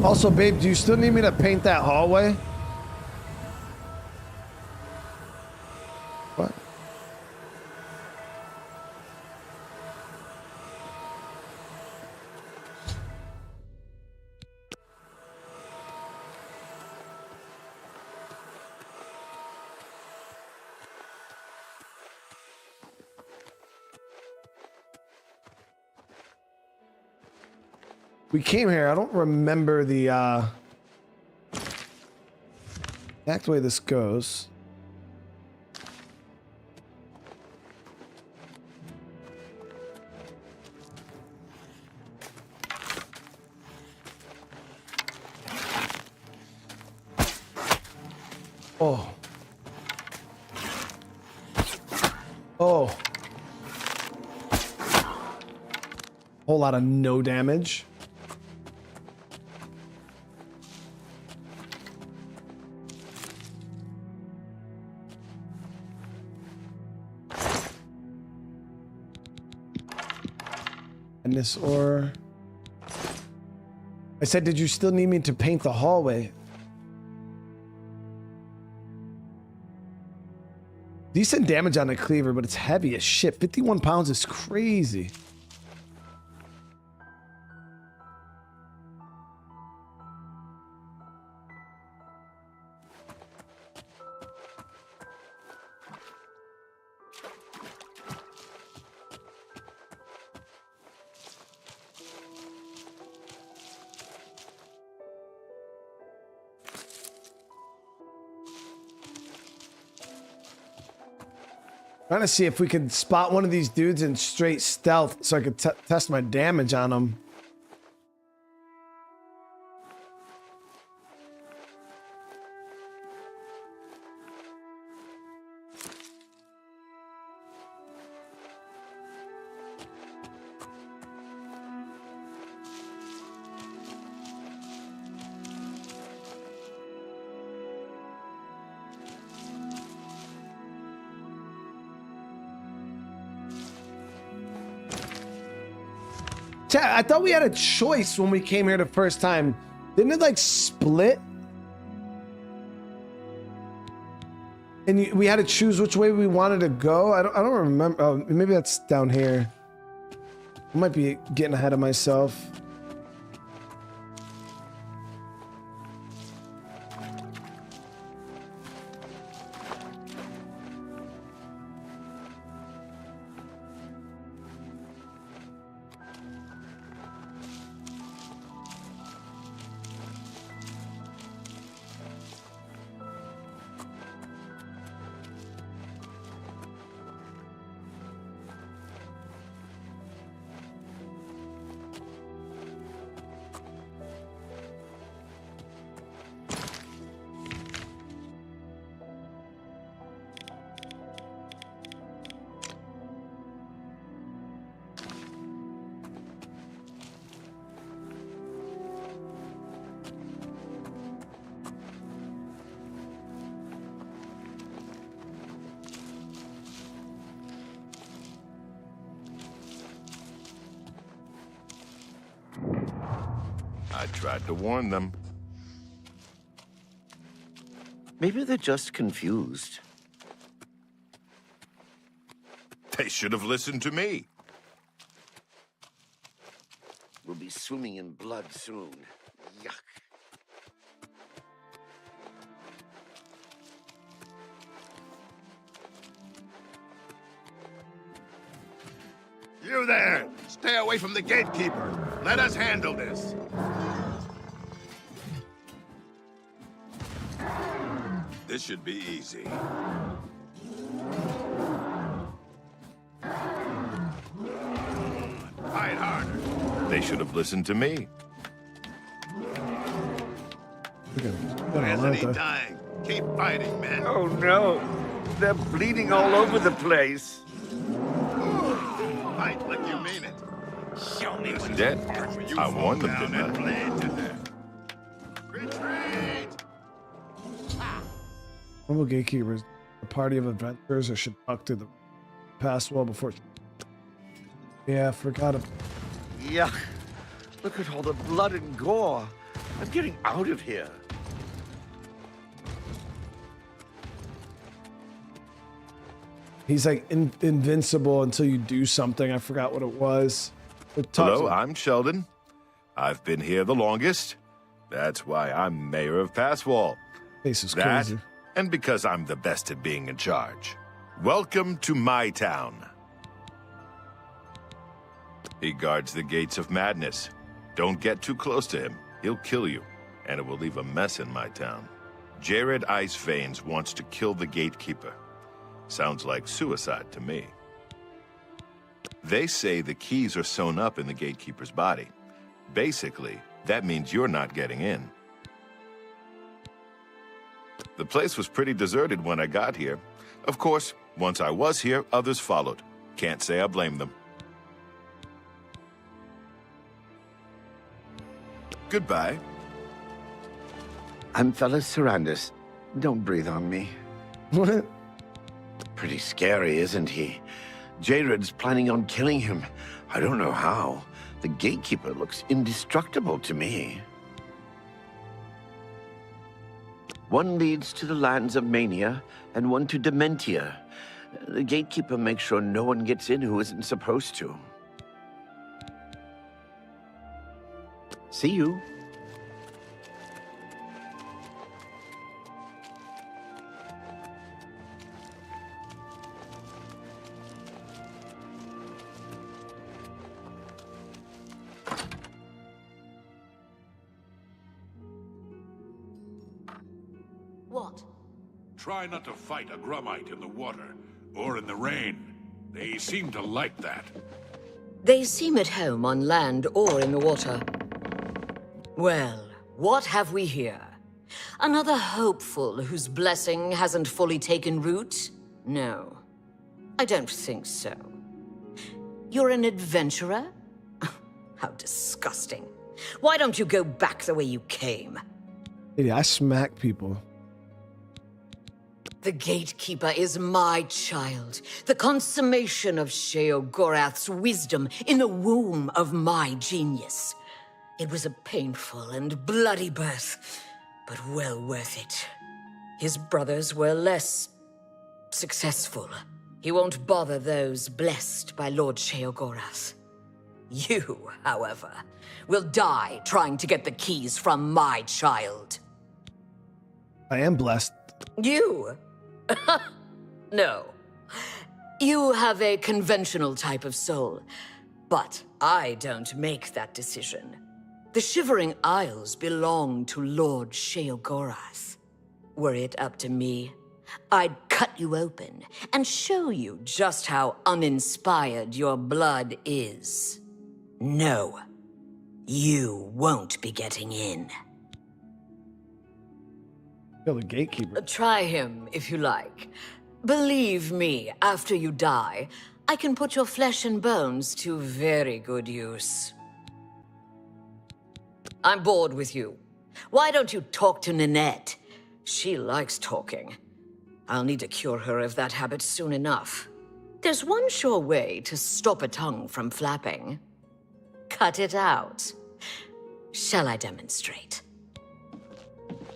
Also, babe, do you still need me to paint that hallway? What? We came here. I don't remember the exact way this goes. Oh. Oh. Whole lot of no damage. Madness ore. I said, did you still need me to paint the hallway? Decent damage on the cleaver, but it's heavy as shit. 51 pounds is crazy. Trying to see if we could spot one of these dudes in straight stealth so I could test my damage on them. I thought we had a choice when we came here the first time. Didn't it like split? And we had to choose which way we wanted to go? I don't remember. Oh, maybe that's down here. I might be getting ahead of myself.
I tried to warn them.
Maybe they're just confused.
They should have listened to me.
We'll be swimming in blood soon. Yuck.
You there! Stay away from the gatekeeper. Let us handle this. This should be easy. Fight harder.
They should have listened to me.
Isn't he dying? Keep fighting, men.
Oh no! They're bleeding all over the place.
Fight like you mean it. Show me what
Dead. I warned them, didn't I?
Retreat!
Normal gatekeepers, a party of adventurers, or should talk to the pass well before. Yeah, I forgot.
Yuck! Look at all the blood and gore. I'm getting out of here.
He's like invincible until you do something. I forgot what it was.
Hello, I'm Sheldon. I've been here the longest. That's why I'm mayor of Passwall.
This is
that,
crazy.
and because I'm the best at being in charge. Welcome to my town. He guards the gates of madness. Don't get too close to him. He'll kill you, and it will leave a mess in my town. Jared Ice Veins wants to kill the gatekeeper. Sounds like suicide to me. They say the keys are sewn up in the gatekeeper's body. Basically, that means you're not getting in. The place was pretty deserted when I got here. Of course, once I was here, others followed. Can't say I blame them. Goodbye.
I'm Fella Sarandis. Don't breathe on me.
What?
Pretty scary, isn't he? Jared's planning on killing him. I don't know how. The gatekeeper looks indestructible to me. One leads to the lands of Mania, and one to Dementia. The gatekeeper makes sure no one gets in who isn't supposed to. See you.
What?
Try not to fight a Grummite in the water, or in the rain. They seem to like that.
They seem at home on land or in the water. Well, what have we here? Another hopeful whose blessing hasn't fully taken root? No, I don't think so. You're an adventurer? How disgusting. Why don't you go back the way you came?
Lady, I smack people.
The gatekeeper is my child, the consummation of Sheogorath's wisdom in the womb of my genius. It was a painful and bloody birth, but well worth it. His brothers were less successful. He won't bother those blessed by Lord Sheogorath. You, however, will die trying to get the keys from my child.
I am blessed.
You? No. You have a conventional type of soul, but I don't make that decision. The Shivering Isles belong to Lord Sheogorath. Were it up to me, I'd cut you open and show you just how uninspired your blood is. No, you won't be getting in.
Kill the gatekeeper.
Try him, if you like. Believe me, after you die, I can put your flesh and bones to very good use. I'm bored with you. Why don't you talk to Nanette? She likes talking. I'll need to cure her of that habit soon enough. There's one sure way to stop a tongue from flapping. Cut it out. Shall I demonstrate?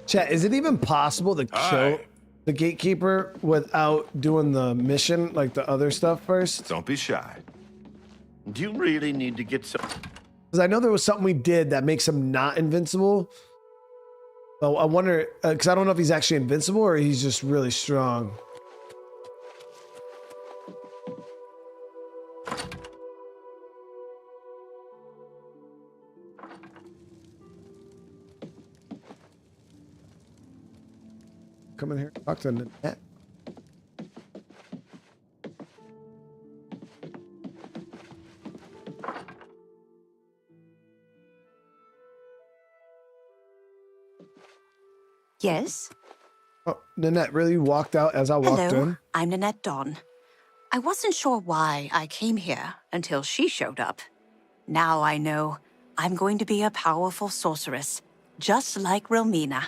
Chat, is it even possible to kill the gatekeeper without doing the mission, like the other stuff first?
Don't be shy.
Do you really need to get some?
Because I know there was something we did that makes him not invincible. So I wonder, because I don't know if he's actually invincible or he's just really strong. Come in here, talk to Nanette.
Yes?
Oh, Nanette really walked out as I walked
Hello,
in?
I'm Nanette Dawn. I wasn't sure why I came here until she showed up. Now I know I'm going to be a powerful sorceress, just like Romina.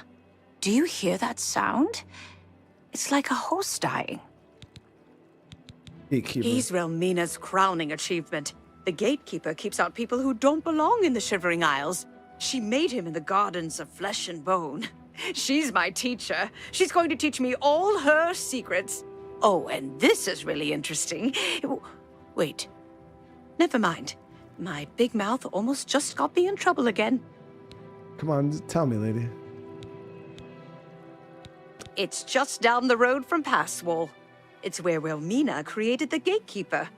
Do you hear that sound? It's like a horse dying.
Gatekeeper.
He's Relmina's crowning achievement. The gatekeeper keeps out people who don't belong in the Shivering Isles. She made him in the gardens of flesh and bone. She's my teacher. She's going to teach me all her secrets. Oh, and this is really interesting. Wait. Never mind. My big mouth almost just got me in trouble again.
Come on, tell me, lady.
It's just down the road from Passwall. It's where Relmina created the gatekeeper.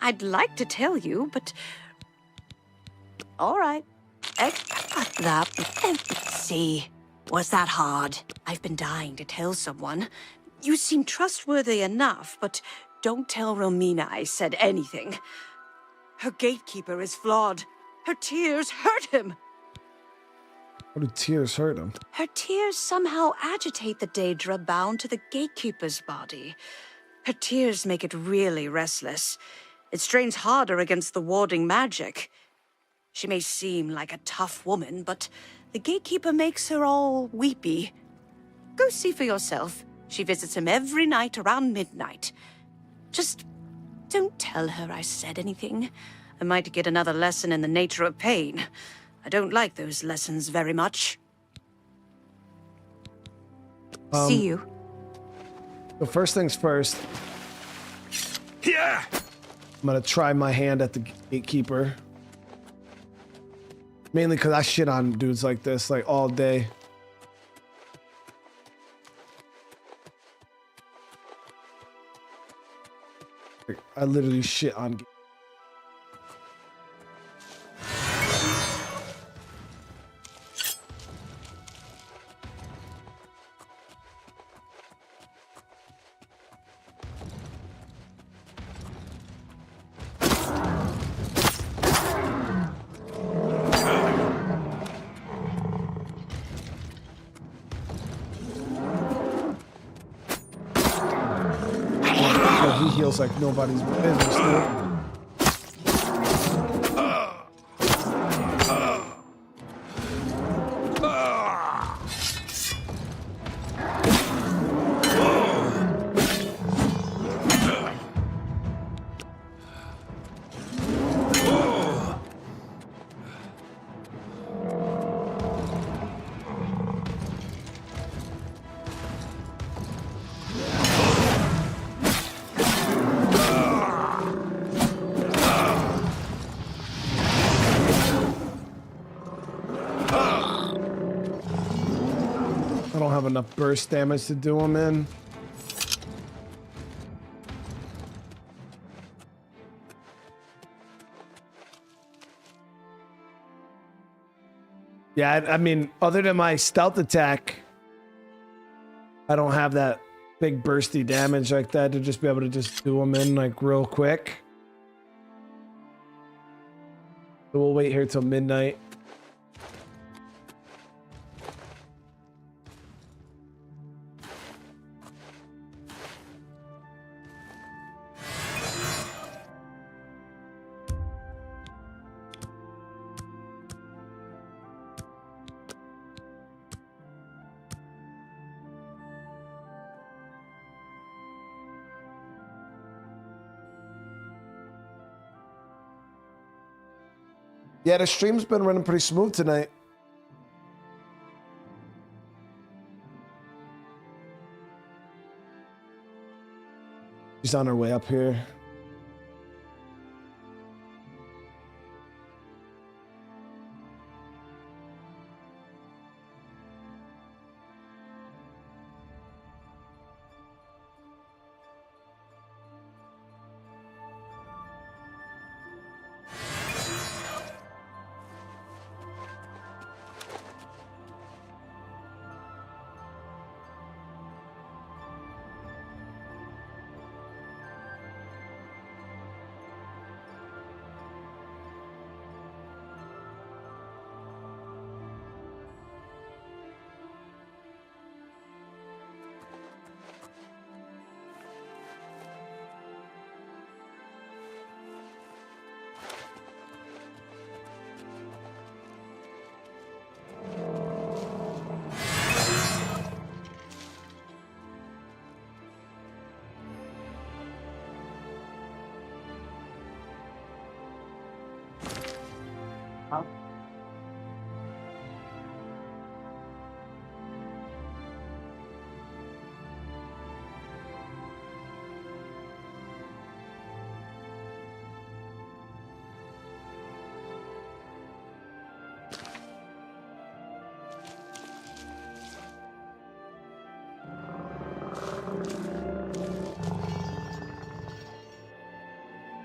I'd like to tell you, but... All right. Let's see. Was that hard? I've been dying to tell someone. You seem trustworthy enough, but don't tell Relmina I said anything. Her gatekeeper is flawed. Her tears hurt him.
How do tears hurt him?
Her tears somehow agitate the Daedra bound to the gatekeeper's body. Her tears make it really restless. It strains harder against the warding magic. She may seem like a tough woman, but the gatekeeper makes her all weepy. Go see for yourself. She visits him every night around midnight. Just Don't tell her I said anything. I might get another lesson in the nature of pain. I don't like those lessons very much. See you.
So first things first.
Yeah.
I'm gonna try my hand at the gatekeeper. Mainly because I shit on dudes like this, like, all day. I literally shit on. He heals like nobody's business, dude. Enough burst damage to do him in. Yeah, I mean, other than my stealth attack, I don't have that big bursty damage like that to just be able to just do him in like real quick. So we'll wait here till midnight. Yeah, the stream's been running pretty smooth tonight. She's on her way up here.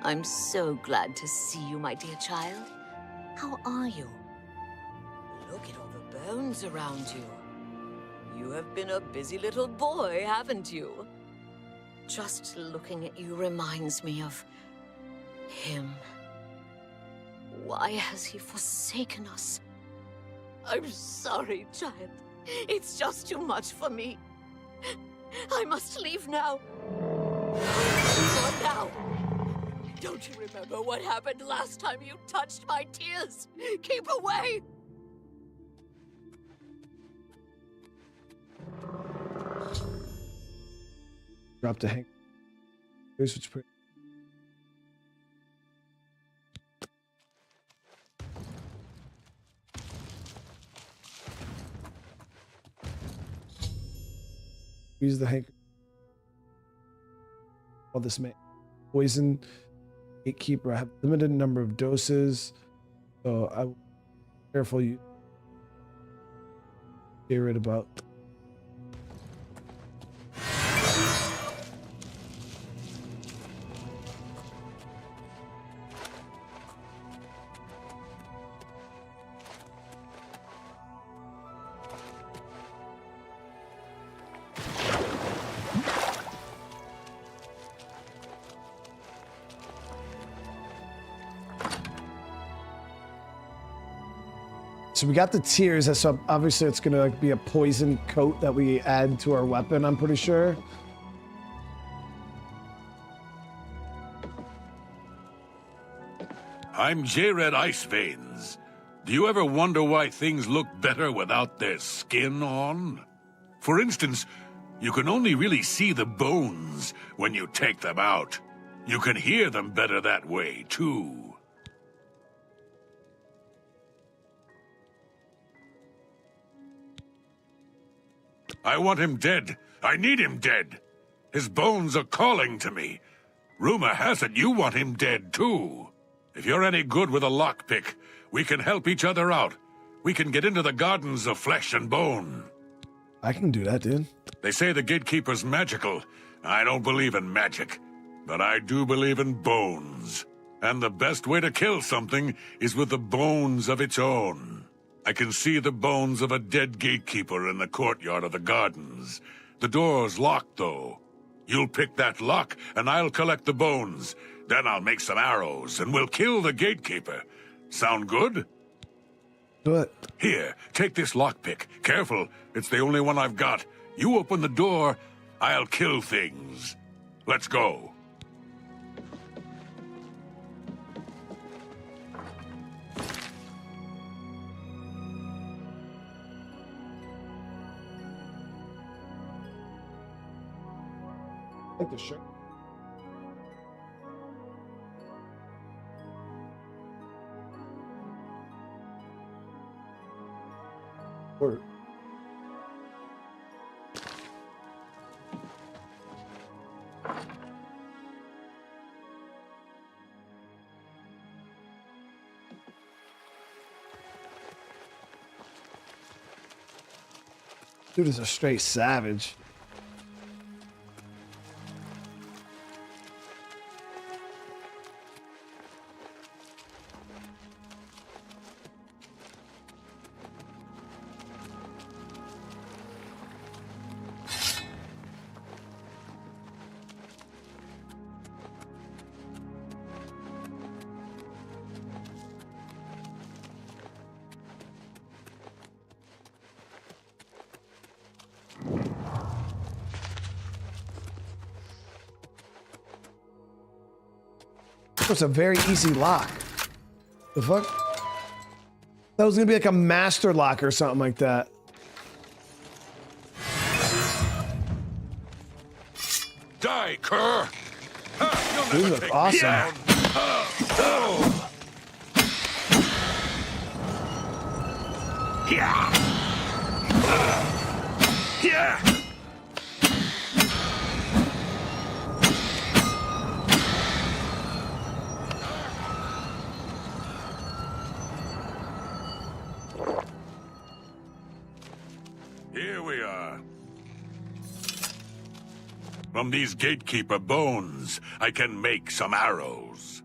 I'm so glad to see you, my dear child. How are you? Look at all the bones around you. You have been a busy little boy, haven't you? Just looking at you reminds me of him. Why has he forsaken us? I'm sorry, child. It's just too much for me. I must leave now. What now? Don't you remember what happened last time you touched my tears? Keep away!
Drop the hang. Here's what's pretty. Use the hank. All this may poison. Gatekeeper. I have limited number of doses, so I will be careful. You hear it about. So we got the tears, so obviously it's gonna be a poison coat that we add to our weapon, I'm pretty sure.
I'm Jared Iceveins. Do you ever wonder why things look better without their skin on? For instance, you can only really see the bones when you take them out. You can hear them better that way, too. I want him dead. I need him dead. His bones are calling to me. Rumor has it you want him dead, too. If you're any good with a lockpick, we can help each other out. We can get into the gardens of flesh and bone.
I can do that, dude.
They say the gatekeeper's magical. I don't believe in magic, but I do believe in bones. And the best way to kill something is with the bones of its own. I can see the bones of a dead gatekeeper in the courtyard of the gardens. The door's locked, though. You'll pick that lock, and I'll collect the bones. Then I'll make some arrows, and we'll kill the gatekeeper. Sound good?
Do it.
Here, take this lockpick. Careful, it's the only one I've got. You open the door, I'll kill things. Let's go.
I think the shirt. Or dude is a straight savage. It's a very easy lock. The fuck? That was gonna be like a master lock or something like that.
Die, cur!
These look awesome.
Here we are. From these gatekeeper bones, I can make some arrows.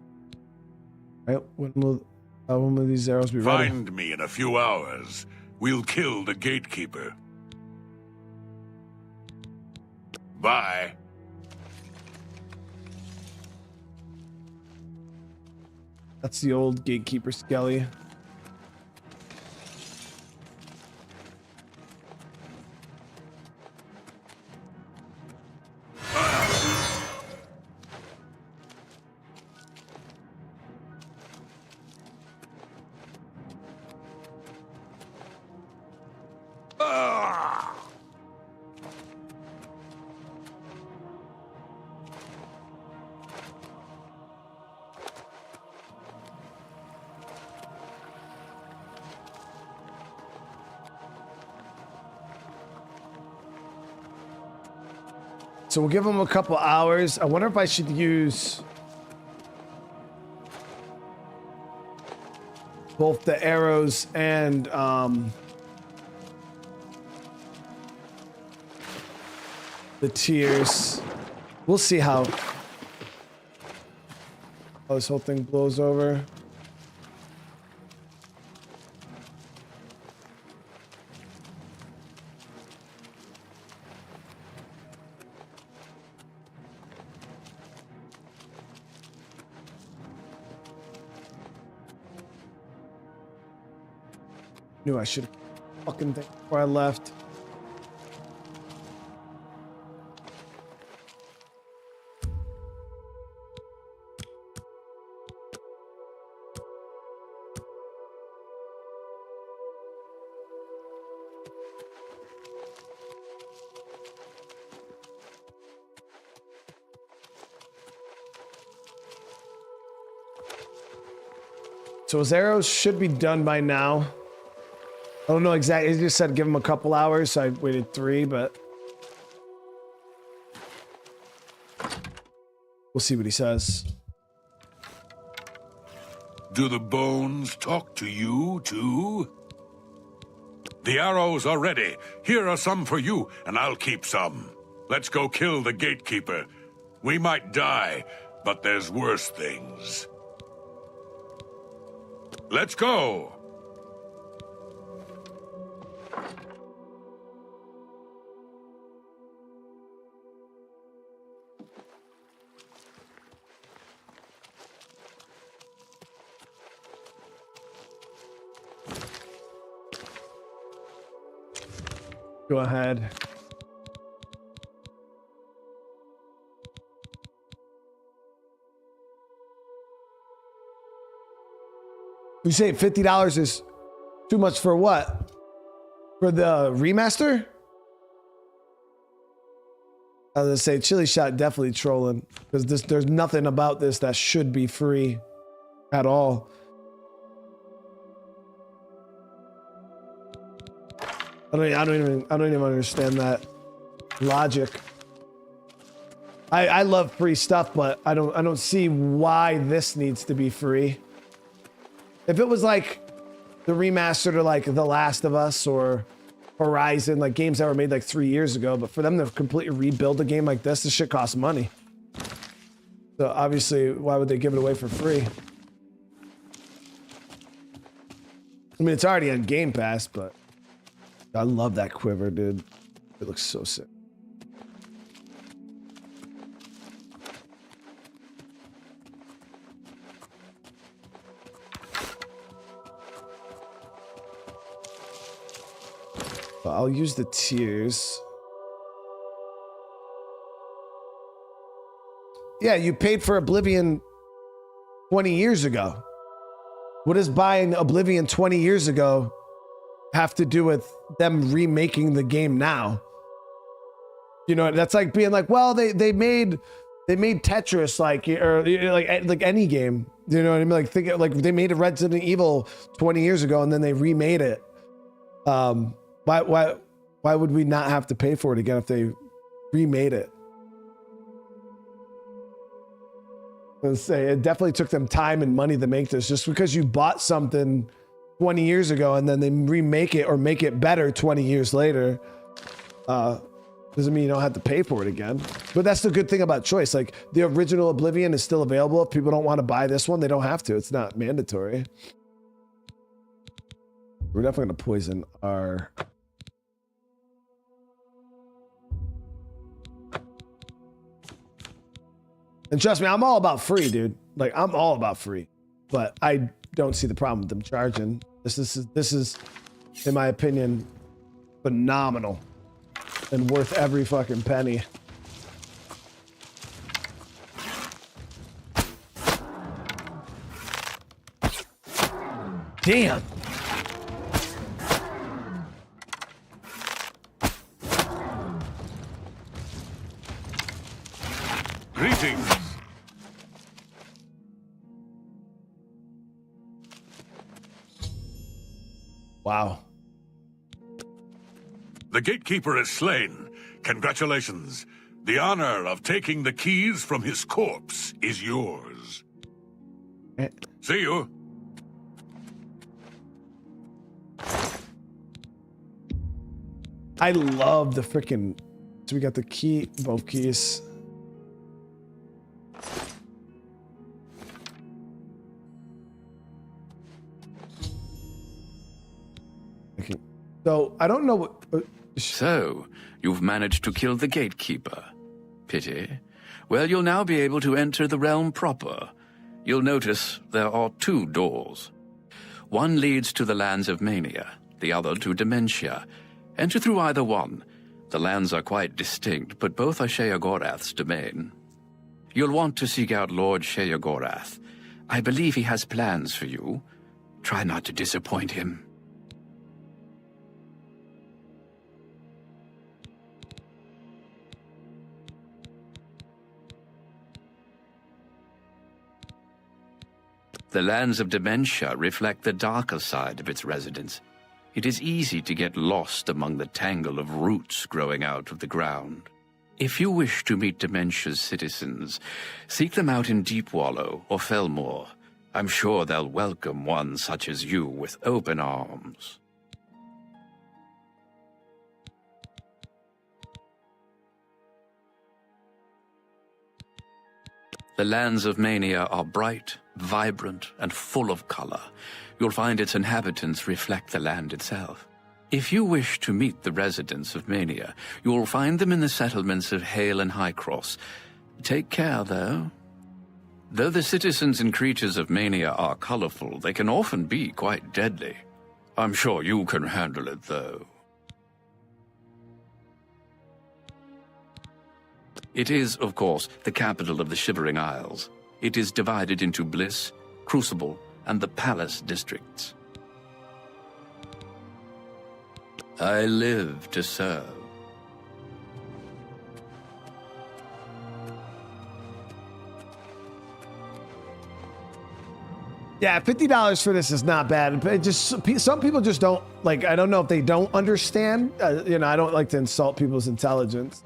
Right, when will these arrows be ready?
Find me in a few hours. We'll kill the gatekeeper. Bye.
That's the old gatekeeper skelly. So we'll give him a couple hours. I wonder if I should use both the arrows and the tears. We'll see how this whole thing blows over. Knew I should fucking think before I left. So his arrows should be done by now. I don't know exactly. He just said give him a couple hours, so I waited 3, but we'll see what he says.
Do the bones talk to you, too? The arrows are ready. Here are some for you, and I'll keep some. Let's go kill the gatekeeper. We might die, but there's worse things. Let's go!
Go ahead. You say $50 is too much for what? For the remaster? I was gonna say Chili Shot definitely trolling because there's nothing about this that should be free at all. I don't even understand that logic. I love free stuff, but I don't see why this needs to be free. If it was like the remastered or like The Last of Us or Horizon, like games that were made like 3 years ago, but for them to completely rebuild a game like this shit costs money. So obviously, why would they give it away for free? I mean, it's already on Game Pass, but I love that quiver, dude. It looks so sick. But I'll use the tears. Yeah, you paid for Oblivion 20 years ago. What does buying Oblivion 20 years ago have to do with them remaking the game now? You know, that's like being like, well, they made Tetris like any game. You know what I mean? Like think like they made a Resident Evil 20 years ago and then they remade it. Why would we not have to pay for it again if they remade it? Let's say it definitely took them time and money to make this. Just because you bought something 20 years ago and then they remake it or make it better 20 years later, doesn't mean you don't have to pay for it again. But that's the good thing about choice. Like the original Oblivion is still available. If people don't want to buy this one, they don't have to. It's not mandatory. We're definitely going to poison our... And trust me, I'm all about free, dude. Like, I'm all about free. But I don't see the problem with them charging. This is, in my opinion, phenomenal. And worth every fucking penny. Damn.
Greetings.
Wow.
The gatekeeper is slain. Congratulations. The honor of taking the keys from his corpse is yours. See you.
I love the freaking. So we got the key, both keys. Okay. So I don't know what.
So you've managed to kill the gatekeeper. Pity. Well, you'll now be able to enter the realm proper. You'll notice there are 2 doors. One leads to the lands of Mania, the other to Dementia. Enter through either one. The lands are quite distinct, but both are Sheogorath's domain. You'll want to seek out Lord Sheogorath. I believe he has plans for you. Try not to disappoint him. The lands of Dementia reflect the darker side of its residents. It is easy to get lost among the tangle of roots growing out of the ground. If you wish to meet Dementia's citizens, seek them out in Deepwallow or Felmore. I'm sure they'll welcome one such as you with open arms. The lands of Mania are bright, vibrant, and full of color. You'll find its inhabitants reflect the land itself. If you wish to meet the residents of Mania, you'll find them in the settlements of Hale and Highcross. Take care, though. Though the citizens and creatures of Mania are colorful, they can often be quite deadly. I'm sure you can handle it, though. It is, of course, the capital of the Shivering Isles. It is divided into Bliss, Crucible, and the Palace districts. I live to serve.
Yeah, $50 for this is not bad. But it just some people just don't like. I don't know if they don't understand. I don't like to insult people's intelligence,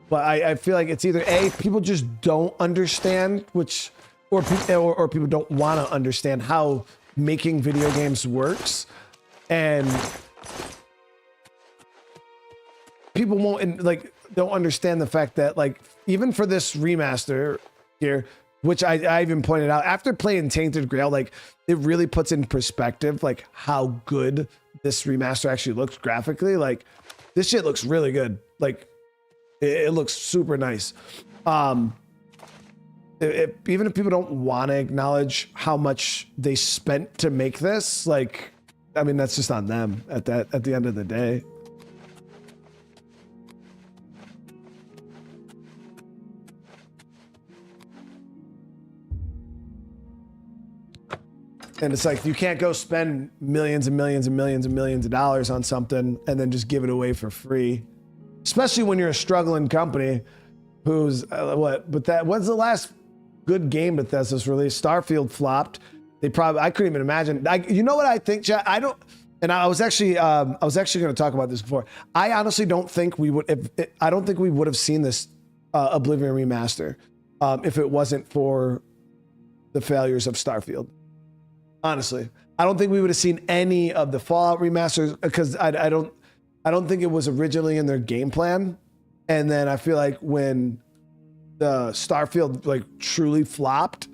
but I feel like it's either A, people just don't understand, or people don't want to understand how making video games works, and people won't don't understand the fact that even for this remaster here, which I even pointed out after playing Tainted Grail, it really puts in perspective how good this remaster actually looks graphically. This shit looks really good. It looks super nice. Even if people don't want to acknowledge how much they spent to make this, that's just on them at the end of the day. And it's you can't go spend millions and millions and millions and millions of dollars on something and then just give it away for free. Especially when you're a struggling company who's when's the last good game Bethesda's released? Starfield flopped. I couldn't even imagine. You know what I think, Chad? I was actually going to talk about this before. I honestly don't think we would have seen this Oblivion Remaster if it wasn't for the failures of Starfield. Honestly, I don't think we would have seen any of the Fallout remasters because I don't think it was originally in their game plan. And then I feel like when the Starfield truly flopped,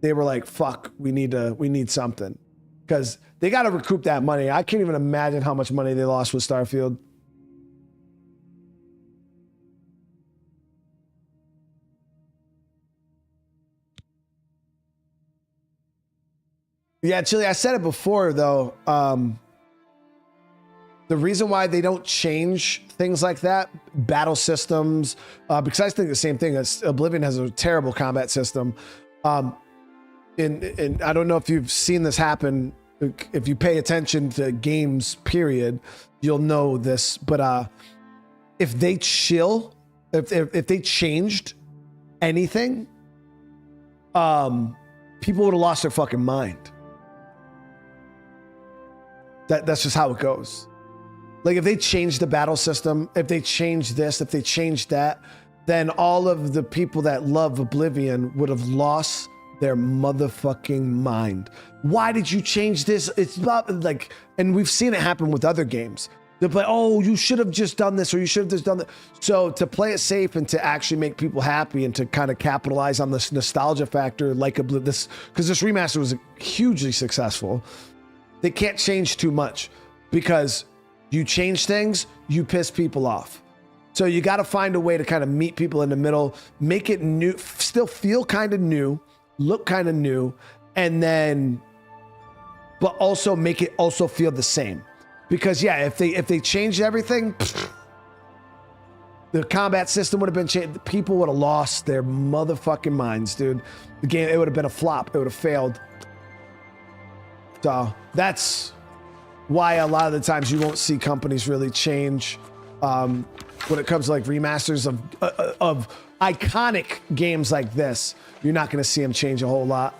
they were like, fuck, we need something. Because they got to recoup that money. I can't even imagine how much money they lost with Starfield. Yeah, Chili, I said it before, though. The reason why they don't change things like that, battle systems, because I think the same thing. Oblivion has a terrible combat system. And I don't know if you've seen this happen. If you pay attention to games, period, you'll know this. But if they if they changed anything, people would have lost their fucking mind. That's just how it goes. If they change the battle system, if they change this, if they change that, then all of the people that love Oblivion would have lost their motherfucking mind. Why did you change this? It's not like, and we've seen it happen with other games. They're like, oh, you should have just done this, or you should have just done that. So to play it safe and to actually make people happy and to kind of capitalize on this nostalgia factor, like this, because this remaster was hugely successful. They can't change too much, because you change things, you piss people off. So you got to find a way to kind of meet people in the middle, make it new, still feel kind of new, look kind of new, and then, but also make it also feel the same. Because yeah, if they changed everything, the combat system would have been changed. People would have lost their motherfucking minds, dude. The game, it would have been a flop. It would have failed. So that's why a lot of the times you won't see companies really change when it comes to like remasters of iconic games like this. You're not going to see them change a whole lot.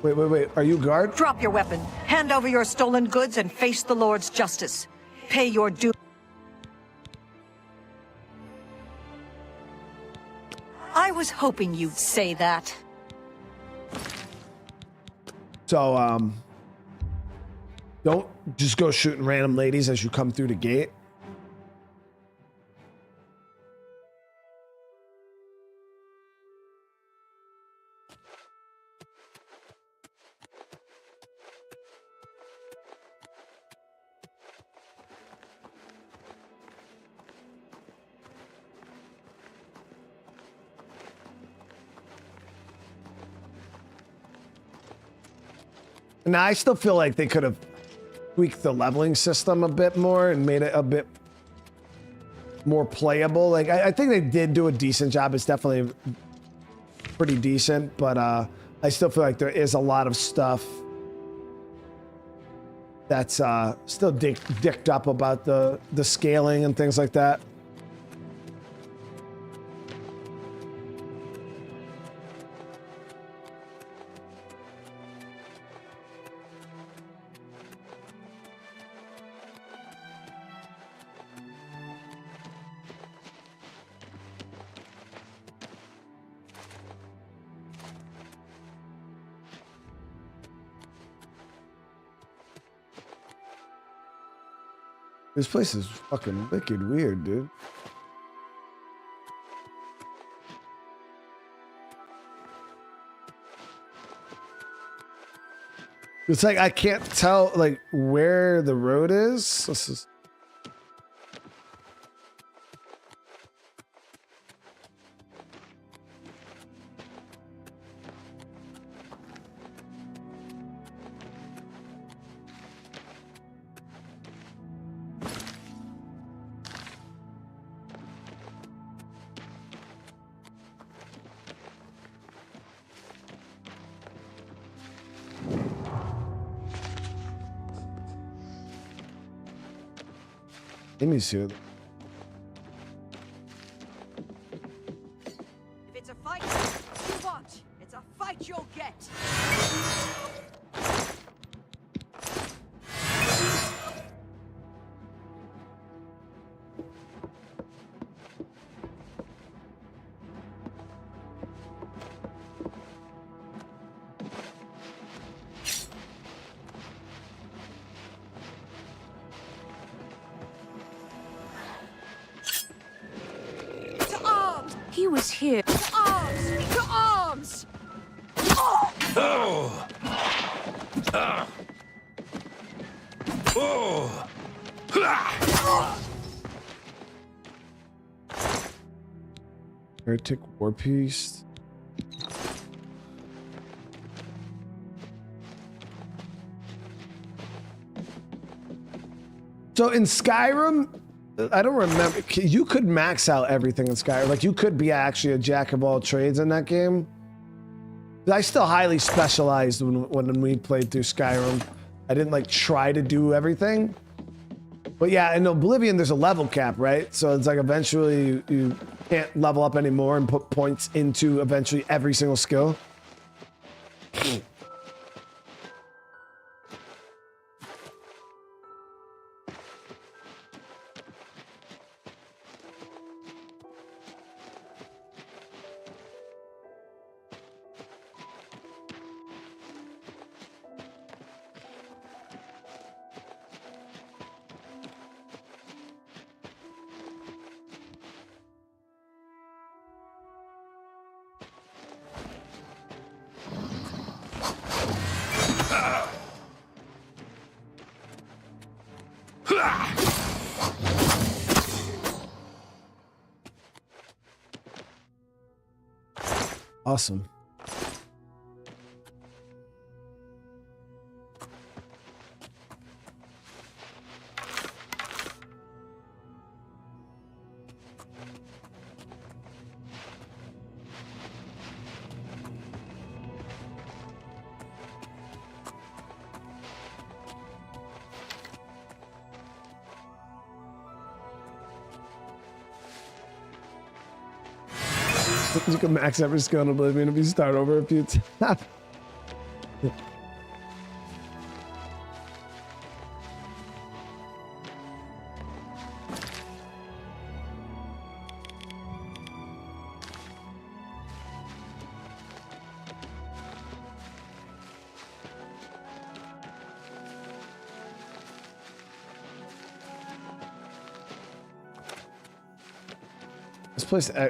Wait. Are you guard?
Drop your weapon. Hand over your stolen goods and face the Lord's justice. Pay your due. I was hoping you'd say that.
So, don't just go shooting random ladies as you come through the gate. Now, I still feel like they could have tweaked the leveling system a bit more and made it a bit more playable. Like, I think they did do a decent job. It's definitely pretty decent, but I still feel like there is a lot of stuff that's still dicked up about the scaling and things like that. This place is fucking wicked weird, dude. It's like I can't tell like where the road is. This is let me see it.
If it's a fight, you watch. It's a fight you'll get.
He was here. To arms! To arms!
Oh! Oh!
Heretic War Piece. So in Skyrim, I don't remember. You could max out everything in Skyrim. Like, you could be actually a jack of all trades in that game. I still highly specialized when we played through Skyrim. I didn't, like, try to do everything. But yeah, in Oblivion, there's a level cap, right? So it's like eventually you can't level up anymore and put points into eventually every single skill. Awesome. You can max every skill in Oblivion if you start over a few times.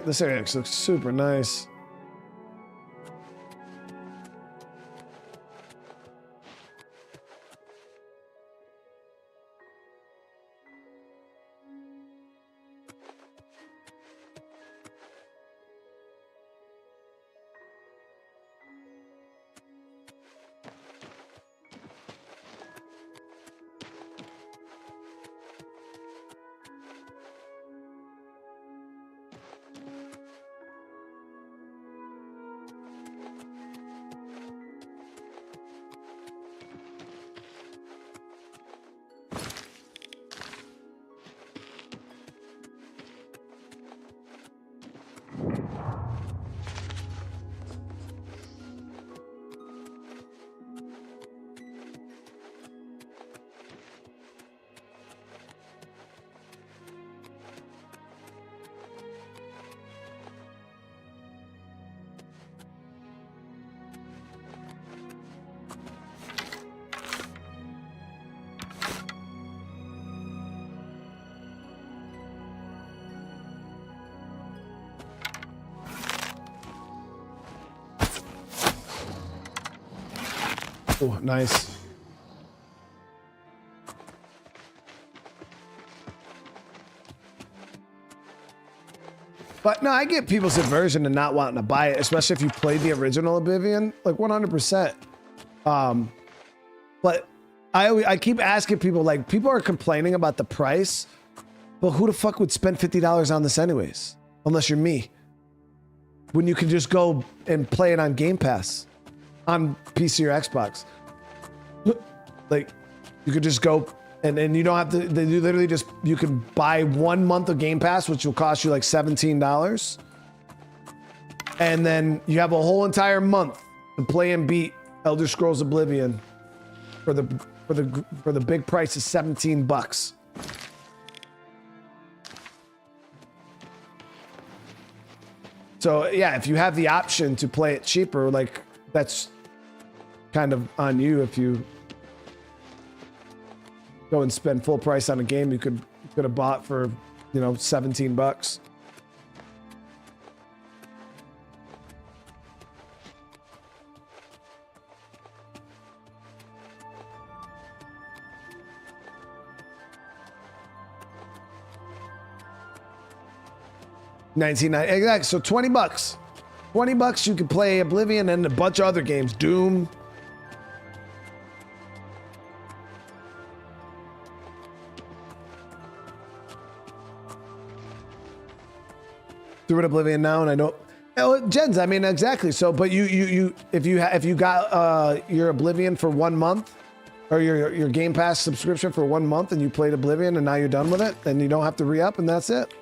This area looks super nice. Oh, nice. But no, I get people's aversion to not wanting to buy it, especially if you played the original Oblivion, like 100%. But I keep asking people, like, people are complaining about the price, but who the fuck would spend $50 on this anyways? Unless you're me. When you can just go and play it on Game Pass on PC or Xbox. Like, you could just go and you don't have to, they literally just, you can buy 1 month of Game Pass, which will cost you like $17. And then you have a whole entire month to play and beat Elder Scrolls Oblivion for the big price of $17. So yeah, if you have the option to play it cheaper, like, that's kind of on you. If you go and spend full price on a game you could have bought for, you know, $17. $19.99, exactly. So $20. $20 you could play Oblivion and a bunch of other games. Doom. Through Oblivion now, and I know, oh, Jens, I mean, exactly. So, but if you got your Oblivion for 1 month, or your Game Pass subscription for 1 month, and you played Oblivion, and now you're done with it, then you don't have to re-up, and that's it.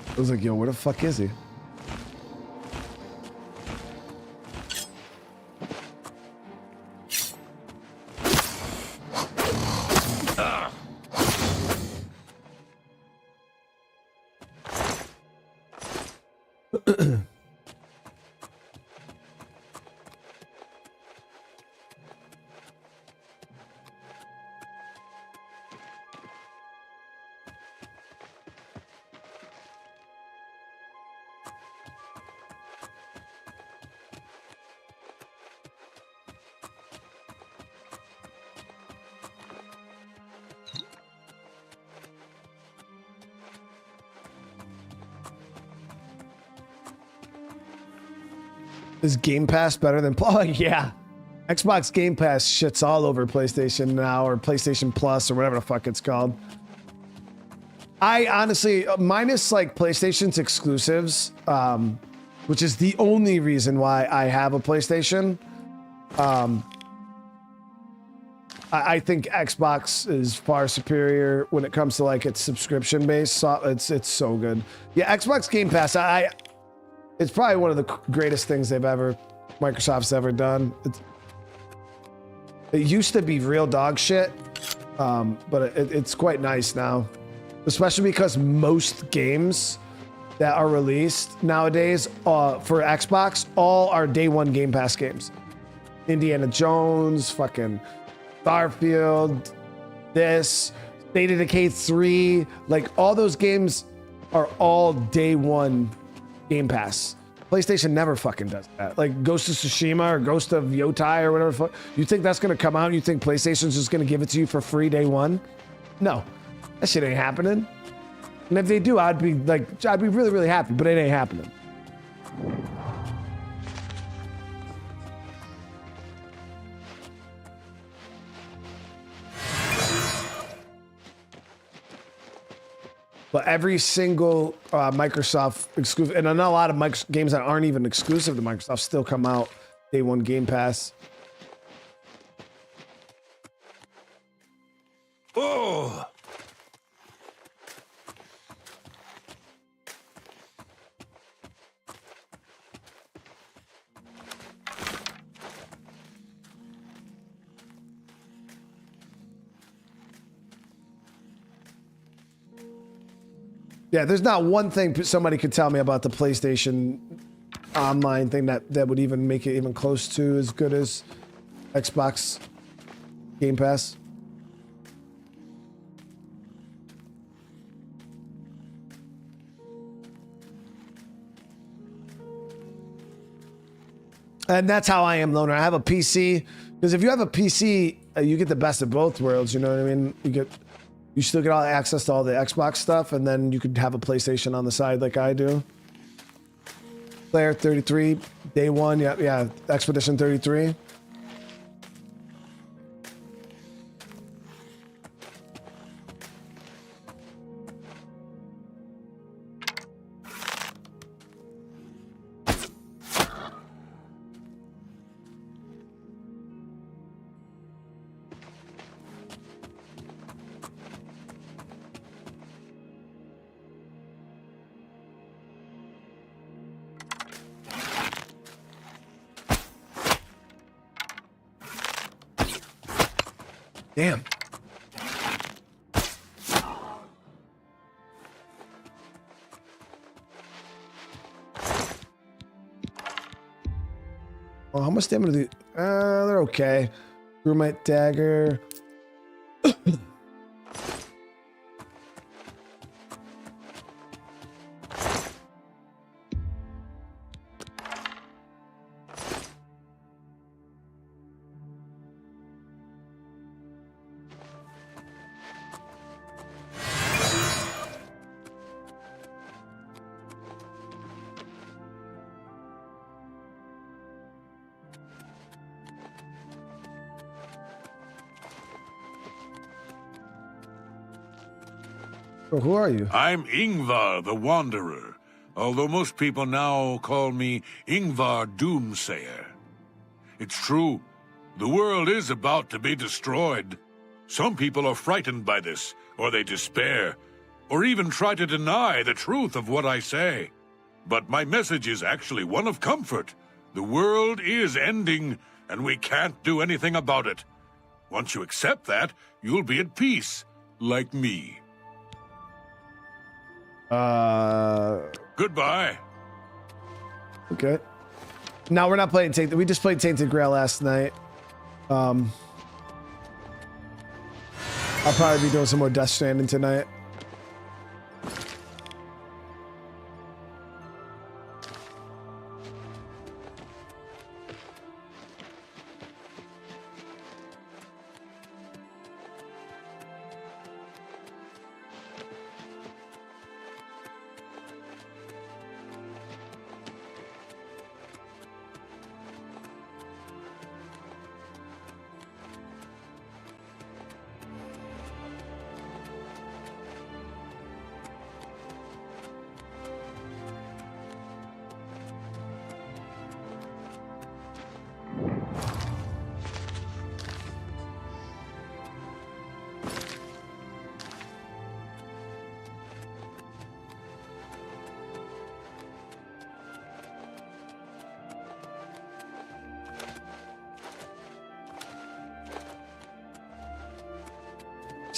I was like, yo, where the fuck is he? Is Game Pass better than... Oh, yeah. Xbox Game Pass shits all over PlayStation now, or PlayStation Plus, or whatever the fuck it's called. I honestly, minus like PlayStation's exclusives, which is the only reason why I have a PlayStation. I think Xbox is far superior when it comes to like its subscription based. So it's so good. Yeah, Xbox Game Pass. It's probably one of the greatest things Microsoft's ever done. It used to be real dog shit, but it's quite nice now, especially because most games that are released nowadays for Xbox all are day one Game Pass games. Indiana Jones, fucking Starfield, State of Decay 3, like all those games are all day one Game Pass. PlayStation never fucking does that. Like Ghost of Tsushima or Ghost of Yotai or whatever. You think that's gonna come out and you think PlayStation's just gonna give it to you for free day one? No, that shit ain't happening. And if they do, I'd be really, really happy, but it ain't happening. But every single Microsoft exclusive, and I know a lot of games that aren't even exclusive to Microsoft still come out day one Game Pass.
Oh!
Yeah, there's not one thing somebody could tell me about the PlayStation online thing that would even make it even close to as good as Xbox Game Pass. And that's how I am, Loner. I have a PC, because if you have a PC, you get the best of both worlds. You know what I mean? You still get all access to all the Xbox stuff, and then you could have a PlayStation on the side like I do. Player 33, day one, yeah, Expedition 33. Damn. Oh, how much damage do they... they're okay. Bruma dagger. Who are you?
I'm Ingvar the Wanderer, although most people now call me Ingvar Doomsayer. It's true, the world is about to be destroyed. Some people are frightened by this, or they despair, or even try to deny the truth of what I say. But my message is actually one of comfort. The world is ending, and we can't do anything about it. Once you accept that, you'll be at peace, like me. Goodbye.
Okay. No, we're not playing Tainted. We just played Tainted Grail last night. I'll probably be doing some more Death Stranding tonight.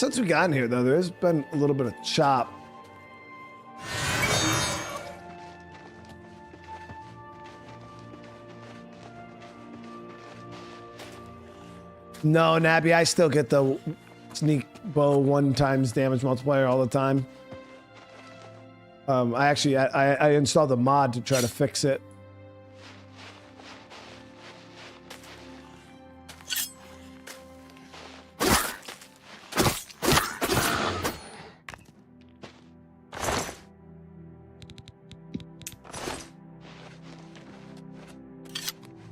Since we got in here, though, there's been a little bit of chop. No, Nabby, I still get the sneak bow 1 times damage multiplier all the time. I installed the mod to try to fix it.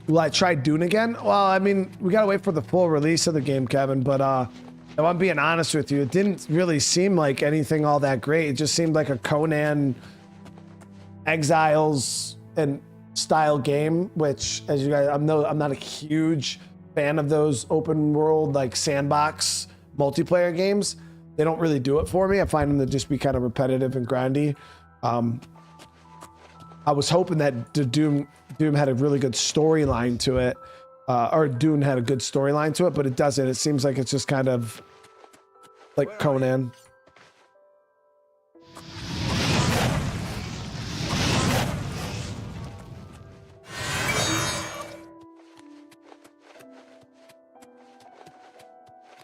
Will I try Dune again? Well, I mean, we gotta wait for the full release of the game, Kevin, but if I'm being honest with you, it didn't really seem like anything all that great. It just seemed like a Conan Exiles and style game, which, as you guys, I'm not a huge fan of those open world, like sandbox multiplayer games. They don't really do it for me. I find them to just be kind of repetitive and grindy. I was hoping that Doom had a really good storyline to it, or Dune had a good storyline to it, but it doesn't. It seems like it's just kind of like Conan.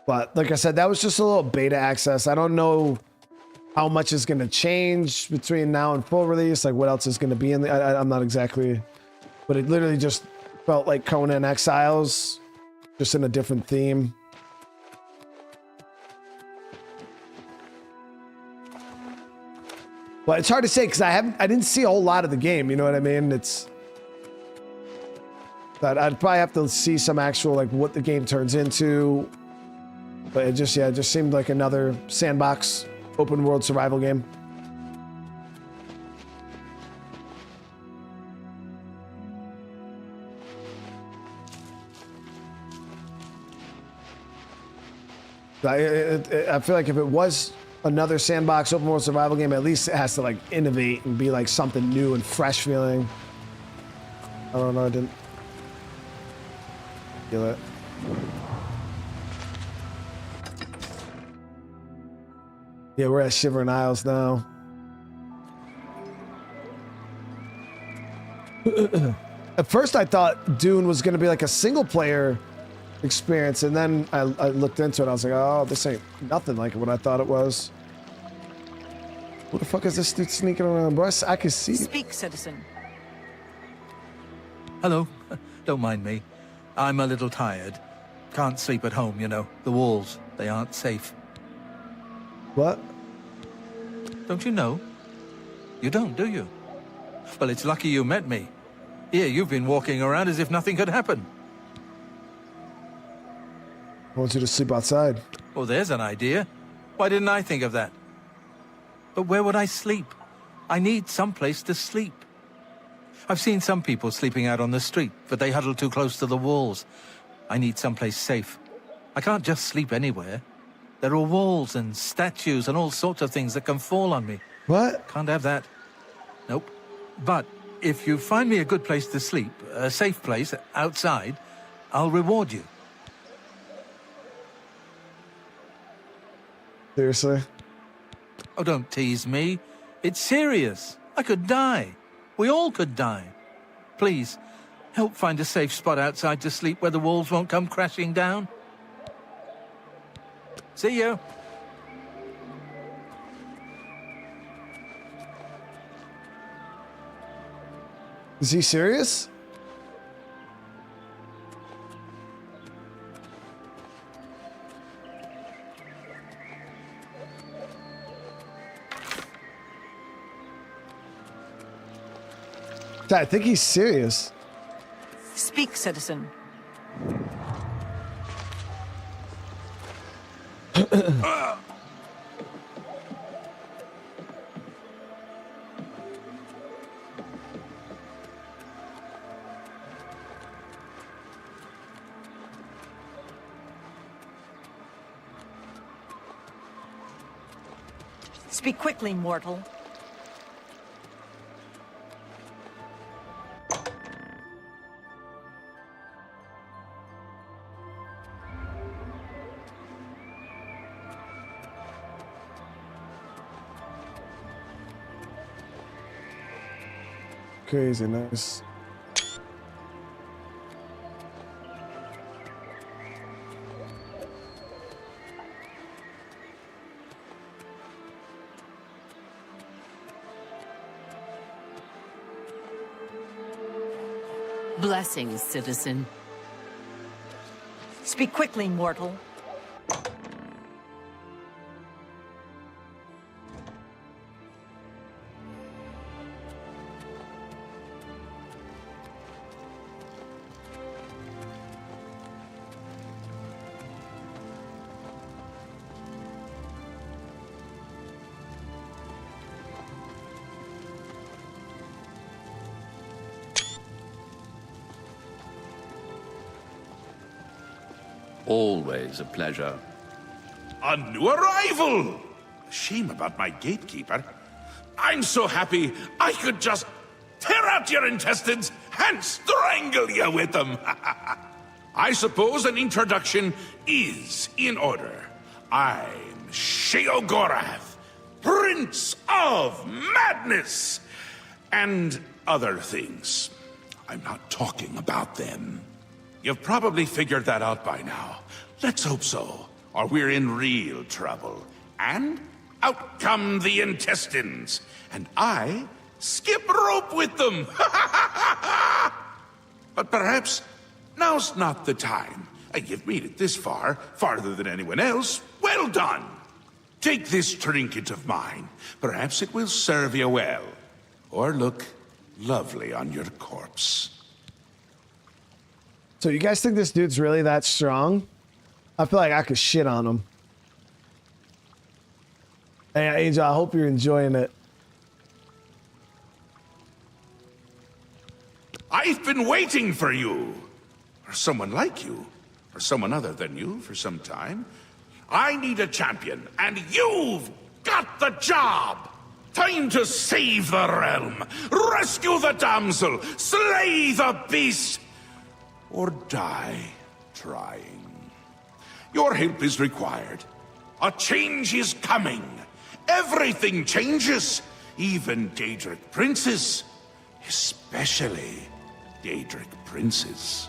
But like I said, that was just a little beta access. I don't know how much is going to change between now and full release. Like what else is going to be in the, I'm not exactly, but it literally just felt like Conan Exiles, just in a different theme. But it's hard to say because I didn't see a whole lot of the game. You know what I mean? It's that I'd probably have to see some actual like what the game turns into. But it just seemed like another sandbox open world survival game. I feel like if it was another sandbox open world survival game, at least it has to like innovate and be like something new and fresh feeling. I don't know, I didn't feel it. Yeah, we're at Shivering Isles now. At first I thought Dune was going to be like a single player experience, and then I looked into it. I was like, oh, this ain't nothing like what I thought it was. What the fuck is this dude sneaking around, bro? I can see.
Speak, citizen.
Hello. Don't mind me. I'm a little tired. Can't sleep at home, you know. The walls, they aren't safe.
What?
Don't you know? You don't, do you? Well, it's lucky you met me. Here, you've been walking around as if nothing could happen.
I want you to sleep outside.
Well, there's an idea. Why didn't I think of that? But where would I sleep? I need some place to sleep. I've seen some people sleeping out on the street, but they huddle too close to the walls. I need someplace safe. I can't just sleep anywhere. There are walls and statues and all sorts of things that can fall on me.
What?
Can't have that. Nope. But if you find me a good place to sleep, a safe place outside, I'll reward you.
Seriously?
Oh, don't tease me. It's serious. I could die. We all could die. Please, help find a safe spot outside to sleep where the walls won't come crashing down. See you.
Is he serious? I think he's serious.
Speak, citizen. Speak quickly, mortal.
Crazy nice.
Blessings, citizen.
Speak quickly, mortal.
Always a pleasure.
A new arrival! Shame about my gatekeeper. I'm so happy I could just tear out your intestines and strangle you with them. I suppose an introduction is in order. I'm Sheogorath, Prince of Madness, and other things. I'm not talking about them. You've probably figured that out by now. Let's hope so, or we're in real trouble. And out come the intestines, and I skip rope with them. But perhaps now's not the time. You've made it this far, farther than anyone else. Well done. Take this trinket of mine. Perhaps it will serve you well, or look lovely on your corpse.
So you guys think this dude's really that strong? I feel like I could shit on him. Hey, Angel, I hope you're enjoying it.
I've been waiting for you. Or someone like you. Or someone other than you for some time. I need a champion, and you've got the job! Time to save the realm, rescue the damsel, slay the beast, or die trying. Your help is required. A change is coming. Everything changes, even Daedric princes, especially Daedric princes.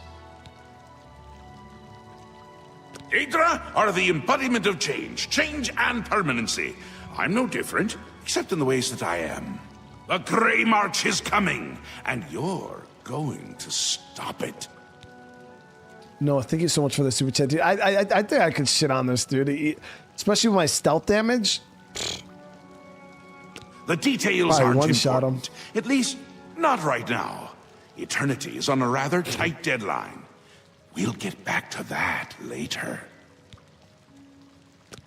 Daedra are the embodiment of change and permanency. I'm no different, except in the ways that I am. The Grey March is coming, and you're going to stop it.
No, thank you so much for the super chat, dude. I think I could shit on this dude, especially with my stealth damage.
The details aren't important. At least, not right now. Eternity is on a rather tight deadline. We'll get back to that later.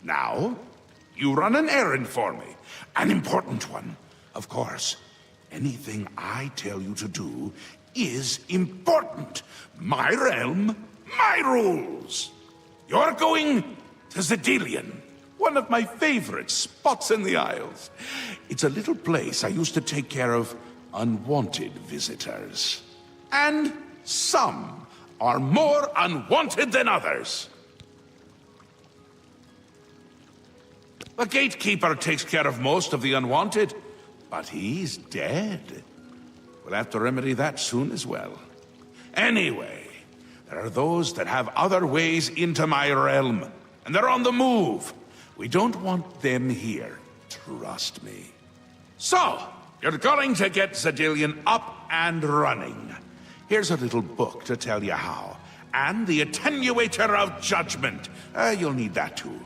Now, you run an errand for me. An important one. Of course, anything I tell you to do is important. My realm, my rules. You're going to Cyrodiil, one of my favorite spots in the Isles. It's a little place I used to take care of unwanted visitors. And some are more unwanted than others. The gatekeeper takes care of most of the unwanted, but he's dead. We'll have to remedy that soon as well. Anyway, there are those that have other ways into my realm, and they're on the move. We don't want them here, trust me. So, you're going to get Cyrodiil up and running. Here's a little book to tell you how. And the Attenuator of Judgment. You'll need that too.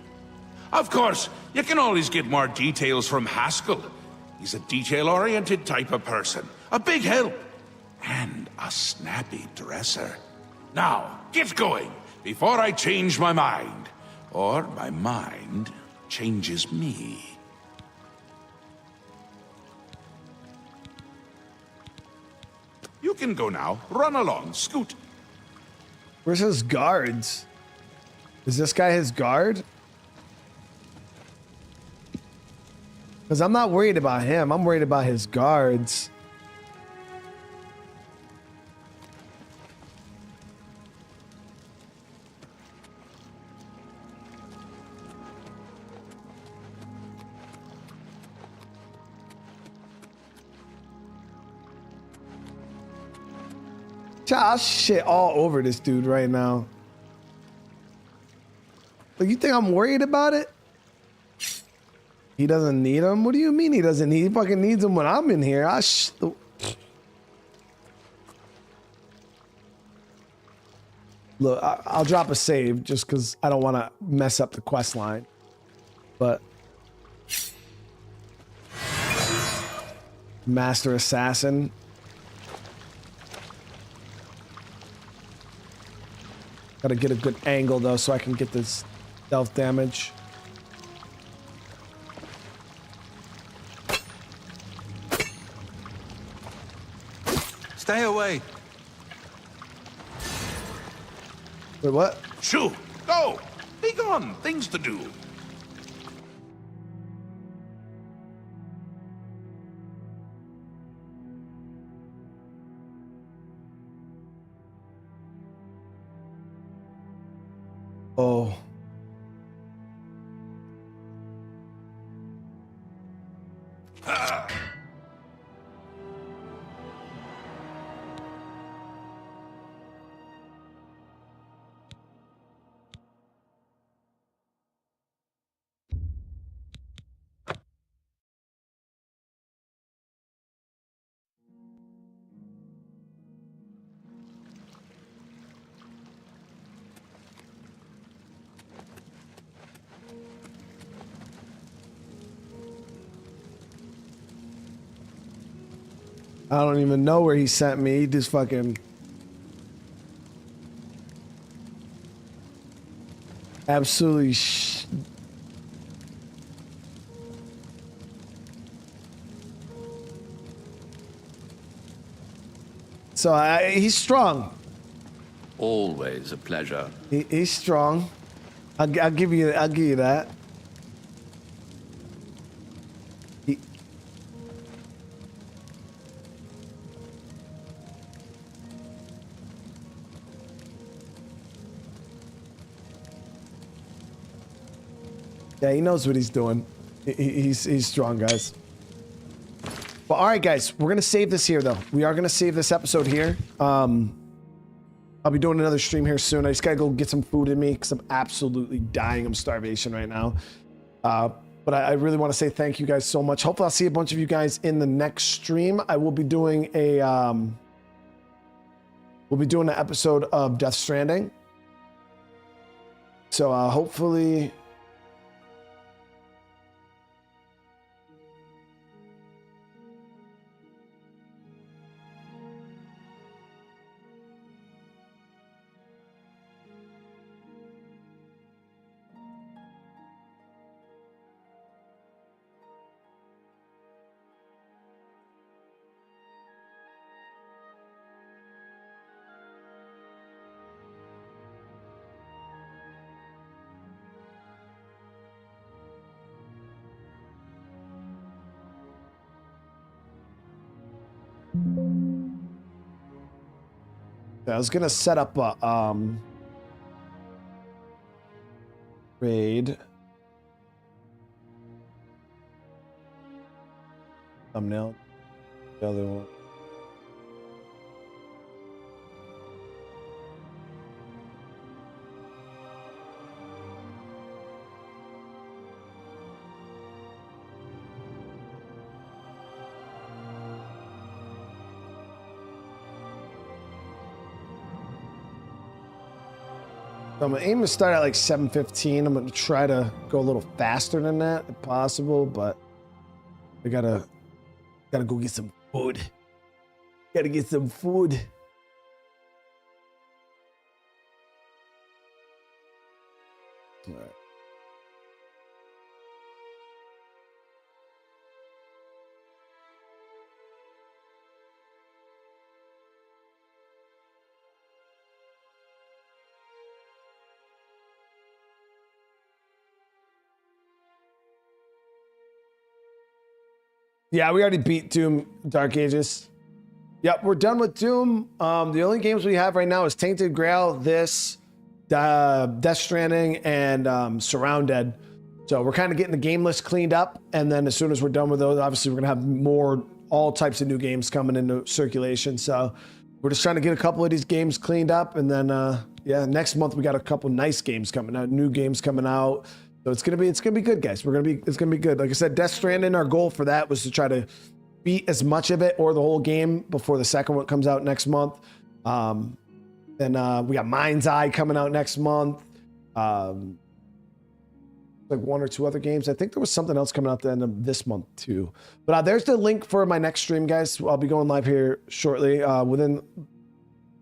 Of course, you can always get more details from Haskell. He's a detail-oriented type of person. A big help. And a snappy dresser. Now, get going, before I change my mind. Or my mind changes me. You can go now. Run along. Scoot.
Where's his guards? Is this guy his guard? Because I'm not worried about him. I'm worried about his guards. I'll shit all over this dude right now. But you think I'm worried about it? He doesn't need them? What do you mean he doesn't need? He fucking needs them when I'm in here. Look, I'll drop a save just because I don't want to mess up the quest line. But Master Assassin. Gotta get a good angle though so I can get this stealth damage.
Stay away.
Wait, what?
Shoo! Go! Be gone! Things to do.
Oh. I don't even know where he sent me. He just fucking absolutely So he's strong.
Always a pleasure.
He's strong. I'll give you that. Yeah, he knows what he's doing. He's strong, guys. But all right, guys, we're gonna save this here, though. We are gonna save this episode here. I'll be doing another stream here soon. I just gotta go get some food in me because I'm absolutely dying of starvation right now. But I really want to say thank you guys so much. Hopefully, I'll see a bunch of you guys in the next stream. I will be doing an episode of Death Stranding. So hopefully. I was gonna set up a raid thumbnail. The other one. So I'm aiming to start at like 7:15. I'm gonna try to go a little faster than that if possible, but I gotta go get some food. Gotta get some food. All right. Yeah, we already beat Doom Dark Ages. Yep, we're done with Doom. The only games we have right now is Tainted Grail, this, Death Stranding, and Surrounded. So we're kind of getting the game list cleaned up, and then as soon as we're done with those, obviously we're gonna have all types of new games coming into circulation. So we're just trying to get a couple of these games cleaned up, and then yeah, next month we got a couple nice games coming out, new games coming out. So it's gonna be good, guys. It's gonna be good. Like I said, Death Stranding, our goal for that was to try to beat as much of it or the whole game before the second one comes out next month. Then we got Mind's Eye coming out next month. Like one or two other games. I think there was something else coming out at the end of this month too. But there's the link for my next stream, guys. I'll be going live here shortly. Within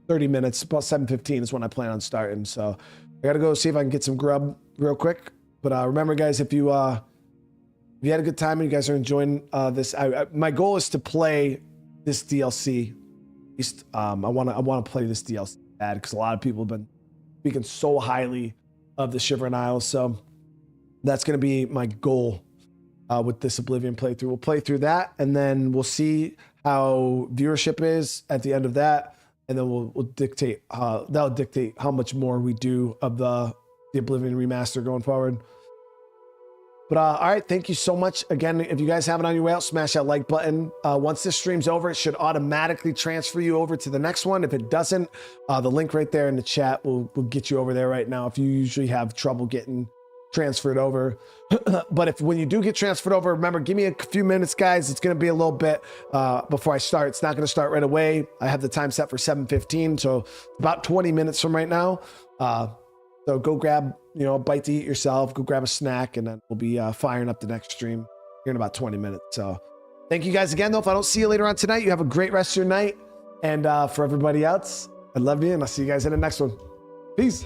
30 minutes, about 7:15 is when I plan on starting. So I gotta go see if I can get some grub real quick. But remember, guys, if you had a good time and you guys are enjoying this, my goal is to play this DLC. At least I want to play this DLC bad because a lot of people have been speaking so highly of the Shivering Isles. So that's going to be my goal with this Oblivion playthrough. We'll play through that, and then we'll see how viewership is at the end of that, and then we'll dictate. That'll dictate how much more we do of the Oblivion Remaster going forward. But all right, thank you so much. Again, if you guys have it on your way out, smash that like button. Once this stream's over, it should automatically transfer you over to the next one. If it doesn't, the link right there in the chat will get you over there right now if you usually have trouble getting transferred over. But when you do get transferred over, remember, give me a few minutes, guys. It's going to be a little bit before I start. It's not going to start right away. I have the time set for 7:15, so about 20 minutes from right now. So go grab, a bite to eat yourself, go grab a snack, and then we'll be firing up the next stream here in about 20 minutes. So thank you guys again, though. If I don't see you later on tonight, you have a great rest of your night. And for everybody else, I love you, and I'll see you guys in the next one. Peace.